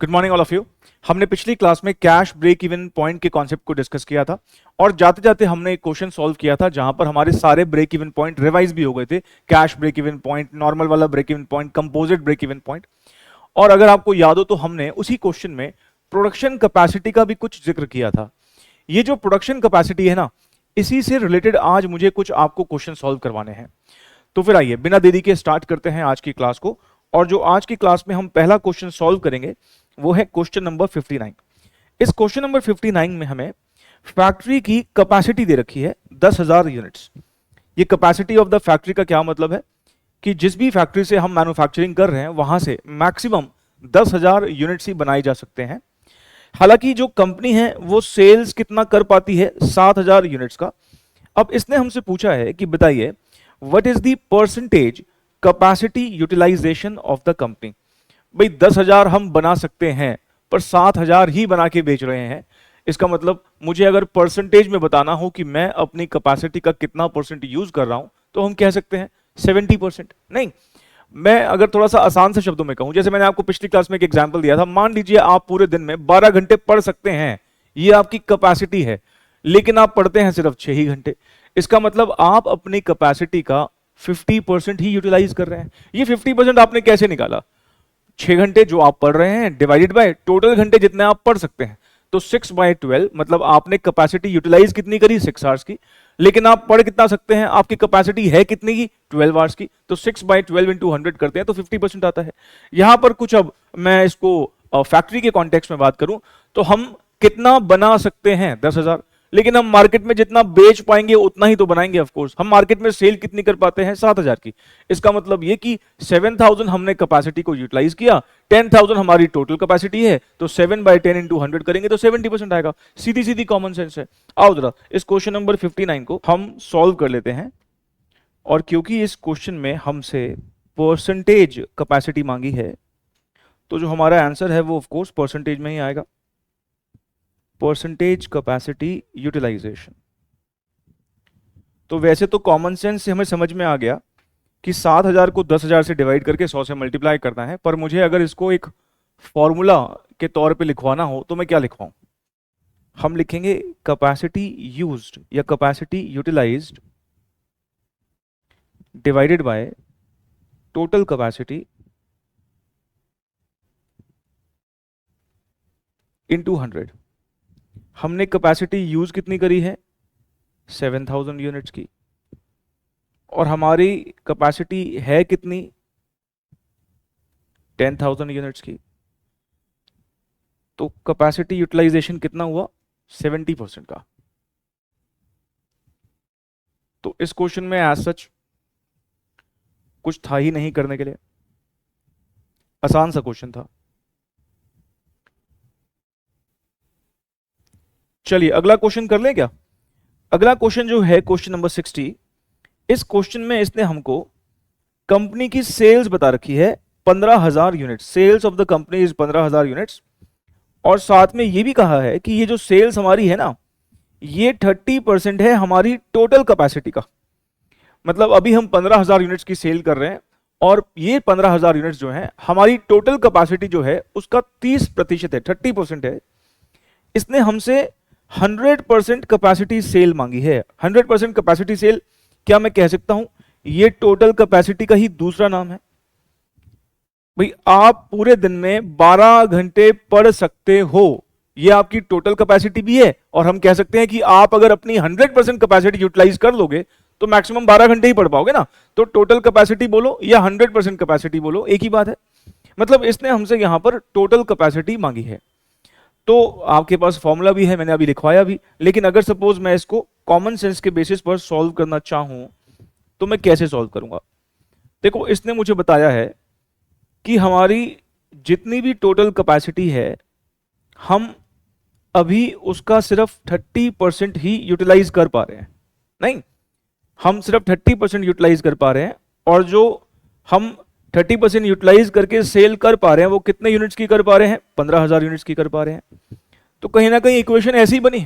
Good morning all of you. हमने पिछली class में कैश ब्रेक इवन पॉइंट के कॉन्सेप्ट को डिस्कस किया था और जाते जाते हमने एक क्वेश्चन सॉल्व किया था जहां पर हमारे सारे ब्रेक इवन पॉइंट रिवाइज भी हो गए थे। Cash break even point, normal वाला break even point, composite break even point. और अगर आपको याद हो तो हमने उसी क्वेश्चन में प्रोडक्शन कैपेसिटी का भी कुछ जिक्र किया था। ये जो प्रोडक्शन कैपेसिटी है ना, इसी से रिलेटेड आज मुझे कुछ आपको क्वेश्चन सॉल्व करवाने हैं। तो फिर आइए बिना देरी के स्टार्ट करते हैं आज की क्लास को। और जो आज की क्लास में हम पहला क्वेश्चन सॉल्व करेंगे वो है क्वेश्चन नंबर 59। इस क्वेश्चन नंबर 59 में हमें फैक्ट्री की कैपेसिटी दे रखी है 10,000 यूनिट्स। ये कैपेसिटी ऑफ द फैक्ट्री का क्या मतलब है कि जिस भी फैक्ट्री से हम मैन्युफैक्चरिंग कर रहे हैं वहां से मैक्सिमम 10,000 यूनिट्स ही बनाए जा सकते हैं। हालांकि जो कंपनी है वो सेल्स कितना कर पाती है, 7,000 यूनिट्स का। अब इसने हमसे पूछा है कि बताइए what is the percentage capacity utilisation of the company. भाई 10,000 हम बना सकते हैं पर 7,000 ही बना के बेच रहे हैं। इसका मतलब मुझे अगर परसेंटेज में बताना हो कि मैं अपनी कैपेसिटी का कितना परसेंट यूज कर रहा हूं तो हम कह सकते हैं 70%। नहीं, मैं अगर थोड़ा सा आसान से शब्दों में कहूं, जैसे मैंने आपको पिछली क्लास में एक एग्जांपल दिया था, मान लीजिए आप पूरे दिन में 12 घंटे पढ़ सकते हैं, ये आपकी कैपेसिटी है, लेकिन आप पढ़ते हैं सिर्फ 6 ही घंटे। इसका मतलब आप अपनी कैपेसिटी का 50% ही यूटिलाइज कर रहे हैं। ये 50% आपने कैसे निकाला? 6 घंटे जो आप पढ़ रहे हैं डिवाइडेड बाय टोटल घंटे जितने आप पढ़ सकते हैं, तो 6/12, मतलब आपने कैपेसिटी यूटिलाइज कितनी करी? 6 आवर्स की। लेकिन आप पढ़ कितना सकते हैं? आपकी कैपेसिटी है कितनी की? 12 आवर्स की। तो 6/12 इंटू 100 करते हैं तो 50% आता है। यहां पर कुछ, अब मैं इसको फैक्ट्री के कॉन्टेक्स्ट में बात करूं तो हम कितना बना सकते हैं? 10,000। लेकिन हम मार्केट में जितना बेच पाएंगे उतना ही तो बनाएंगे। ऑफ कोर्स हम मार्केट में सेल कितनी कर पाते हैं? 7,000 की। इसका मतलब ये कि 7,000 हमने कैपेसिटी को यूटिलाइज किया, 10,000 हमारी टोटल कैपेसिटी है, तो 7/10 इंटू 100 करेंगे तो 70% आएगा। सीधी सीधी कॉमन सेंस है। आओ जरा इस क्वेश्चन नंबर 59 को हम सॉल्व कर लेते हैं। और क्योंकि इस क्वेश्चन में हमसे परसेंटेज कैपेसिटी मांगी है तो जो हमारा आंसर है वो ऑफ कोर्स परसेंटेज में ही आएगा। Percentage capacity utilisation. तो वैसे तो कॉमन सेंस से हमें समझ में आ गया कि 7,000 को 10,000 से डिवाइड करके 100 से मल्टीप्लाई करना है, पर मुझे अगर इसको एक फॉर्मूला के तौर पे लिखवाना हो तो मैं क्या लिखवाऊं? हम लिखेंगे कैपेसिटी यूज्ड या capacity utilised divided by total capacity into 100। हमने कैपेसिटी यूज कितनी करी है? 7,000 यूनिट्स की। और हमारी कैपेसिटी है कितनी? 10,000 यूनिट्स की। तो कैपेसिटी यूटिलाइजेशन कितना हुआ? 70% का। तो इस क्वेश्चन में एज सच कुछ था ही नहीं करने के लिए, आसान सा क्वेश्चन था। चलिए अगला क्वेश्चन कर लें क्या? अगला क्वेश्चन जो है क्वेश्चन नंबर 60। इस क्वेश्चन में इसने हमको कंपनी की सेल्स बता रखी है 15,000 unit. Sales of the company is 15,000 units. और साथ में ये भी कहा है कि ये जो सेल्स हमारी है ना, ये 30% है हमारी टोटल कैपेसिटी का। मतलब अभी हम 15,000 यूनिट्स की सेल कर रहे हैं और ये 15,000 यूनिट्स जो है हमारी टोटल कैपेसिटी जो है उसका 30% है, 30% है। इसने हमसे 100% कैपेसिटी सेल मांगी है। 100% कैपेसिटी सेल क्या मैं कह सकता हूं ये टोटल कैपेसिटी का ही दूसरा नाम है? भाई आप पूरे दिन में 12 घंटे पढ़ सकते हो, ये आपकी टोटल कैपेसिटी भी है। और हम कह सकते हैं कि आप अगर अपनी 100% कैपेसिटी यूटिलाइज कर लोगे तो मैक्सिमम 12 घंटे ही पढ़ पाओगे ना। तो टोटल कैपेसिटी बोलो या 100% कैपेसिटी बोलो, एक ही बात है। मतलब इसने हमसे यहां पर टोटल कैपेसिटी मांगी है। तो आपके पास फॉर्मूला भी है, मैंने अभी लिखवाया भी। लेकिन अगर सपोज मैं इसको कॉमन सेंस के बेसिस पर सॉल्व करना चाहूं तो मैं कैसे सॉल्व करूंगा? देखो इसने मुझे बताया है कि हमारी जितनी भी टोटल कैपेसिटी है हम अभी उसका सिर्फ 30% ही यूटिलाइज कर पा रहे हैं। नहीं, हम सिर्फ 30% यूटिलाइज कर पा रहे हैं। और जो हम 30% यूटिलाइज करके सेल कर पा रहे हैं वो कितने यूनिट्स की कर पा रहे हैं? 15,000 यूनिट्स की कर पा रहे हैं। तो कहीं ना कहीं इक्वेशन ऐसी बनी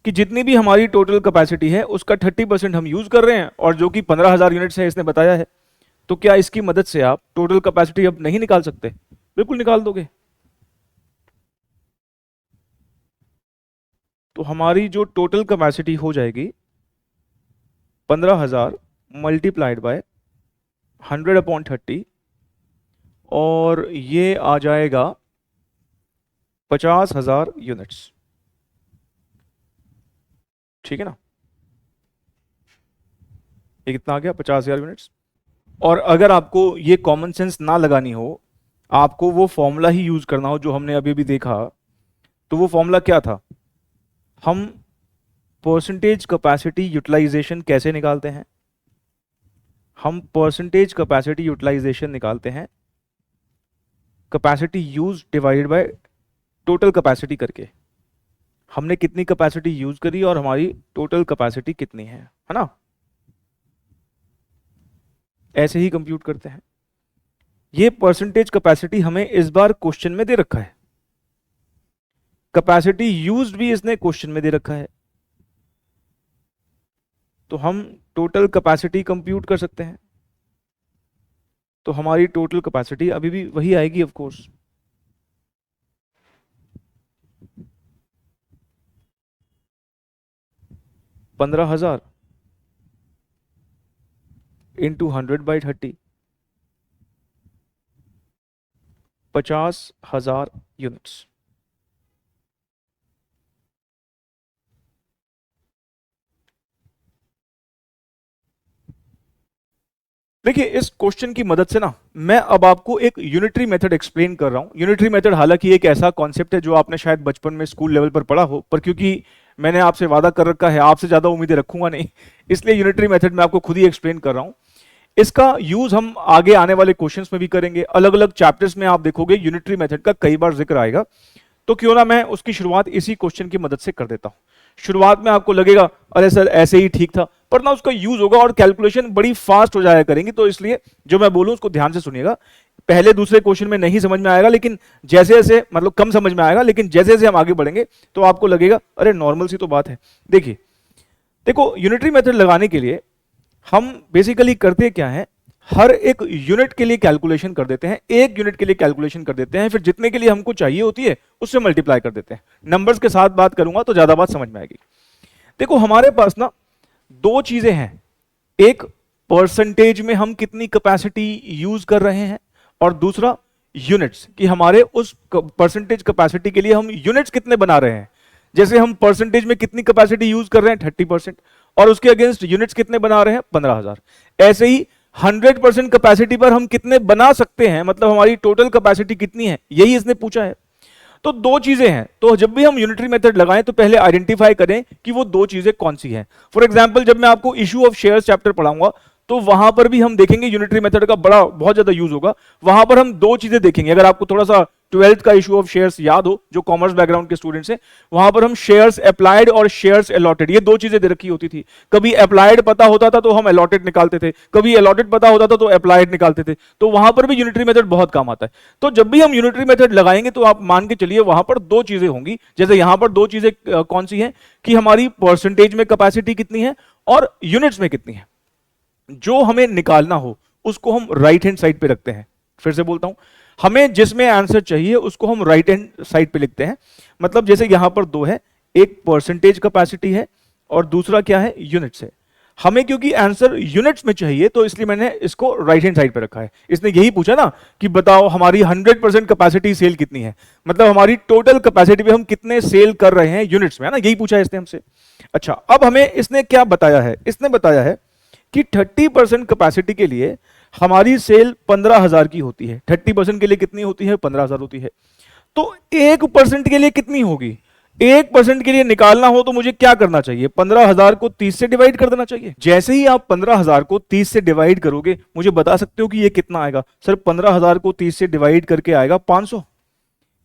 कि जितनी भी हमारी टोटल कैपेसिटी है उसका 30% हम यूज कर रहे हैं और जो कि 15,000 यूनिट्स है इसने बताया है। तो क्या इसकी मदद से आप टोटल कैपेसिटी अब नहीं निकाल सकते? बिल्कुल निकाल दोगे। तो हमारी जो टोटल कैपेसिटी हो जाएगी 15,000 मल्टीप्लाइड बाय 100/30 और ये आ जाएगा 50,000 यूनिट्स। ठीक है ना, ये कितना आ गया 50,000 यूनिट्स। और अगर आपको ये कॉमन सेंस ना लगानी हो, आपको वो फॉर्मूला ही यूज करना हो जो हमने अभी भी देखा, तो वो फॉर्मूला क्या था? हम परसेंटेज कैपेसिटी यूटिलाइजेशन कैसे निकालते हैं? हम परसेंटेज कैपेसिटी यूटिलाइजेशन निकालते हैं capacity use divided by total capacity करके। हमने कितनी कैपेसिटी यूज करी और हमारी टोटल कैपेसिटी कितनी है ना, ऐसे ही कंप्यूट करते हैं। ये परसेंटेज कैपेसिटी हमें इस बार क्वेश्चन में दे रखा है, कैपेसिटी यूज्ड भी इसने क्वेश्चन में दे रखा है, तो हम टोटल कैपेसिटी कंप्यूट कर सकते हैं। तो हमारी टोटल कैपेसिटी अभी भी वही आएगी ऑफ कोर्स, $15,000 इंटू 100/30, 50,000 यूनिट्स। देखिए इस क्वेश्चन की मदद से ना मैं अब आपको एक यूनिटरी मेथड एक्सप्लेन कर रहा हूं। यूनिटरी मेथड हालांकि एक ऐसा कॉन्सेप्ट है जो आपने शायद बचपन में स्कूल लेवल पर पढ़ा हो, पर क्योंकि मैंने आपसे वादा कर रखा है, आपसे ज्यादा उम्मीदें रखूंगा नहीं, इसलिए यूनिटरी मेथड मैं आपको खुद ही एक्सप्लेन कर रहा हूं। इसका यूज हम आगे आने वाले क्वेश्चंस में भी करेंगे, अलग अलग चैप्टर्स में आप देखोगे यूनिटरी मेथड का कई बार जिक्र आएगा। तो क्यों ना मैं उसकी शुरुआत इसी क्वेश्चन की मदद से कर देता हूं। शुरुआत में आपको लगेगा अरे सर ऐसे ही ठीक था, पर ना उसका यूज होगा और कैलकुलेशन बड़ी फास्ट हो जाया करेंगी, तो इसलिए जो मैं बोलूं उसको ध्यान से सुनिएगा। पहले दूसरे क्वेश्चन में नहीं समझ में आएगा, लेकिन जैसे जैसे मतलब कम समझ में आएगा, लेकिन जैसे जैसे हम आगे बढ़ेंगे तो आपको लगेगा अरे नॉर्मल सी तो बात है। देखिए देखो यूनिटरी मेथड लगाने के लिए हम बेसिकली करते क्या है, हर एक यूनिट के लिए कैलकुलेशन कर देते हैं, एक यूनिट के लिए कैलकुलेशन कर देते हैं, फिर जितने के लिए हमको चाहिए होती है उससे मल्टीप्लाई कर देते हैं। नंबर्स के साथ बात करूंगा तो ज्यादा बात समझ में आएगी। देखो हमारे पास ना दो चीजें हैं, एक परसेंटेज में हम कितनी कैपेसिटी यूज कर रहे हैं, और दूसरा यूनिट्स कि हमारे उस परसेंटेज कैपेसिटी के लिए हम यूनिट्स कितने बना रहे हैं। जैसे हम परसेंटेज में कितनी कैपेसिटी यूज कर रहे हैं 30%, और उसके अगेंस्ट यूनिट्स कितने बना रहे हैं 15,000। ऐसे ही 100% कैपेसिटी पर हम कितने बना सकते हैं, मतलब हमारी टोटल कैपेसिटी कितनी है, यही इसने पूछा है। तो दो चीजें हैं, तो जब भी हम यूनिटरी मेथड लगाएं तो पहले आइडेंटिफाई करें कि वो दो चीजें कौन सी हैं। फॉर एग्जांपल जब मैं आपको इशू ऑफ शेयर्स चैप्टर पढ़ाऊंगा तो वहां पर भी हम देखेंगे यूनिटरी मेथड का बहुत ज्यादा यूज होगा। वहां पर हम दो चीजें देखेंगे, अगर आपको थोड़ा सा 12th का इशू ऑफ शेयर्स याद हो, जो कॉमर्स बैकग्राउंड के स्टूडेंट्स हैं, वहां पर हम शेयर्स अप्लाइड और शेयर्स अलॉटेड, ये दो चीजें दे रखी होती थी। कभी अप्लाइड पता होता था तो हम अलॉटेड निकालते थे, कभी अलॉटेड पता होता था तो अप्लाइड निकालते थे, तो वहां पर भी यूनिटरी मेथड बहुत काम आता है। तो जब भी हम यूनिटरी मेथड लगाएंगे तो आप मान के चलिए वहां पर दो चीजें होंगी। जैसे यहां पर दो चीजें कौन सी हैं कि हमारी परसेंटेज में कैपेसिटी कितनी है और यूनिट्स में कितनी है। जो हमें निकालना हो उसको हम राइट हैंड साइड पे रखते हैं। फिर से बोलता हूं, हमें जिसमें आंसर चाहिए उसको हम राइट हैंड साइड पे लिखते हैं। मतलब जैसे यहां पर दो है, एक परसेंटेज कैपेसिटी है और दूसरा क्या है यूनिट्स है। हमें क्योंकि आंसर यूनिट्स में चाहिए तो इसलिए मैंने इसको राइट हैंड साइड पे रखा है। इसने यही पूछा ना कि बताओ हमारी 100% कैपेसिटी सेल कितनी है, मतलब हमारी टोटल कैपेसिटी पे हम कितने सेल कर रहे हैं यूनिट्स में, है ना, यही पूछा है इसने हमसे। अच्छा अब हमें इसने क्या बताया है, इसने बताया है कि 30% कैपेसिटी के लिए हमारी सेल 15,000 की होती है। 30% के लिए कितनी होती है 15,000 होती है। तो 1% के लिए कितनी होगी, 1% के लिए निकालना हो तो मुझे क्या करना चाहिए, 15,000 को 30 से डिवाइड कर देना चाहिए। जैसे ही आप 15,000 को 30 से डिवाइड करोगे मुझे बता सकते हो कि ये कितना आएगा। सर 15,000 को 30 से डिवाइड करके आएगा 500।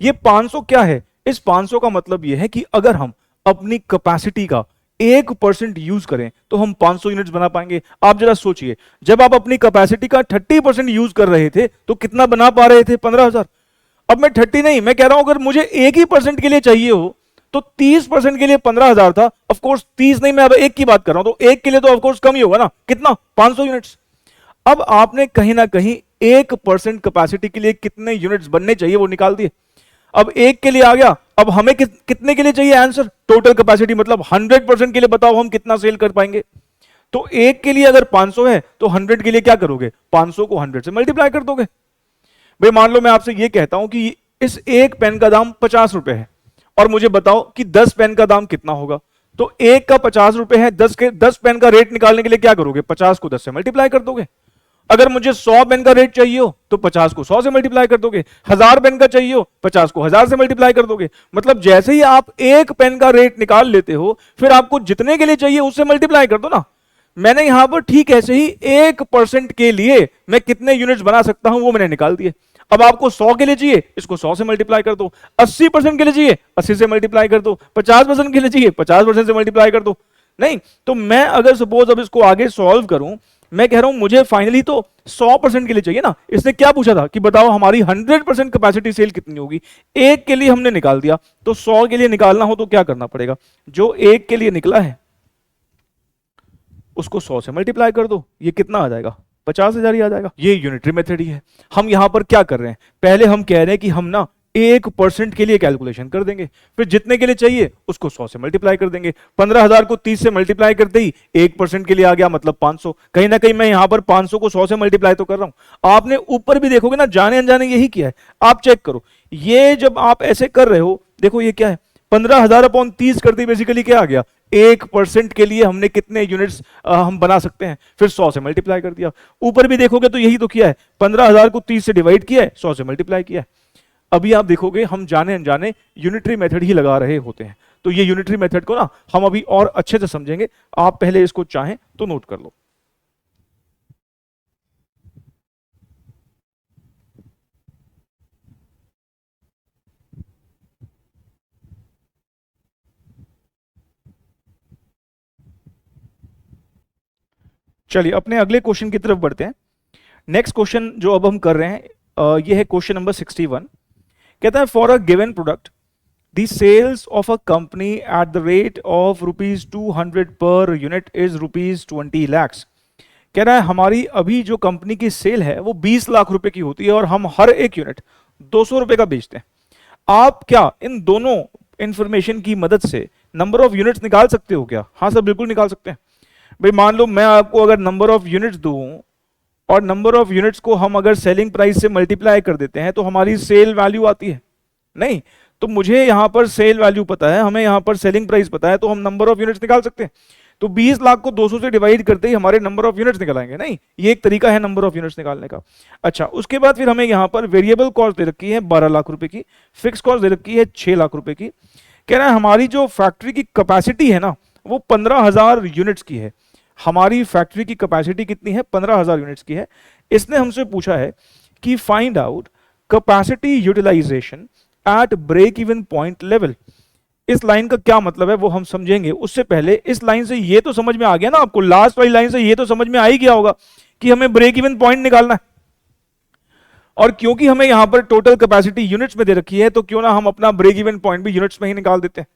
ये 500 क्या है, इस 500 का मतलब यह है कि अगर हम अपनी कैपेसिटी का 1% यूज करें तो हम 500 यूनिट्स बना पाएंगे। आप जरा सोचिए, जब आप अपनी कैपेसिटी का 30% यूज कर रहे थे तो कितना बना पा रहे थे 15,000। अब मैं 30 नहीं, मैं कह रहा हूं अगर मुझे 1% के लिए चाहिए हो तो 30% के लिए 15,000 था। ऑफ कोर्स 30 नहीं, मैं अब एक की बात कर रहा हूं, तो एक के लिए तो ऑफ कोर्स कम ही होगा ना, कितना 500 यूनिट्स। अब आपने कहीं ना कहीं 1% कैपेसिटी के लिए कितने यूनिट्स बनने चाहिए वो निकाल दिए। अब एक के लिए आ गया अब हमें कितने के लिए चाहिए आंसर? टोटल कैपेसिटी, मतलब 100% के लिए बताओ हम कितना सेल कर पाएंगे। तो एक के लिए अगर 500 है तो 100 के लिए क्या करोगे? 500 को 100 से मल्टीप्लाई कर दोगे। भाई मान लो मैं आपसे ये कहता हूं कि इस एक पेन का दाम 50 रुपए है और मुझे बताओ कि 10 पेन का दाम कितना होगा। तो एक का 50 रुपए है, 10 पेन का रेट निकालने के लिए क्या करोगे? 50 को 10 से मल्टीप्लाई कर दोगे। अगर मुझे 100 पेन का रेट चाहिए हो तो 50 को 100 से मल्टीप्लाई कर दोगे। 1000 पेन का चाहिए हो 50 को 1000 से मल्टीप्लाई कर दोगे। मतलब जैसे ही आप एक पेन का रेट निकाल लेते हो, फिर आपको जितने के लिए चाहिए उससे मल्टीप्लाई कर दो ना। मैंने यहां पर ठीक ऐसे ही 1% के लिए मैं कितने यूनिट्स बना सकता हूं वो मैंने निकाल दिए। अब आपको 100 के लिए चाहिए, इसको 100 से मल्टीप्लाई कर दो। 80% के लिए चाहिए, 80 से मल्टीप्लाई कर दो। 50% के लिए चाहिए, 50% से मल्टीप्लाई कर दो। नहीं तो मैं अगर सपोज अब इसको आगे सॉल्व करूं, मैं कह रहा हूं मुझे फाइनली तो 100% के लिए चाहिए ना। इसने क्या पूछा था कि बताओ हमारी 100% कैपेसिटी सेल कितनी होगी। एक के लिए हमने निकाल दिया, तो 100 के लिए निकालना हो तो क्या करना पड़ेगा? जो एक के लिए निकला है उसको 100 से मल्टीप्लाई कर दो। ये कितना आ जाएगा? 50,000 ही आ जाएगा। ये यूनिटरी मेथड ही है। हम यहां पर क्या कर रहे हैं? पहले हम कह रहे हैं कि हम ना 1% के लिए कैलकुलेशन कर देंगे, फिर जितने के लिए चाहिए उसको 100 से मल्टीप्लाई कर देंगे। 15,000 को 30 से मल्टीप्लाई करते ही 1% के लिए आ गया, मतलब 500। कहीं ना कहीं मैं यहां पर 500 को 100 से मल्टीप्लाई तो कर रहा हूं। आपने ऊपर भी देखोगे ना, जाने अनजाने यही किया है। आप चेक करो, ये जब आप ऐसे कर रहे हो, देखो ये क्या है, 15,000 अपॉन 30 करते बेसिकली क्या आ गया? 1% के लिए हमने कितने यूनिट्स हम बना सकते हैं, फिर 100 से मल्टीप्लाई कर दिया। ऊपर भी देखोगे तो यही तो किया है, 15,000 को 30 से डिवाइड किया है, 100 से मल्टीप्लाई किया है। अभी आप देखोगे हम जाने अनजाने यूनिटरी मेथड ही लगा रहे होते हैं। तो ये यूनिटरी मेथड को ना हम अभी और अच्छे से समझेंगे। आप पहले इसको चाहें तो नोट कर लो। चलिए अपने अगले क्वेश्चन की तरफ बढ़ते हैं। नेक्स्ट क्वेश्चन जो अब हम कर रहे हैं ये है क्वेश्चन नंबर 61। कहता है for a given product the sales of a company at the rate of ₹200 per unit is ₹20 lakhs। कह रहा है हमारी अभी जो कंपनी की सेल है वो 20 लाख रुपए की होती है और हम हर एक यूनिट 200 रुपए का बेचते हैं। आप क्या इन दोनों इंफॉर्मेशन की मदद से नंबर ऑफ यूनिट्स निकाल सकते हो क्या? हाँ सर बिल्कुल निकाल सकते हैं। भाई मान लो मैं आपको अगर नंबर ऑफ यूनिट्स दूं और नंबर ऑफ यूनिट्स को हम अगर सेलिंग प्राइस से मल्टीप्लाई कर देते हैं तो हमारी सेल वैल्यू आती है। नहीं तो मुझे यहां पर सेल वैल्यू पता है, हमें यहां पर सेलिंग प्राइस पता है, तो हम नंबर ऑफ यूनिट्स निकाल सकते हैं। तो 20 लाख को 200 से डिवाइड करते ही हमारे नंबर ऑफ यूनिट्स निकल आएंगे। नहीं ये एक तरीका है नंबर ऑफ यूनिट्स निकालने का। अच्छा उसके बाद फिर हमें यहां पर वेरिएबल कॉस्ट दे रखी है 12 लाख रुपए की, फिक्स कॉस्ट दे रखी है 6 लाख रुपए की। कह रहा है हमारी जो फैक्ट्री की कैपेसिटी है ना वो 15,000 यूनिट्स की है। हमारी फैक्ट्री की कैपेसिटी कितनी है? 15,000 यूनिट्स की है। इसने हमसे पूछा है कि find out capacity utilisation at break even point level. इस लाइन का क्या मतलब है वो हम समझेंगे। उससे पहले इस लाइन से ये तो समझ में आ गया ना आपको, लास्ट वाली लाइन से ये तो समझ में आ ही गया होगा कि हमें ब्रेक इवन पॉइंट निकालना है। और क्योंकि हमें यहां पर टोटल कैपेसिटी यूनिट्स में दे रखी है तो क्यों ना हम अपना ब्रेक इवन पॉइंट भी यूनिट्स में ही निकाल देते हैं।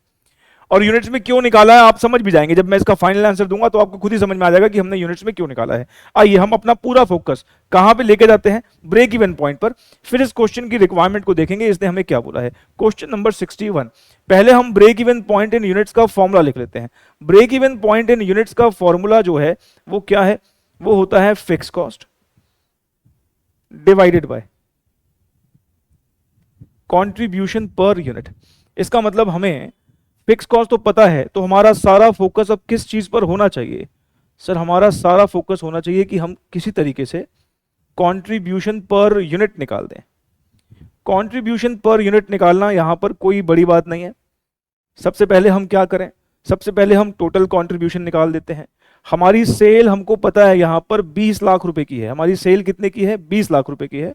और यूनिट्स में क्यों निकाला है आप समझ भी जाएंगे, जब मैं इसका फाइनल आंसर दूंगा तो आपको खुद ही समझ में आ जाएगा कि हमने यूनिट्स में क्यों निकाला है। आइए हम अपना पूरा फोकस कहां पे लेके जाते हैं? ब्रेक इवन पॉइंट पर। फिर इस क्वेश्चन की रिक्वायरमेंट को देखेंगे, इसने हमें क्या बोला है। Question number 61। पहले हम break even point in units का फॉर्मूला लिख लेते हैं। Break even point in units का फॉर्मूला जो है वो क्या है? वो होता है fixed cost divided by contribution per unit. इसका मतलब हमें फिक्स कॉस्ट तो पता है, तो हमारा सारा फोकस अब किस चीज पर होना चाहिए? सर हमारा सारा फोकस होना चाहिए कि हम किसी तरीके से कंट्रीब्यूशन पर यूनिट निकाल दें। कंट्रीब्यूशन पर यूनिट निकालना यहां पर कोई बड़ी बात नहीं है। सबसे पहले हम क्या करें? सबसे पहले हम टोटल कंट्रीब्यूशन निकाल देते हैं। हमारी सेल हमको पता है यहां पर 20 लाख रुपए की है। हमारी सेल कितने की है? 20 लाख रुपए की है।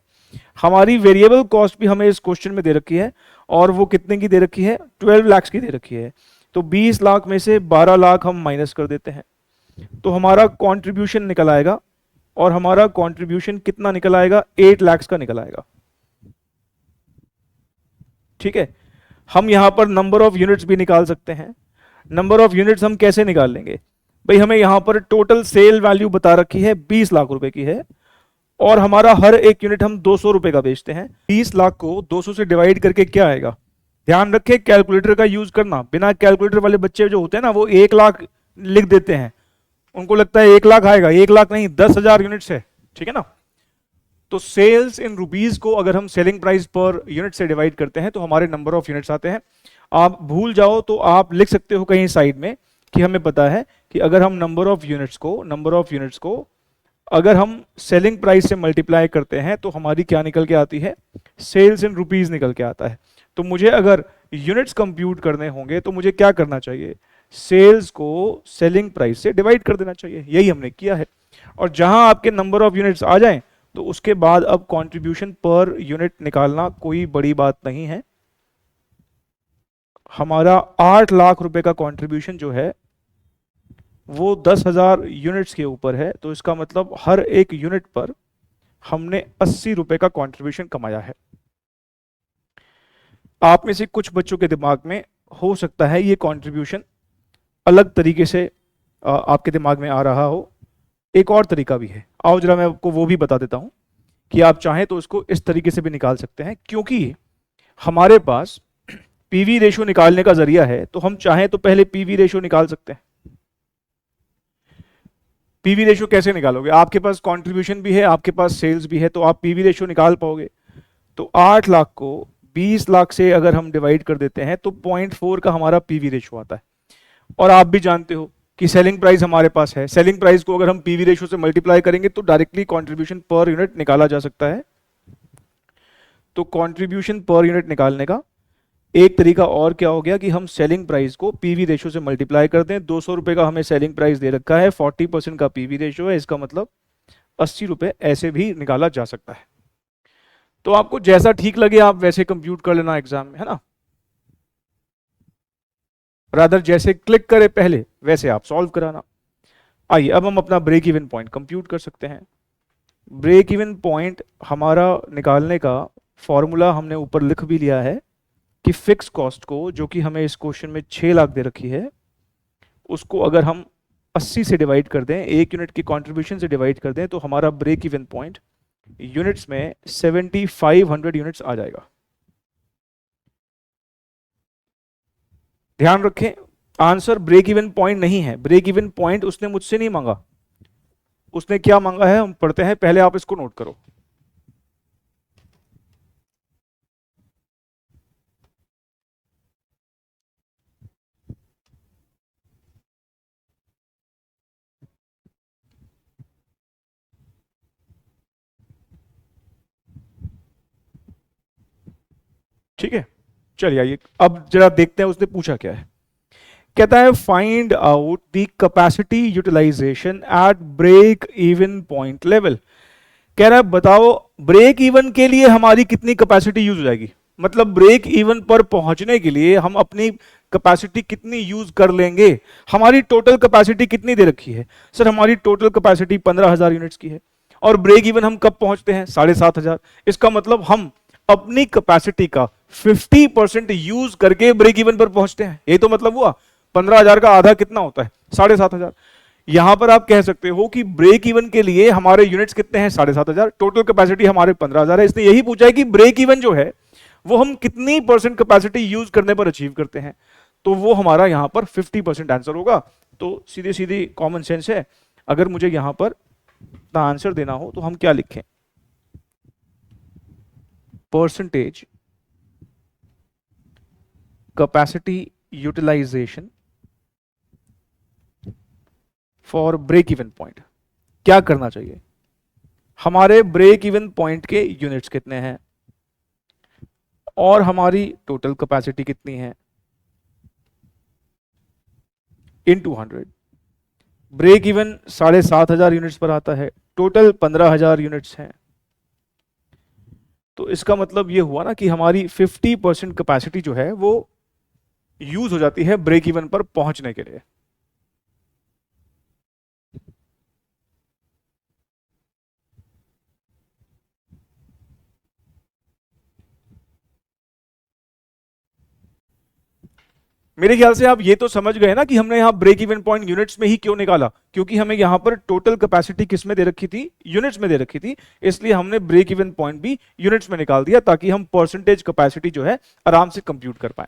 हमारी वेरिएबल कॉस्ट भी हमें इस क्वेश्चन में दे रखी है और वो कितने की दे रखी है? 12 लाख की दे रखी है। तो 20 लाख में से 12 लाख हम माइनस कर देते हैं तो हमारा कंट्रीब्यूशन निकल आएगा। और हमारा कंट्रीब्यूशन कितना निकल आएगा? 8 लाख का निकल आएगा। ठीक है, हम यहां पर नंबर ऑफ यूनिट्स भी निकाल सकते हैं। नंबर ऑफ यूनिट्स हम कैसे निकाल लेंगे? भाई हमें यहां पर टोटल सेल वैल्यू बता रखी है 20 लाख रुपए की है और हमारा हर एक यूनिट हम 200 रुपए का बेचते हैं। 20 लाख को 200 से डिवाइड करके क्या आएगा? ध्यान रखें कैलकुलेटर का यूज करना, बिना कैलकुलेटर वाले बच्चे जो होते हैं ना वो 1 लाख लिख देते हैं, उनको लगता है 1 लाख आएगा, 1 लाख नहीं 10,000 यूनिट्स है, ठीक है ना। तो सेल्स इन रुपीज को अगर हम सेलिंग प्राइस पर यूनिट से डिवाइड करते हैं तो हमारे नंबर ऑफ यूनिट्स आते हैं। आप भूल जाओ तो आप लिख सकते हो कहीं साइड में कि हमें पता है कि अगर हम नंबर ऑफ यूनिट्स को अगर हम सेलिंग प्राइस से मल्टीप्लाई करते हैं तो हमारी क्या निकल के आती है, सेल्स इन रुपीज निकल के आता है। तो मुझे अगर यूनिट्स कंप्यूट करने होंगे तो मुझे क्या करना चाहिए, सेल्स को सेलिंग प्राइस से डिवाइड कर देना चाहिए, यही हमने किया है। और जहां आपके नंबर ऑफ यूनिट्स आ जाएं तो उसके बाद अब कंट्रीब्यूशन पर यूनिट निकालना कोई बड़ी बात नहीं है। हमारा 8 लाख रुपए का कंट्रीब्यूशन जो है वो 10,000 यूनिट्स के ऊपर है, तो इसका मतलब हर एक यूनिट पर हमने 80 रुपए का कंट्रीब्यूशन कमाया है। आप में से कुछ बच्चों के दिमाग में हो सकता है ये कंट्रीब्यूशन अलग तरीके से आपके दिमाग में आ रहा हो। एक और तरीका भी है, आओ जरा मैं आपको वो भी बता देता हूं कि आप चाहें तो इसको इस तरीके से भी निकाल सकते हैं, क्योंकि हमारे पास पीवी रेशियो निकालने का जरिया है तो हम चाहें तो पहले पीवी रेशियो निकाल सकते हैं। पीवी रेशियो कैसे निकालोगे, आपके पास कंट्रीब्यूशन भी है, आपके पास सेल्स भी है, तो आप पीवी रेशियो निकाल पाओगे। तो 8 लाख को 20 लाख से अगर हम डिवाइड कर देते हैं तो 0.4 का हमारा पीवी रेशियो आता है। और आप भी जानते हो कि सेलिंग प्राइस हमारे पास है, सेलिंग प्राइस को अगर हम पीवी रेशियो से मल्टीप्लाई करेंगे तो डायरेक्टली कंट्रीब्यूशन पर यूनिट निकाला जा सकता है। तो कंट्रीब्यूशन पर यूनिट निकालने का एक तरीका और क्या हो गया कि हम सेलिंग प्राइस को पीवी रेशियो से मल्टीप्लाई कर दें। 200 रुपए का हमें सेलिंग प्राइस दे रखा है, 40% का पीवी रेशियो है, इसका मतलब 80 रुपए ऐसे भी निकाला जा सकता है। तो आपको जैसा ठीक लगे आप वैसे कंप्यूट कर लेना एग्जाम में, है ना। रादर जैसे क्लिक करे पहले वैसे आप सॉल्व कराना। आइए अब हम अपना ब्रेक इवन पॉइंट कंप्यूट कर सकते हैं। ब्रेक इवन पॉइंट हमारा निकालने का फॉर्मूला हमने ऊपर लिख भी लिया है कि फिक्स कॉस्ट को, जो कि हमें इस क्वेश्चन में 6 लाख दे रखी है, उसको अगर हम 80 से डिवाइड कर दें, एक यूनिट की कंट्रीब्यूशन से डिवाइड कर दें, तो हमारा ब्रेक इवन पॉइंट यूनिट्स में 7500 यूनिट्स आ जाएगा। ध्यान रखें आंसर ब्रेक इवन पॉइंट नहीं है, ब्रेक इवन पॉइंट उसने मुझसे नहीं मांगा, उसने क्या मांगा है हम पढ़ते हैं, पहले आप इसको नोट करो। ठीक है, चलिए आइए अब जरा देखते हैं उसने पूछा क्या है। कहता है find out the capacity utilisation at break even point level. कह रहा है बताओ ब्रेक इवन के लिए हमारी कितनी कैपेसिटी यूज हो जाएगी, मतलब ब्रेक इवन पर पहुंचने के लिए हम अपनी कैपेसिटी कितनी यूज कर लेंगे। हमारी टोटल कैपेसिटी कितनी दे रखी है, सर हमारी टोटल कैपेसिटी 15,000 यूनिट्स की है, और ब्रेक इवन हम कब पहुंचते हैं 7,500। इसका मतलब हम अपनी कैपेसिटी का 50% यूज करके ब्रेक इवन पर पहुंचते हैं, यही तो मतलब हुआ। 15,000 का आधा कितना होता है 7,500। यहां पर आप कह सकते हो कि ब्रेक इवन के लिए हमारे यूनिट्स कितने हैं 7,500, टोटल कैपेसिटी हमारे 15,000 है। इसने यही पूछा है कि ब्रेक इवन जो है वो हम कितनी परसेंट कैपेसिटी यूज करने पर अचीव करते हैं, तो वो हमारा यहां पर 50% आंसर होगा। तो सीधे सीधे कॉमन सेंस है, अगर मुझे यहां पर आंसर देना हो तो हम क्या लिखें, percentage capacity utilisation for break even point. क्या करना चाहिए, हमारे ब्रेक इवन पॉइंट के यूनिट्स कितने हैं और हमारी टोटल कैपेसिटी कितनी है इन 200। ब्रेक इवन 7,500 यूनिट्स पर आता है, टोटल 15,000 यूनिट्स हैं, तो इसका मतलब ये हुआ ना कि हमारी 50% कैपेसिटी जो है वो यूज हो जाती है ब्रेक इवन पर पहुंचने के लिए। मेरे ख्याल से आप ये तो समझ गए ना कि हमने यहाँ ब्रेक इवन पॉइंट यूनिट्स में ही क्यों निकाला, क्योंकि हमें यहाँ पर टोटल कैपेसिटी किस में दे रखी थी, यूनिट्स में दे रखी थी, इसलिए हमने ब्रेक इवन पॉइंट भी यूनिट्स में निकाल दिया ताकि हम परसेंटेज कैपेसिटी जो है आराम से कंप्यूट कर पाए।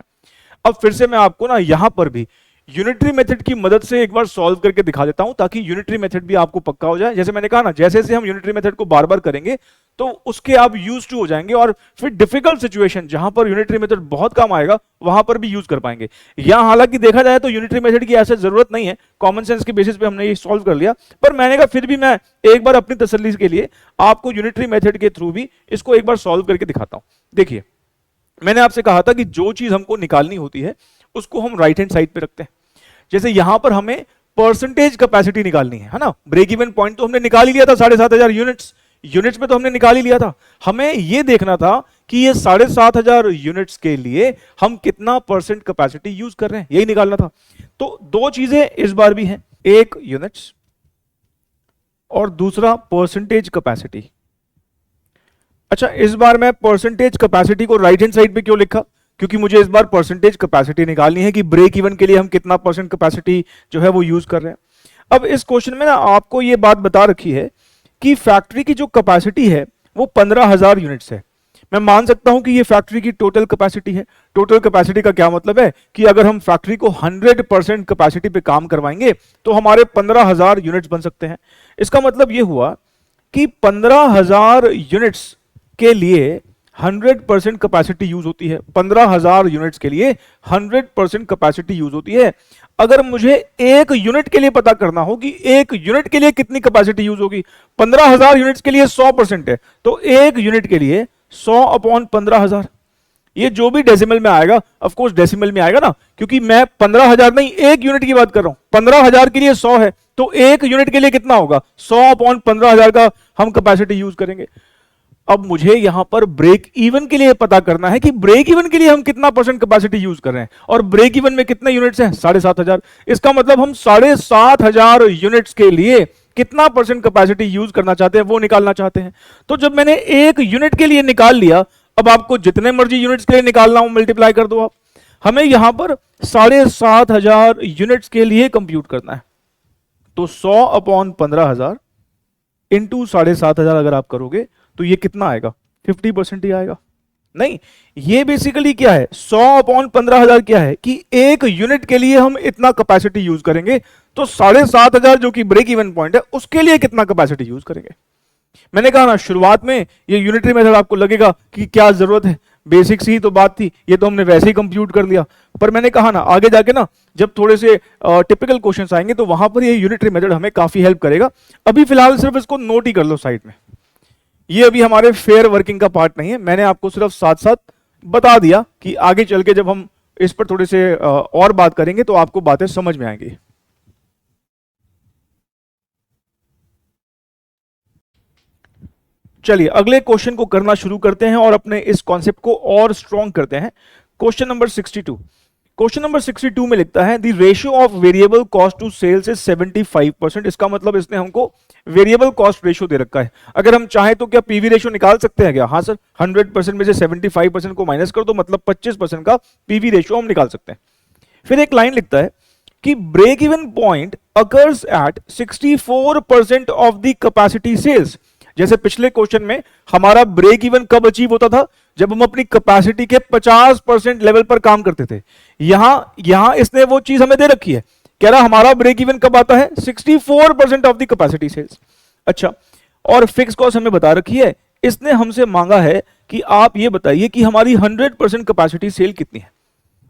अब फिर से मैं आपको ना यहां पर भी यूनिटरी मेथड की मदद से एक बार सॉल्व करके दिखा देता हूं ताकि यूनिटरी मेथड भी आपको पक्का हो जाए। जैसे मैंने कहा ना, जैसे जैसे हम यूनिटरी मेथड को बार बार करेंगे तो उसके आप यूज टू हो जाएंगे और फिर डिफिकल्ट सिचुएशन जहां पर यूनिटरी मेथड बहुत काम आएगा वहां पर भी यूज कर पाएंगे। यहां हालांकि देखा जाए तो यूनिटरी मेथड की ऐसे जरूरत नहीं है, कॉमन सेंस के बेसिस पे हमने ये सॉल्व कर लिया, पर मैंने कहा फिर भी मैं एक बार अपनी तसल्ली के लिए आपको यूनिटरी मेथड के थ्रू भी इसको एक बार सॉल्व करके दिखाता हूं। देखिए, मैंने आपसे कहा था कि जो चीज हमको निकालनी होती है उसको हम राइट हैंड साइड पे रखते हैं। जैसे यहां पर हमें परसेंटेज कैपेसिटी निकालनी है ना, ब्रेक इवन पॉइंट तो हमने निकाल ही लिया था 7,500 यूनिट्स, यूनिट्स में तो हमने निकाल ही लिया था। हमें यह देखना था कि ये 7,500 यूनिट्स के लिए हम कितना परसेंट कैपेसिटी यूज कर रहे हैं, यही निकालना था। तो दो चीजें इस बार भी हैं, एक यूनिट्स और दूसरा परसेंटेज कैपेसिटी। अच्छा, इस बार मैं परसेंटेज कैपेसिटी को राइट हैंड साइड पे क्यों लिखा, क्योंकि मुझे इस बार परसेंटेज कैपेसिटी निकालनी है कि ब्रेक इवन के लिए हम कितना परसेंट कैपेसिटी जो है वो यूज कर रहे हैं। अब इस क्वेश्चन में ना आपको ये बात बता रखी है कि फैक्ट्री की जो कैपेसिटी है वो 15,000 यूनिट्स है। मैं मान सकता हूं कि ये फैक्ट्री की टोटल कैपेसिटी है। टोटल कैपेसिटी का क्या मतलब है कि अगर हम फैक्ट्री को 100% कैपेसिटी पे काम करवाएंगे तो हमारे 15,000 यूनिट्स बन सकते हैं। इसका मतलब ये हुआ कि 15,000 यूनिट्स के लिए 100% कैपेसिटी यूज होती है। 15,000 यूनिट्स के लिए 100% कैपेसिटी यूज होती है। अगर मुझे एक यूनिट के लिए पता करना हो कि एक यूनिट के लिए कितनी कैपेसिटी यूज होगी, 15,000 यूनिट्स के लिए 100% है, तो एक यूनिट के लिए 100/15,000, ये जो भी डेसिमल में आएगा, ऑफ कोर्स डेसिमल में आएगा ना, क्योंकि मैं 15,000 नहीं एक यूनिट की बात कर रहा हूं। 15,000 के लिए 100 है, तो एक यूनिट के लिए कितना होगा, 100/15,000 का हम कैपेसिटी यूज करेंगे। अब मुझे यहां पर ब्रेक इवन के लिए पता करना है कि ब्रेक इवन के लिए हम कितना परसेंट कैपेसिटी यूज कर रहे हैं, और ब्रेक इवन में कितने यूनिट्स हैं, 7,500। इसका मतलब हम 7,500 यूनिट्स के लिए कितना परसेंट कैपेसिटी यूज करना चाहते हैं वो निकालना चाहते हैं। तो जब मैंने एक यूनिट के लिए निकाल लिया, अब आपको जितने मर्जी यूनिट्स के लिए निकालना हो मल्टीप्लाई कर दो आप। हमें यहां पर 7,500 यूनिट्स के लिए कंप्यूट करना है, तो 100/15,000 इंटू 7,500 अगर आप करोगे तो ये कितना आएगा, 50% ही आएगा। नहीं, ये बेसिकली क्या है, 100/15,000 क्या है कि एक यूनिट के लिए हम इतना कैपेसिटी यूज करेंगे, तो 7,500 जो कि ब्रेक इवन पॉइंट है उसके लिए कितना कैपेसिटी यूज करेंगे। मैंने कहा ना शुरुआत में ये यूनिटरी मेथड आपको लगेगा कि क्या जरूरत है, बेसिक सी तो बात थी, ये तो हमने वैसे ही कंप्यूट कर लिया। पर मैंने कहा ना आगे जाके ना जब थोड़े से टिपिकल क्वेश्चंस आएंगे तो वहां पर ये यूनिटरी मेथड हमें काफी हेल्प करेगा। अभी फिलहाल सिर्फ इसको नोट ही कर लो साइड में, ये अभी हमारे फेयर वर्किंग का पार्ट नहीं है। मैंने आपको सिर्फ साथ साथ बता दिया कि आगे चल के जब हम इस पर थोड़े से और बात करेंगे तो आपको बातें समझ में आएंगी। चलिए अगले क्वेश्चन को करना शुरू करते हैं और अपने इस कॉन्सेप्ट को और स्ट्रॉन्ग करते हैं। Question number 62। क्वेश्चन नंबर 62 में लिखता है the ratio of variable cost to sales is 75%। इसका मतलब इसने हमको वेरिएबल कॉस्ट रेशियो दे रखा है। अगर हम चाहें तो क्या पीवी रेशियो निकाल सकते हैं क्या? हाँ सर, 100% में से 75% को माइनस कर दो, मतलब 25% का पीवी रेशियो हम निकाल सकते हैं। फिर एक लाइन लिखता है कि break even point occurs at 64% of the capacity sales. जैसे पिछले क्वेश्चन में हमारा ब्रेक इवन कब अचीव होता था, जब हम अपनी कैपेसिटी के 50% लेवल पर काम करते थे। यहां इसने वो चीज हमें दे रखी है, कह रहा हमारा ब्रेक इवन कब आता है, 64% ऑफ द कैपेसिटी सेल्स। अच्छा, और फिक्स कॉस्ट हमें बता रखी है। इसने हमसे मांगा है कि आप ये बताइए कि हमारी 100% कैपेसिटी सेल कितनी है।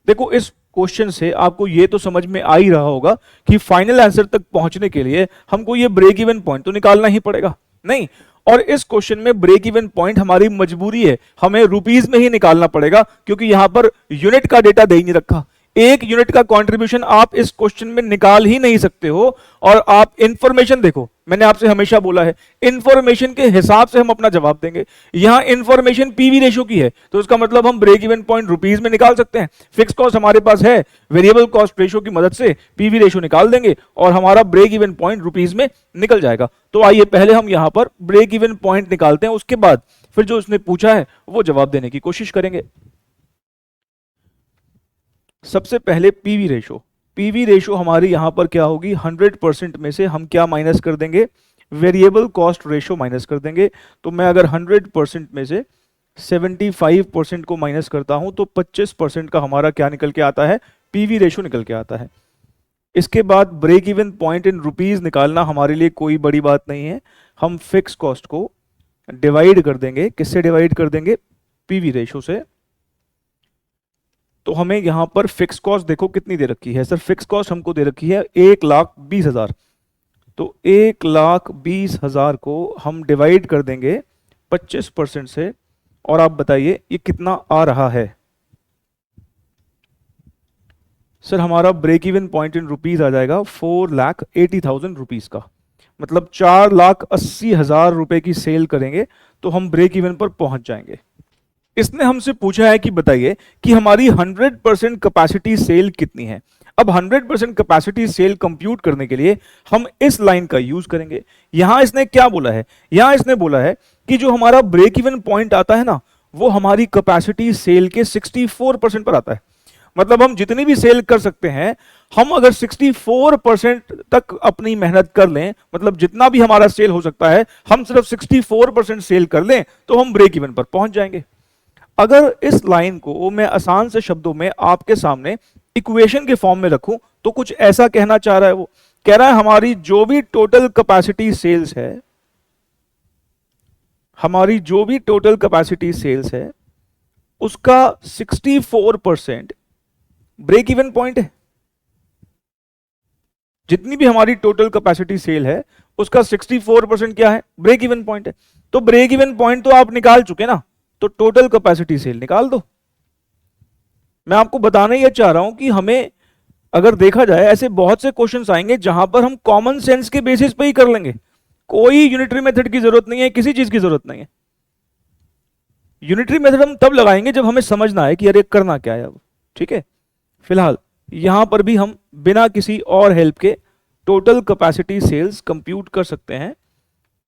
देखो इस क्वेश्चन से आपको ये तो समझ में आ ही रहा होगा कि फाइनल आंसर तक पहुंचने के लिए हमको ये ब्रेक इवन पॉइंट तो निकालना ही पड़ेगा। नहीं, और इस क्वेश्चन में ब्रेक इवन पॉइंट हमारी मजबूरी है, हमें रुपीस में ही निकालना पड़ेगा क्योंकि यहां पर यूनिट का डेटा दे ही नहीं रखा। एक यूनिट का कंट्रीब्यूशन आप इस क्वेश्चन में निकाल ही नहीं सकते हो। और आप इंफॉर्मेशन देखो, मैंने आपसे हमेशा बोला है इंफॉर्मेशन के हिसाब से हम अपना जवाब देंगे। यहां इंफॉर्मेशन पीवी रेशियो की है तो इसका मतलब हम ब्रेक इवन पॉइंट रुपीस में निकाल सकते हैं। फिक्स कॉस्ट हमारे पास है, वेरिएबल कॉस्ट रेशियो की मदद से पीवी रेशियो निकाल देंगे और हमारा ब्रेक इवन पॉइंट रुपीस में निकल जाएगा। तो आइए पहले हम यहां पर ब्रेक इवन पॉइंट निकालते हैं, उसके बाद फिर जो उसने पूछा है वो जवाब देने की कोशिश करेंगे। सबसे पहले पीवी रेशो, पीवी रेशो हमारी यहां पर क्या होगी, 100% में से हम क्या माइनस कर देंगे, वेरिएबल कॉस्ट रेशो माइनस कर देंगे। तो मैं अगर 100% में से 75% को माइनस करता हूं तो 25% का हमारा क्या निकल के आता है, पीवी रेशो निकल के आता है। इसके बाद break even point in rupees निकालना हमारे लिए कोई बड़ी बात नहीं है। हम फिक्स कॉस्ट को डिवाइड कर देंगे, किससे डिवाइड कर देंगे, पीवी रेशो से। तो हमें यहां पर फिक्स कॉस्ट देखो कितनी दे रखी है सर, फिक्स कॉस्ट हमको दे रखी है 1,20,000। तो 1,20,000 को हम डिवाइड कर देंगे 25% से, और आप बताइए ये कितना आ रहा है। सर हमारा break even point in rupees आ जाएगा 4,80,000 रुपीज का, मतलब 4,80,000 रुपए की सेल करेंगे तो हम ब्रेक इवन पर पहुंच जाएंगे। इसने हमसे पूछा है कि बताइए कि हमारी 100% कैपेसिटी सेल कितनी है। अब 100% कैपेसिटी सेल कंप्यूट करने के लिए हम इस लाइन का यूज करेंगे। यहां इसने क्या बोला है, यहां इसने बोला है कि जो हमारा ब्रेक इवन पॉइंट आता है ना, वो हमारी कैपेसिटी सेल के 64% पर आता है। मतलब हम जितनी भी सेल कर सकते हैं, हम अगर 64% तक अपनी मेहनत कर लें, मतलब जितना भी हमारा सेल हो सकता है, हम सिर्फ 64% सेल कर लें तो हम ब्रेक इवन पर पहुंच जाएंगे। अगर इस लाइन को मैं आसान से शब्दों में आपके सामने इक्वेशन के फॉर्म में रखूं तो कुछ ऐसा कहना चाह रहा है, वो कह रहा है हमारी जो भी टोटल कैपेसिटी सेल्स है, हमारी जो भी टोटल कैपेसिटी सेल्स है उसका 64% ब्रेक इवन पॉइंट है। जितनी भी हमारी टोटल कैपेसिटी सेल है उसका 64% क्या है, ब्रेक इवन पॉइंट है। तो ब्रेक इवन पॉइंट तो आप निकाल चुके ना, तो टोटल कैपेसिटी सेल निकाल दो। मैं आपको बताना यह चाह रहा हूं कि हमें अगर देखा जाए ऐसे बहुत से क्वेश्चंस आएंगे जहां पर हम कॉमन सेंस के बेसिस पे ही कर लेंगे, कोई यूनिटरी मेथड की जरूरत नहीं है, किसी चीज की जरूरत नहीं है। यूनिटरी मेथड हम तब लगाएंगे जब हमें समझना है कि अरे करना क्या है अब, ठीक है। फिलहाल यहां पर भी हम बिना किसी और हेल्प के टोटल कैपेसिटी सेल्स कंप्यूट कर सकते हैं।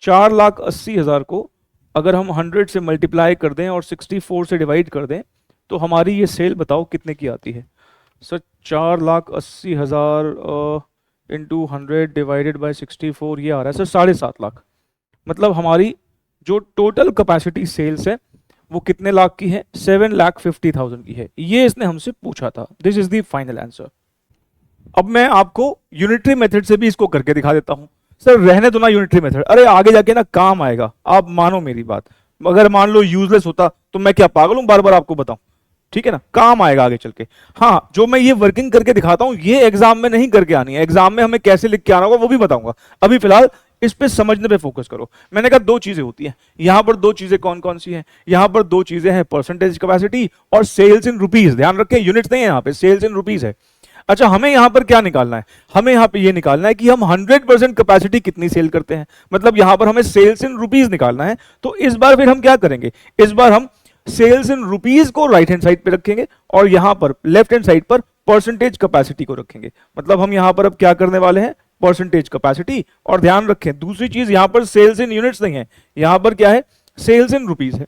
4,80,000 को अगर हम 100 से मल्टीप्लाई कर दें और 64 से डिवाइड कर दें तो हमारी ये सेल बताओ कितने की आती है। सर 4,80,000 इंटू 100 डिवाइडेड बाय 64, ये आ रहा है सर 7.5 लाख। मतलब हमारी जो टोटल कैपेसिटी सेल्स है वो कितने लाख की है, 7,50,000 की है। ये इसने हमसे पूछा था। This is the final answer. अब मैं आपको यूनिटरी मेथड से भी इसको करके दिखा देता हूं। सर रहने दो ना यूनिटरी मेथड, अरे आगे जाके ना काम आएगा, आप मानो मेरी बात। अगर मान लो यूजलेस होता तो मैं क्या पागल हूं बार बार आपको बताऊं, ठीक है ना, काम आएगा आगे चल के। हाँ, जो मैं ये वर्किंग करके दिखाता हूं ये एग्जाम में नहीं करके आनी है, एग्जाम में हमें कैसे लिख के आना होगा वो भी बताऊंगा। अभी फिलहाल इस पे समझने पे फोकस करो। मैंने कहा दो चीजें होती हैं यहां पर, दो चीजें कौन कौन सी हैं, यहां पर दो चीजें हैं, परसेंटेज कैपेसिटी और सेल्स इन रुपीज। ध्यान रखें यूनिट्स नहीं है यहां पे, सेल्स इन रुपीज है। अच्छा, हमें यहां पर क्या निकालना है, हमें यहां पे ये निकालना है कि हम 100% कैपेसिटी कितनी सेल करते हैं, मतलब यहां पर हमें सेल्स इन रुपीज निकालना है। तो इस बार फिर हम क्या करेंगे, इस बार हम सेल्स इन रुपीज को राइट हैंड साइड पे रखेंगे और यहां पर लेफ्ट हैंड साइड पर परसेंटेज कैपेसिटी को रखेंगे। मतलब हम यहां पर अब क्या करने वाले हैं, परसेंटेज कैपेसिटी। और ध्यान रखें दूसरी चीज, यहां पर सेल्स इन यूनिट्स नहीं है, यहां पर क्या है, सेल्स इन रुपीज है।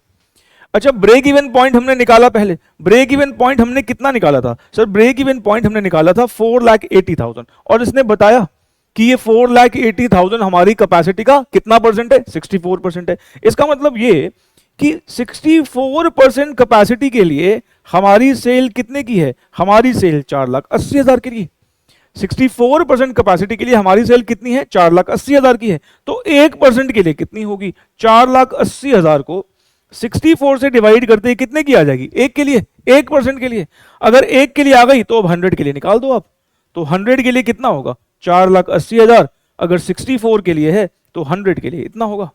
अच्छा, ब्रेक इवन पॉइंट हमने निकाला पहले, ब्रेक इवन पॉइंट हमने कितना निकाला था सर, ब्रेक इवन पॉइंट हमने निकाला था 4,80,000 और इसने बताया कि ये 4,80,000 हमारी कैपेसिटी का कितना परसेंट है, 64% है। इसका मतलब ये कि 64% कैपेसिटी के लिए हमारी सेल कितने की है, हमारी सेल 4,80,000 के लिए। 64% कैपेसिटी के लिए हमारी सेल कितनी है, 4,80,000 की है। तो 1% के लिए कितनी होगी, 4,80,000 को 64 से डिवाइड करते हैं कितने की आ जाएगी, एक के लिए, 1% के लिए। अगर एक के लिए आ गई तो अब 100 के लिए निकाल दो आप। तो 100 के लिए कितना होगा, 4,80,000, अगर 64 के लिए है तो 100 के लिए इतना होगा।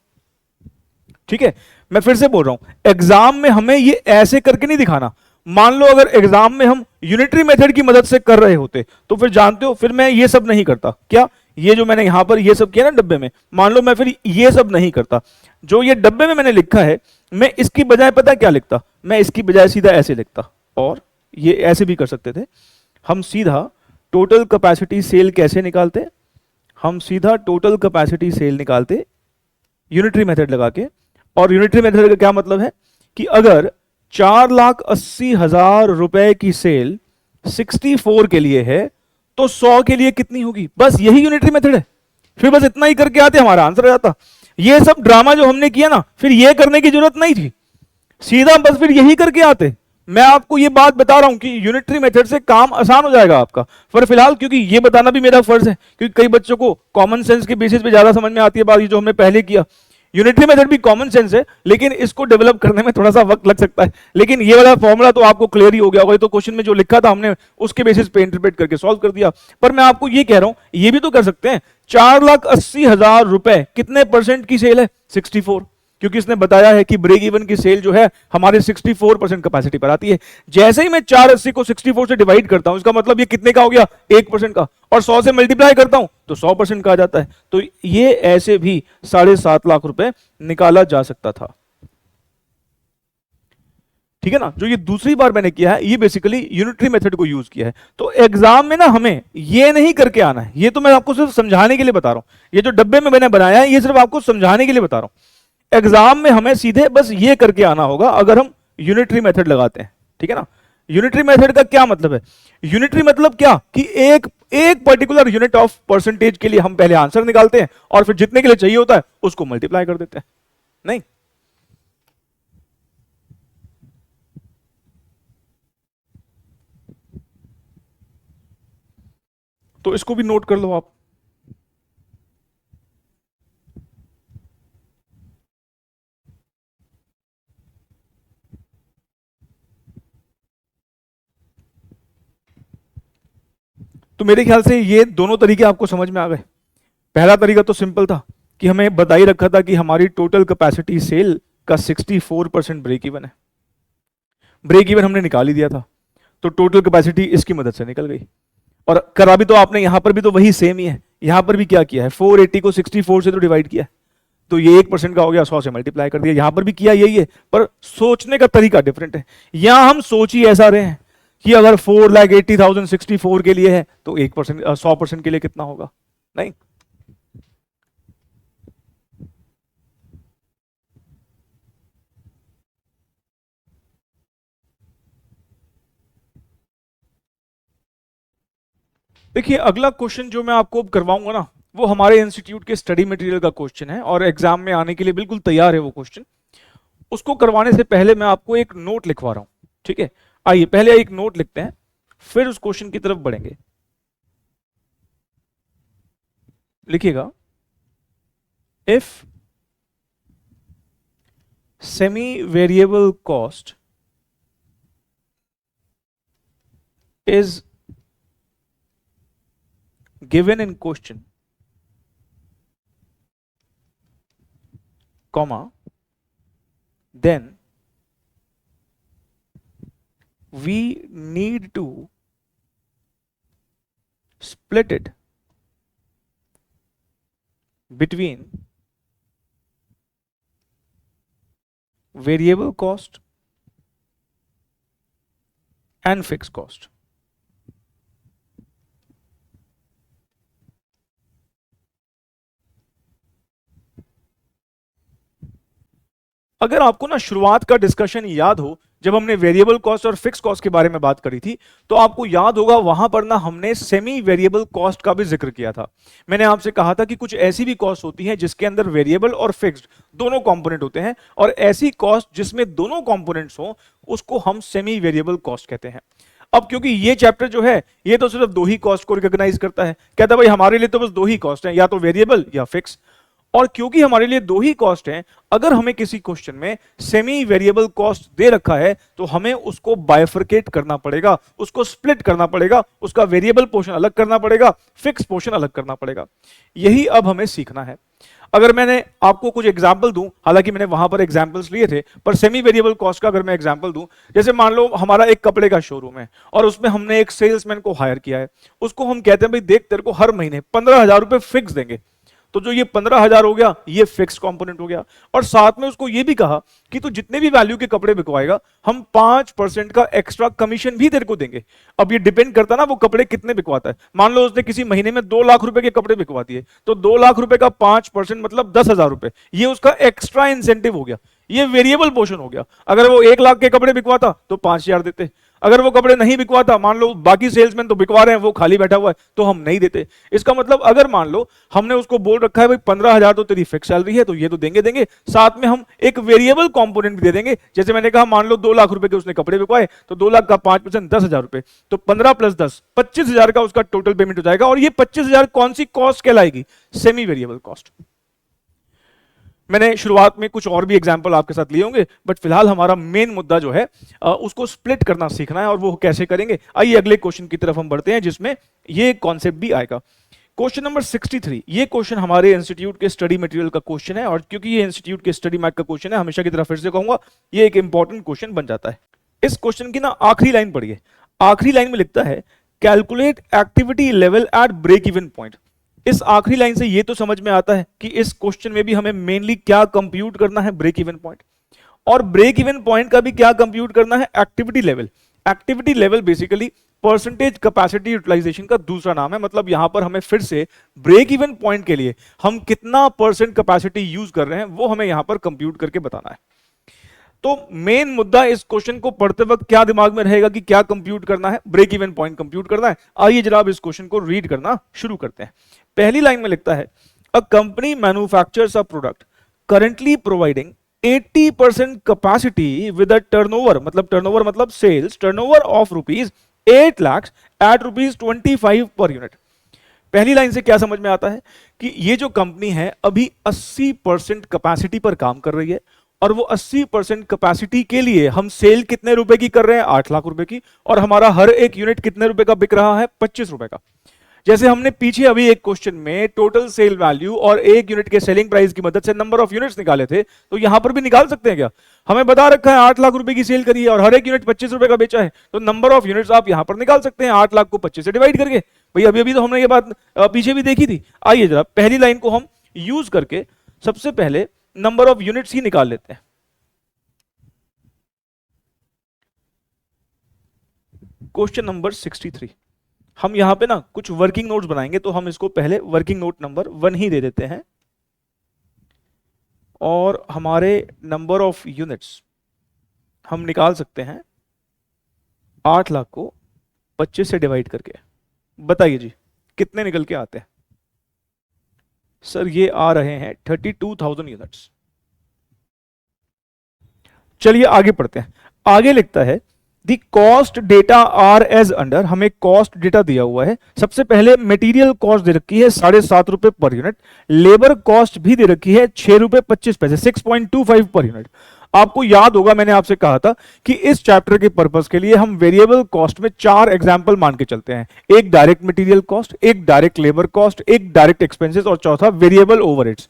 ठीक है, मैं फिर से बोल रहा हूं, एग्जाम में हमें ये ऐसे करके नहीं दिखाना। मान लो अगर एग्जाम में हम यूनिटरी मेथड की मदद से कर रहे होते तो फिर जानते हो फिर मैं ये सब नहीं करता। क्या, ये जो मैंने यहां पर ये सब किया ना डब्बे में, मान लो मैं फिर ये सब नहीं करता। जो ये डब्बे में मैंने लिखा है, मैं इसकी बजाय पता क्या लिखता, मैं इसकी बजाय सीधा ऐसे लिखता। और ये ऐसे भी कर सकते थे हम, सीधा टोटल कैपेसिटी सेल कैसे निकालते, हम सीधा टोटल कैपेसिटी सेल निकालते यूनिटरी मेथड लगा के। और यूनिटरी मेथड का क्या मतलब है कि अगर 4,80,000 रुपए की सेल 64 के लिए है तो 100 के लिए कितनी होगी? बस यही यूनिटरी मेथड है, फिर बस इतना ही करके आते हमारा आंसर आ जाता। ये सब ड्रामा जो हमने किया ना, फिर ये करने की जरूरत नहीं थी, सीधा बस फिर यही करके आते। मैं आपको ये बात बता रहा हूं कि यूनिटरी मेथड से काम आसान हो जाएगा आपका। पर फिलहाल क्योंकि ये बताना भी मेरा फर्ज है, क्योंकि कई बच्चों को कॉमन सेंस के बेसिस पे ज्यादा समझ में आती है बात, ये जो हमने पहले किया। यूनिटरी मेथड भी कॉमन सेंस है, लेकिन इसको डेवलप करने में थोड़ा सा वक्त लग सकता है। लेकिन ये वाला फॉर्मूला तो आपको क्लियर ही हो गया होगा, तो क्वेश्चन में जो लिखा था हमने उसके बेसिस पे इंटरप्रेट करके सॉल्व कर दिया। पर मैं आपको ये कह रहा हूं, ये भी तो कर सकते हैं। 4,80,000 रुपए कितने परसेंट की सेल है? 64, क्योंकि इसने बताया है कि ब्रेक इवन की सेल जो है हमारे 64% कैपेसिटी पर आती है। जैसे ही मैं 480 को 64 से डिवाइड करता हूं, इसका मतलब ये कितने का हो गया? 1% का। और 100 से मल्टीप्लाई करता हूं तो 100% का आ जाता है। तो ये ऐसे भी 7.5 लाख रुपए निकाला जा सकता था। ठीक है ना? जो ये दूसरी बार मैंने किया है, ये बेसिकली यूनिटरी मेथड को यूज किया है। तो एग्जाम में ना हमें ये नहीं करके आना है, ये तो मैं आपको सिर्फ समझाने के लिए बता रहा हूं। ये जो डब्बे में मैंने बनाया है, ये सिर्फ आपको समझाने के लिए बता रहा हूं। एग्जाम में हमें सीधे बस ये करके आना होगा अगर हम यूनिटरी मेथड लगाते हैं। ठीक है ना? यूनिटरी मेथड का क्या मतलब है? यूनिटरी मतलब क्या कि एक पर्टिकुलर यूनिट ऑफ परसेंटेज के लिए हम पहले आंसर निकालते हैं और फिर जितने के लिए चाहिए होता है उसको मल्टीप्लाई कर देते हैं। नहीं, तो इसको भी नोट कर लो आप। तो मेरे ख्याल से ये दोनों तरीके आपको समझ में आ गए। पहला तरीका तो सिंपल था कि हमें बता ही रखा था कि हमारी टोटल कैपेसिटी सेल का 64% ब्रेक इवन है। ब्रेक इवन हमने निकाल ही दिया था, तो टोटल कैपेसिटी इसकी मदद से निकल गई। और करा भी तो आपने यहां पर भी तो वही सेम ही है। यहां पर भी क्या किया है? 480 को 64 से तो डिवाइड किया है, तो ये 1% का हो गया, 100 से मल्टीप्लाई कर दिया। यहां पर भी किया यही है, पर सोचने का तरीका डिफरेंट है। यहां हम सोच ही ऐसा रहे हैं कि अगर 4,80,064 के लिए है तो 1% 100% के लिए कितना होगा? नहीं, देखिए अगला क्वेश्चन जो मैं आपको करवाऊंगा ना, वो हमारे इंस्टीट्यूट के स्टडी मटेरियल का क्वेश्चन है और एग्जाम में आने के लिए बिल्कुल तैयार है वो क्वेश्चन। उसको करवाने से पहले मैं आपको एक नोट लिखवा रहा हूं। ठीक है, आइए पहले एक नोट लिखते हैं, फिर उस क्वेश्चन की तरफ बढ़ेंगे। लिखिएगा, if semi variable cost is given in question, comma, then we need to split it between variable cost and fixed cost. अगर आपको ना शुरुआत का डिस्कशन याद हो, जब हमने वेरिएबल कॉस्ट और फिक्स कॉस्ट के बारे में बात करी थी, तो आपको याद होगा वहां पर ना हमने सेमी वेरिएबल कॉस्ट का भी जिक्र किया था। मैंने आपसे कहा था कि कुछ ऐसी भी कॉस्ट होती हैं जिसके अंदर वेरिएबल और फिक्स्ड दोनों कंपोनेंट होते हैं, और ऐसी कॉस्ट जिसमें दोनों कंपोनेंट्स हो उसको हम सेमी वेरिएबल कॉस्ट कहते हैं। अब क्योंकि ये चैप्टर जो है ये तो सिर्फ दो ही कॉस्ट को रिकॉग्नाइज करता है, कहता है भाई हमारे लिए तो बस दो ही कॉस्ट है, या तो वेरिएबल या फिक्स। और क्योंकि हमारे लिए दो ही कॉस्ट हैं, अगर हमें किसी क्वेश्चन में सेमी वेरिएबल कॉस्ट दे रखा है तो हमें उसको बाइफरकेट करना पड़ेगा, उसको स्प्लिट करना पड़ेगा, उसका वेरिएबल पोर्शन अलग करना पड़ेगा, फिक्स पोर्शन अलग करना पड़ेगा। यही अब हमें सीखना है। अगर मैंने आपको कुछ एग्जाम्पल दूं, हालांकि मैंने वहां पर एग्जाम्पल्स लिए थे, पर सेमी वेरिएबल कॉस्ट का अगर मैं एग्जाम्पल दूं, जैसे मान लो हमारा एक कपड़े का शोरूम है और उसमें हमने एक सेल्समैन को हायर किया है। उसको हम कहते हैं भाई देख तेरे को हर महीने 15,000 रुपए फिक्स देंगे, तो जो ये 15,000 हो गया ये फिक्स कंपोनेंट हो गया। और साथ में उसको ये भी कहा कि तू जितने भी वैल्यू के कपड़े बिकवाएगा हम 5% का एक्स्ट्रा कमीशन भी तेरे को देंगे। अब ये डिपेंड करता ना वो कपड़े कितने बिकवाता है। मान लो उसने किसी महीने में 2 लाख रुपए के कपड़े बिकवा दिए, तो 2 लाख रुपए का 5% मतलब 10,000 रुपए, ये उसका एक्स्ट्रा इंसेंटिव हो गया, ये वेरिएबल पोर्शन हो गया। अगर वो 1 लाख के कपड़े बिकवाता तो 5,000 देते, अगर वो कपड़े नहीं बिकवाता, मान लो बाकी सेल्समैन तो बिकवा रहे हैं, वो खाली बैठा हुआ है, तो हम नहीं देते। इसका मतलब अगर मान लो हमने उसको बोल रखा है भाई 15,000 तो तेरी फिक्स सैलरी है, तो ये तो देंगे देंगे, साथ में हम एक वेरिएबल कंपोनेंट भी दे देंगे। जैसे मैंने कहा मान लो 2 लाख रुपए के उसने कपड़े बिकवाए, तो 2 लाख का 5% 10,000 रुपए, तो 15 प्लस 10 25,000 का उसका टोटल पेमेंट हो जाएगा। और ये 25,000 कौन सी कॉस्ट कहलाएगी? Semi variable cost. मैंने शुरुआत में कुछ और भी एग्जाम्पल आपके साथ लिए होंगे, बट फिलहाल हमारा मेन मुद्दा जो है उसको स्प्लिट करना सीखना है, और वो कैसे करेंगे। आइए अगले क्वेश्चन की तरफ हम बढ़ते हैं, जिसमें ये कॉन्सेप्ट भी आएगा। क्वेश्चन नंबर 63, ये क्वेश्चन हमारे इंस्टीट्यूट के स्टडी मटेरियल का क्वेश्चन है, और क्योंकि ये इंस्टीट्यूट के स्टडी मैथ का क्वेश्चन है, हमेशा की तरह फिर से कहूंगा, ये एक इंपॉर्टेंट क्वेश्चन बन जाता है। इस क्वेश्चन की ना आखिरी लाइन पढ़िए। आखिरी लाइन में लिखता है calculate activity level at break even point. इस आखिरी लाइन से ये तो समझ में आता है कि इस क्वेश्चन में भी हमें मेनली क्या कंप्यूट करना है? Break even point. और ब्रेक इवन पॉइंट का भी क्या कंप्यूट करना है? Activity level. Activity level basically percentage capacity utilisation का दूसरा नाम है। मतलब यहां पर हमें फिर से ब्रेक इवन पॉइंट के लिए हम कितना परसेंट कैपेसिटी यूज कर रहे हैं वो हमें यहां पर कंप्यूट करके बताना है। तो मेन मुद्दा इस क्वेश्चन को पढ़ते वक्त क्या दिमाग में रहेगा कि क्या कंप्यूट करना है? ब्रेक इवन पॉइंट कंप्यूट करना है। आइए जरा अब इस क्वेश्चन को रीड करना शुरू करते हैं। पहली लाइन में लिखता है a company manufactures a product currently providing 80% capacity with a turnover, मतलब sales turnover of rupees 8 lakh at rupees 25 per unit. पहली लाइन से क्या समझ में आता है कि ये जो कंपनी है अभी 80% कैपेसिटी पर काम कर रही है, और वो 80% कैपेसिटी के लिए हम सेल कितने रुपए की कर रहे हैं? 8 लाख रुपए की, और हमारा हर एक यूनिट कितने रुपए का बिक रहा है? 25 रुपए का। जैसे हमने पीछे अभी एक क्वेश्चन में टोटल सेल वैल्यू और एक यूनिट के सेलिंग प्राइस की मदद से नंबर ऑफ यूनिट्स निकाले थे, तो यहां पर भी निकाल सकते हैं क्या? हमें बता रखा है 8 लाख रुपए की सेल करी है और हर एक यूनिट 25 रुपए का बेचा है, तो नंबर ऑफ यूनिट्स आप यहां पर निकाल सकते हैं 8 लाख को 25 से डिवाइड करके। भाई अभी अभी तो हमने ये बात पीछे भी देखी थी। आइए जरा पहली लाइन को हम यूज करके सबसे पहले नंबर ऑफ यूनिट्स ही निकाल लेते हैं। क्वेश्चन नंबर 63, हम यहां पे ना कुछ वर्किंग नोट्स बनाएंगे, तो हम इसको पहले वर्किंग नोट नंबर 1 ही दे देते हैं, और हमारे नंबर ऑफ यूनिट्स हम निकाल सकते हैं 8 लाख को 25 से डिवाइड करके। बताइए जी कितने निकल के आते हैं? सर ये आ रहे हैं 32,000 यूनिट्स। चलिए आगे पढ़ते हैं। आगे लिखता है the cost data are as under. हमें कॉस्ट डेटा दिया हुआ है। सबसे पहले मटेरियल कॉस्ट दे रखी है 7.5 रुपए पर यूनिट, लेबर कॉस्ट भी दे रखी है 6 रुपए 25 पैसे 6.25 पर यूनिट। आपको याद होगा मैंने आपसे कहा था कि इस चैप्टर के पर्पस के लिए हम वेरिएबल कॉस्ट में 4 एग्जांपल मान के चलते हैं। एक डायरेक्ट मटेरियल कॉस्ट, एक डायरेक्ट लेबर कॉस्ट, एक डायरेक्ट एक्सपेंसेस, और चौथा वेरिएबल ओवरहेड्स।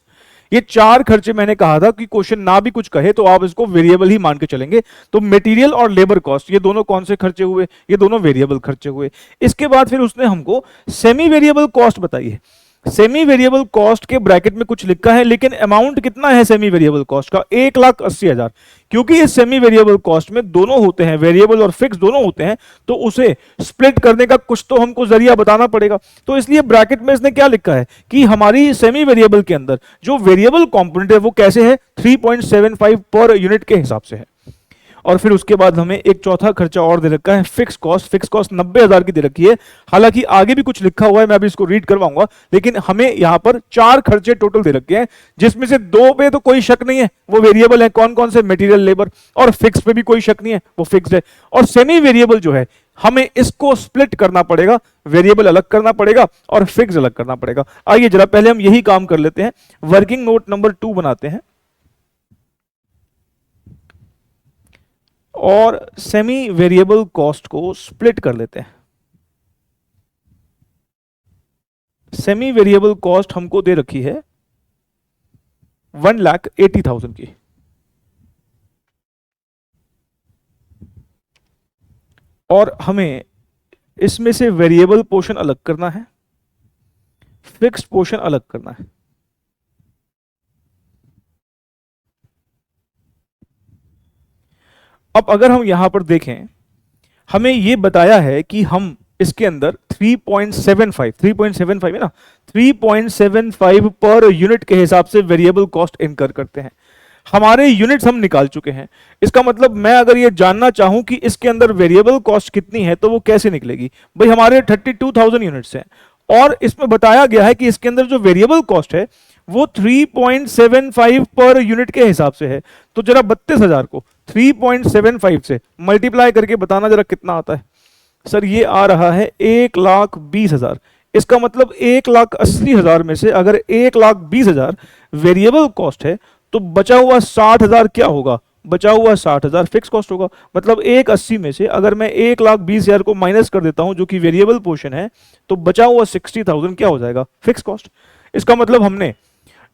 ये 4 खर्चे मैंने कहा था कि क्वेश्चन ना भी कुछ कहे तो आप इसको वेरिएबल ही मान के चलेंगे। तो मटेरियल और लेबर कॉस्ट ये दोनों कौन से खर्चे हुए? ये दोनों वेरिएबल खर्चे हुए। इसके बाद फिर उसने हमको सेमी वेरिएबल कॉस्ट बताई है। सेमी वेरिएबल कॉस्ट के ब्रैकेट में कुछ लिखा है, लेकिन अमाउंट कितना है सेमी वेरिएबल कॉस्ट का? 1,80,000। क्योंकि इस सेमी वेरिएबल कॉस्ट में दोनों होते हैं, वेरिएबल और फिक्स दोनों होते हैं, तो उसे स्प्लिट करने का कुछ तो हमको जरिया बताना पड़ेगा। तो इसलिए ब्रैकेट में इसने क्या लिखा है कि हमारी सेमी वेरिएबल के अंदर जो वेरिएबल कंपोनेंट है वो कैसे है? 3.75 पर यूनिट के हिसाब से है। और फिर उसके बाद हमें एक चौथा खर्चा और दे रखा है फिक्स कॉस्ट। फिक्स कॉस्ट 90,000 की दे रखी है। हालांकि आगे भी कुछ लिखा हुआ है, मैं अभी इसको रीड करवाऊंगा, लेकिन हमें यहां पर 4 खर्चे टोटल दे रखे हैं, जिसमें से 2 पे तो कोई शक नहीं है, वो वेरिएबल है। कौन कौन से? Material, labour. और फिक्स पे भी कोई शक नहीं है, वो फिक्स्ड है। और सेमी वेरिएबल जो है हमें इसको स्प्लिट करना पड़ेगा, वेरिएबल अलग करना पड़ेगा और फिक्स अलग करना पड़ेगा। आइए जरा पहले हम यही काम कर लेते हैं। वर्किंग नोट नंबर 2 बनाते हैं और सेमी वेरिएबल कॉस्ट को स्प्लिट कर लेते हैं। सेमी वेरिएबल कॉस्ट हमको दे रखी है 1,80,000 की, और हमें इसमें से वेरिएबल पोर्शन अलग करना है, फिक्स्ड पोर्शन अलग करना है। अब अगर हम यहां पर देखें, हमें यह बताया है कि हम इसके अंदर 3.75 है ना, 3.75 पर यूनिट के हिसाब से वेरिएबल कॉस्ट इनकर करते हैं। हमारे यूनिट्स हम निकाल चुके हैं। इसका मतलब मैं अगर ये जानना चाहूं कि इसके अंदर वेरिएबल कॉस्ट कितनी है तो वो कैसे निकलेगी? भाई हमारे 32,000 यूनिट्स हैं और इसमें बताया गया है कि इसके अंदर जो वेरिएबल कॉस्ट है वो 3.75 पर यूनिट के हिसाब से है। तो जरा 32,000 को 3.75 से मल्टीप्लाई करके बताना जरा कितना आता है। सर ये आ रहा है 1,20,000। इसका मतलब 1,80,000 में से अगर 1,20,000 वेरिएबल कॉस्ट है तो बचा हुआ 60,000 क्या होगा? बचा हुआ 60,000 फिक्स कॉस्ट होगा। मतलब 1,80 में से अगर मैं 1,20,000 को माइनस कर देता हूं जो कि वेरिएबल पोर्शन है तो बचा हुआ 60,000 क्या हो जाएगा? Fix cost. इसका मतलब हमने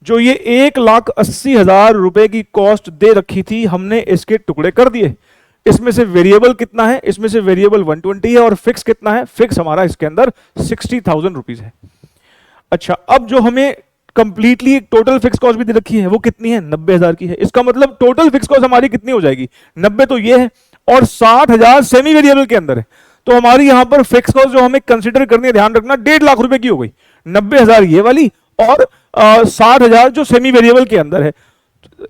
जो ये 1,80,000 रुपए की कॉस्ट दे रखी थी हमने इसके टुकड़े कर दिए। इसमें से वेरिएबल कितना है? इसमें से वेरिएबल 120 है और फिक्स कितना है? फिक्स हमारा इसके अंदर 60,000 रुपीज है। अच्छा, अब जो हमें कंप्लीटली एक टोटल फिक्स कॉस्ट भी दे रखी है वो कितनी है? 90,000 की है। इसका मतलब टोटल फिक्स कॉस्ट हमारी कितनी हो जाएगी? 90 तो ये है और 60,000 सेमी वेरिएबल के अंदर है। तो हमारी यहां पर फिक्स कॉस्ट जो हमें कंसिडर करनी है, ध्यान रखना, 1.5 लाख रुपए की हो गई। 90,000 ये वाली और 60,000 जो सेमी वेरिएबल के अंदर है।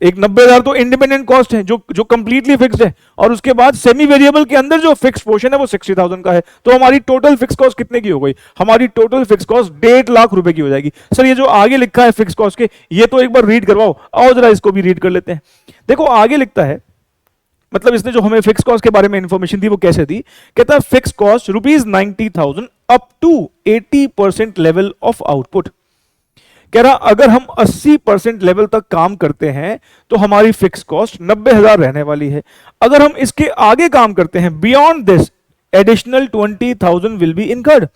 एक 90,000 तो इंडिपेंडेंट कॉस्ट है जो जो कंप्लीटली फिक्स्ड है और उसके बाद सेमी वेरिएबल के अंदर जो फिक्स पोर्शन है वो 60,000 का है। तो हमारी टोटल फिक्स कॉस्ट कितने की हो गई? हमारी टोटल फिक्स कॉस्ट 1.5 लाख रुपए की हो जाएगी। सर ये जो आगे लिखा है फिक्स कॉस्ट के, ये तो एक बार रीड करवाओ। आओ जरा इसको भी रीड कर लेते हैं। देखो आगे लिखता है, मतलब इसने जो हमें फिक्स कॉस्ट के बारे में इंफॉर्मेशन दी वो कैसे दी? कहता है fixed cost ₹90,000 up to 80% level of output. कह रहा अगर हम 80% लेवल तक काम करते हैं तो हमारी फिक्स कॉस्ट 90,000 रहने वाली है। अगर हम इसके आगे काम करते हैं, beyond this additional 20,000 will be incurred.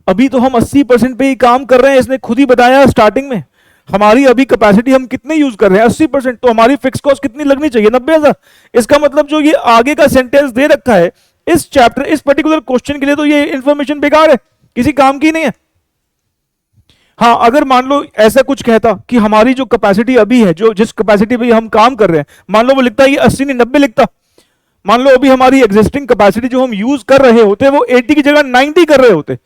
अभी तो हम 80% पे ही काम कर रहे हैं, इसने खुद ही बताया स्टार्टिंग में। हमारी अभी कैपेसिटी हम कितने यूज कर रहे हैं? 80%। तो हमारी फिक्स कॉस्ट कितनी लगनी चाहिए? 90,000। इसका मतलब जो ये आगे का सेंटेंस दे रखा है इस चैप्टर, इस पर्टिकुलर क्वेश्चन के लिए, तो ये इंफॉर्मेशन बेकार है, किसी काम की नहीं है। हाँ, अगर मान लो ऐसा कुछ कहता कि हमारी जो कैपेसिटी अभी है, जो जिस कैपेसिटी पे हम काम कर रहे हैं, मान लो वो लिखता है ये 80 नहीं 90 लिखता। मान लो अभी हमारी एग्जिस्टिंग कैपेसिटी जो हम यूज कर रहे होते वो 80 की जगह 90 कर रहे होते,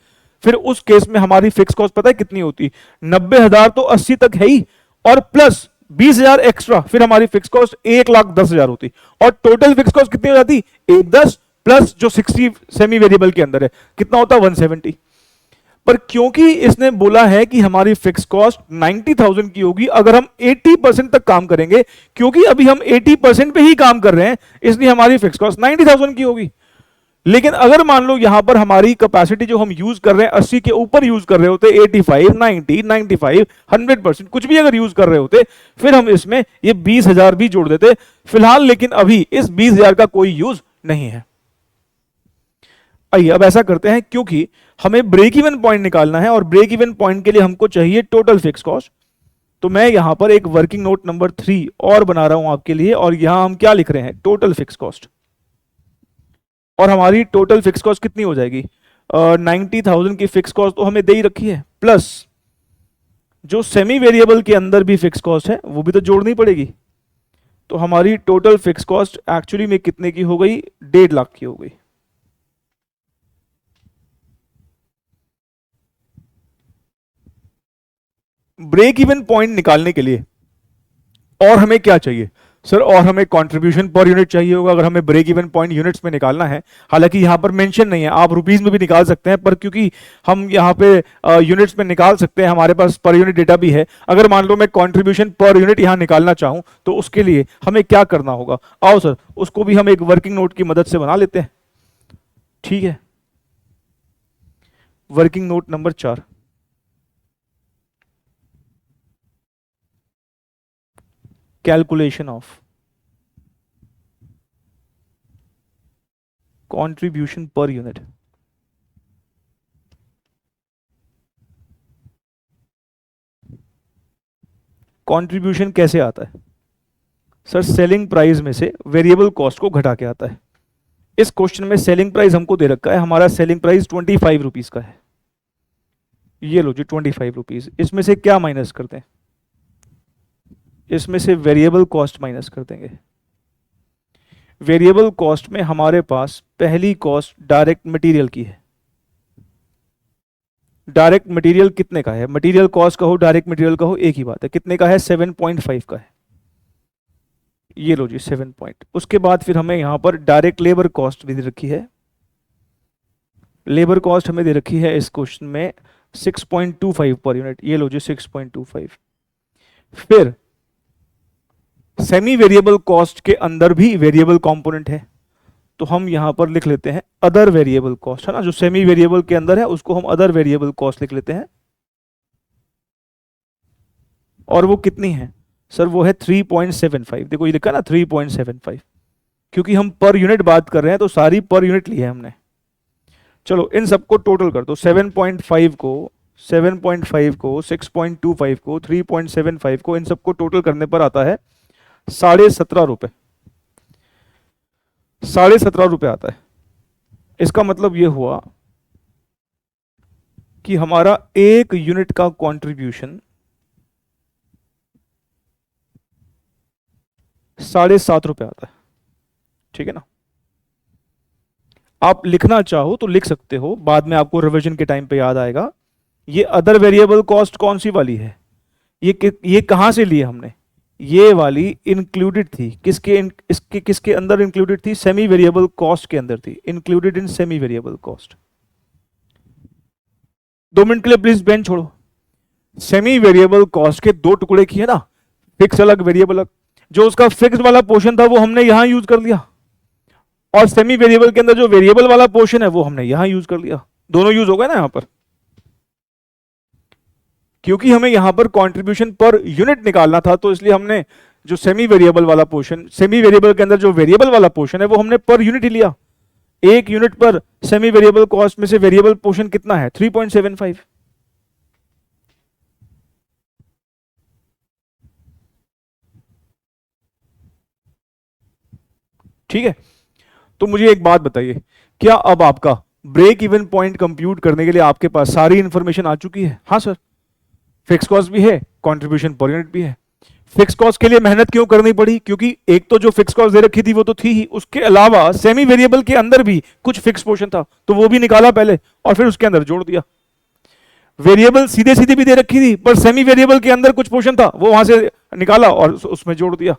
फिर उस केस में हमारी फिक्स कॉस्ट पता है कितनी होती? 90,000 तो 80 तक है ही और प्लस 20,000 एक्स्ट्रा, फिर हमारी फिक्स कॉस्ट 1,10,000 होती और टोटल फिक्स कॉस्ट कितनी हो जाती? 1,10 प्लस जो 60 सेमी वेरिएबल के अंदर है कितना होता? 170। पर क्योंकि इसने बोला है कि हमारी फिक्स कॉस्ट 90,000 की होगी अगर हम 80% तक काम करेंगे, क्योंकि अभी हम 80% पे ही काम कर रहे हैं इसलिए हमारी फिक्स कॉस्ट 90,000 की होगी। लेकिन अगर मान लो यहां पर हमारी कैपेसिटी जो हम यूज कर रहे हैं 80 के ऊपर यूज कर रहे होते, 85, 90, 95, 100% कुछ भी अगर यूज कर रहे होते, फिर हम इसमें ये 20,000 भी जोड़ देते फिलहाल। लेकिन अभी इस 20,000 का कोई यूज नहीं है। आइए अब ऐसा करते हैं, क्योंकि हमें ब्रेक इवन पॉइंट निकालना है और ब्रेक इवन पॉइंट के लिए हमको चाहिए टोटल फिक्स कॉस्ट। तो मैं यहां पर एक वर्किंग नोट नंबर 3 और बना रहा हूं आपके लिए और यहां हम क्या लिख रहे हैं? Total fix cost. और हमारी टोटल फिक्स कॉस्ट कितनी हो जाएगी? 90,000 की फिक्स कॉस्ट तो हमें दे ही रखी है, प्लस जो सेमी वेरिएबल के अंदर भी फिक्स कॉस्ट है वो भी तो जोड़नी पड़ेगी। तो हमारी टोटल फिक्स कॉस्ट एक्चुअली में कितने की हो गई? 1.5 लाख की हो गई। ब्रेक इवन पॉइंट निकालने के लिए और हमें क्या चाहिए? सर और हमें कंट्रीब्यूशन पर यूनिट चाहिए होगा अगर हमें ब्रेक इवन पॉइंट यूनिट्स में निकालना है। हालांकि यहां पर मेंशन नहीं है, आप रुपीस में भी निकाल सकते हैं, पर क्योंकि हम यहां पे यूनिट्स में निकाल सकते हैं, हमारे पास पर यूनिट डेटा भी है। अगर मान लो मैं कंट्रीब्यूशन पर यूनिट यहां निकालना चाहूं तो उसके लिए हमें क्या करना होगा? आओ सर उसको भी हम एक वर्किंग नोट की मदद से बना लेते हैं। ठीक है, working note number 4, calculation of contribution per unit. Contribution कैसे आता है? सर सेलिंग प्राइस में से वेरिएबल कॉस्ट को घटा के आता है। इस क्वेश्चन में सेलिंग प्राइस हमको दे रखा है, हमारा सेलिंग प्राइस 25 रुपीज का है। ये लो जी 25 रुपीज, इसमें से क्या माइनस करते हैं? इसमें से वेरिएबल कॉस्ट माइनस कर देंगे। वेरिएबल कॉस्ट में हमारे पास पहली कॉस्ट डायरेक्ट मटेरियल की है। डायरेक्ट मटेरियल कितने का है? मटेरियल कॉस्ट कहो डायरेक्ट मटेरियल कहो एक ही बात है, कितने का है? 7.5 का है। ये लो जी 7 पॉइंट। उसके बाद फिर हमें यहां पर डायरेक्ट लेबर कॉस्ट भी दे रखी है। लेबर कॉस्ट हमें दे रखी है इस क्वेश्चन में 6.25 पर यूनिट, ये लो जी 6.25। फिर सेमी वेरिएबल कॉस्ट के अंदर भी वेरिएबल कंपोनेंट है, तो हम यहां पर लिख लेते हैं अदर वेरिएबल कॉस्ट, है ना, जो सेमी वेरिएबल के अंदर है उसको हम अदर वेरिएबल कॉस्ट लिख लेते हैं। और वो कितनी है सर? वो है 3.75। देखो ये लिखा ना 3.75, क्योंकि हम पर यूनिट बात कर रहे हैं तो सारी पर यूनिट ली है हमने। चलो इन सबको टोटल कर दो, 7.5 को 6.25 को 3.75 को, इन सबको टोटल करने पर आता है 17.5 रुपए। 17.5 रुपए आता है। इसका मतलब ये हुआ कि हमारा एक यूनिट का कंट्रीब्यूशन 7.5 रुपए आता है। ठीक है ना? आप लिखना चाहो तो लिख सकते हो, बाद में आपको रिवीजन के टाइम पे याद आएगा। ये अदर वेरिएबल कॉस्ट कौन सी वाली है? ये कहां से लिए हमने? ये वाली इंक्लूडेड थी किसके अंदर इंक्लूडेड थी? सेमी वेरिएबल कॉस्ट के अंदर थी, included in semi variable cost. 2 minute के लिए प्लीज बेंच छोड़ो। सेमी वेरिएबल कॉस्ट के दो टुकड़े किए ना, फिक्स अलग वेरिएबल अलग। जो उसका फिक्स वाला पोर्शन था वो हमने यहां यूज कर लिया, और सेमी वेरिएबल के अंदर जो वेरिएबल वाला पोर्शन है वो हमने यहां यूज कर लिया। दोनों यूज हो गए ना यहां पर, क्योंकि हमें यहां पर कंट्रीब्यूशन पर यूनिट निकालना था, तो इसलिए हमने जो सेमी वेरिएबल वाला पोर्शन, सेमी वेरिएबल के अंदर जो वेरिएबल वाला पोर्शन है वो हमने पर यूनिट ही लिया। एक यूनिट पर सेमी वेरिएबल कॉस्ट में से वेरिएबल पोर्शन कितना है? 3.75। ठीक है? तो मुझे एक बात बताइए, क्या अब आपका ब्रेक इवन पॉइंट कंप्यूट करने के लिए आपके पास सारी इंफॉर्मेशन आ चुकी है? हाँ सर, फिक्स कॉस्ट भी है, कंट्रीब्यूशन पर यूनिट भी है। फिक्स कॉस्ट के लिए मेहनत क्यों करनी पड़ी? क्योंकि एक तो जो फिक्स कॉस्ट दे रखी थी वो तो थी ही, उसके अलावा सेमी वेरिएबल के अंदर भी कुछ फिक्स पोर्शन था, तो वो भी निकाला पहले और फिर उसके अंदर जोड़ दिया। वेरिएबल सीधे सीधे भी दे रखी थी, पर सेमी वेरिएबल के अंदर कुछ पोर्शन था, वो वहां से निकाला और उसमें जोड़ दिया।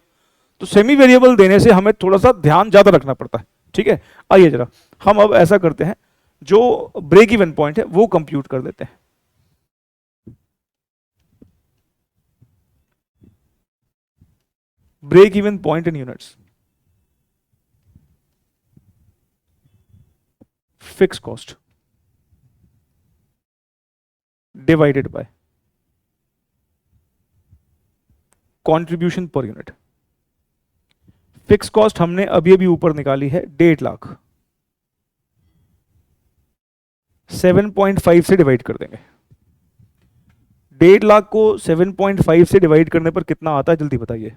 तो सेमी वेरिएबल देने से हमें थोड़ा सा ध्यान ज्यादा रखना पड़ता है। ठीक है, आइए जरा हम अब ऐसा करते हैं, जो ब्रेक इवन पॉइंट है वो कंप्यूट कर देते हैं। Break even point in units, fixed cost divided by contribution per unit. Fixed cost हमने अभी अभी ऊपर निकाली है 1.5 लाख, 7.5 से डिवाइड कर देंगे। 1.5 लाख को 7.5 से डिवाइड करने पर कितना आता है, जल्दी बताइए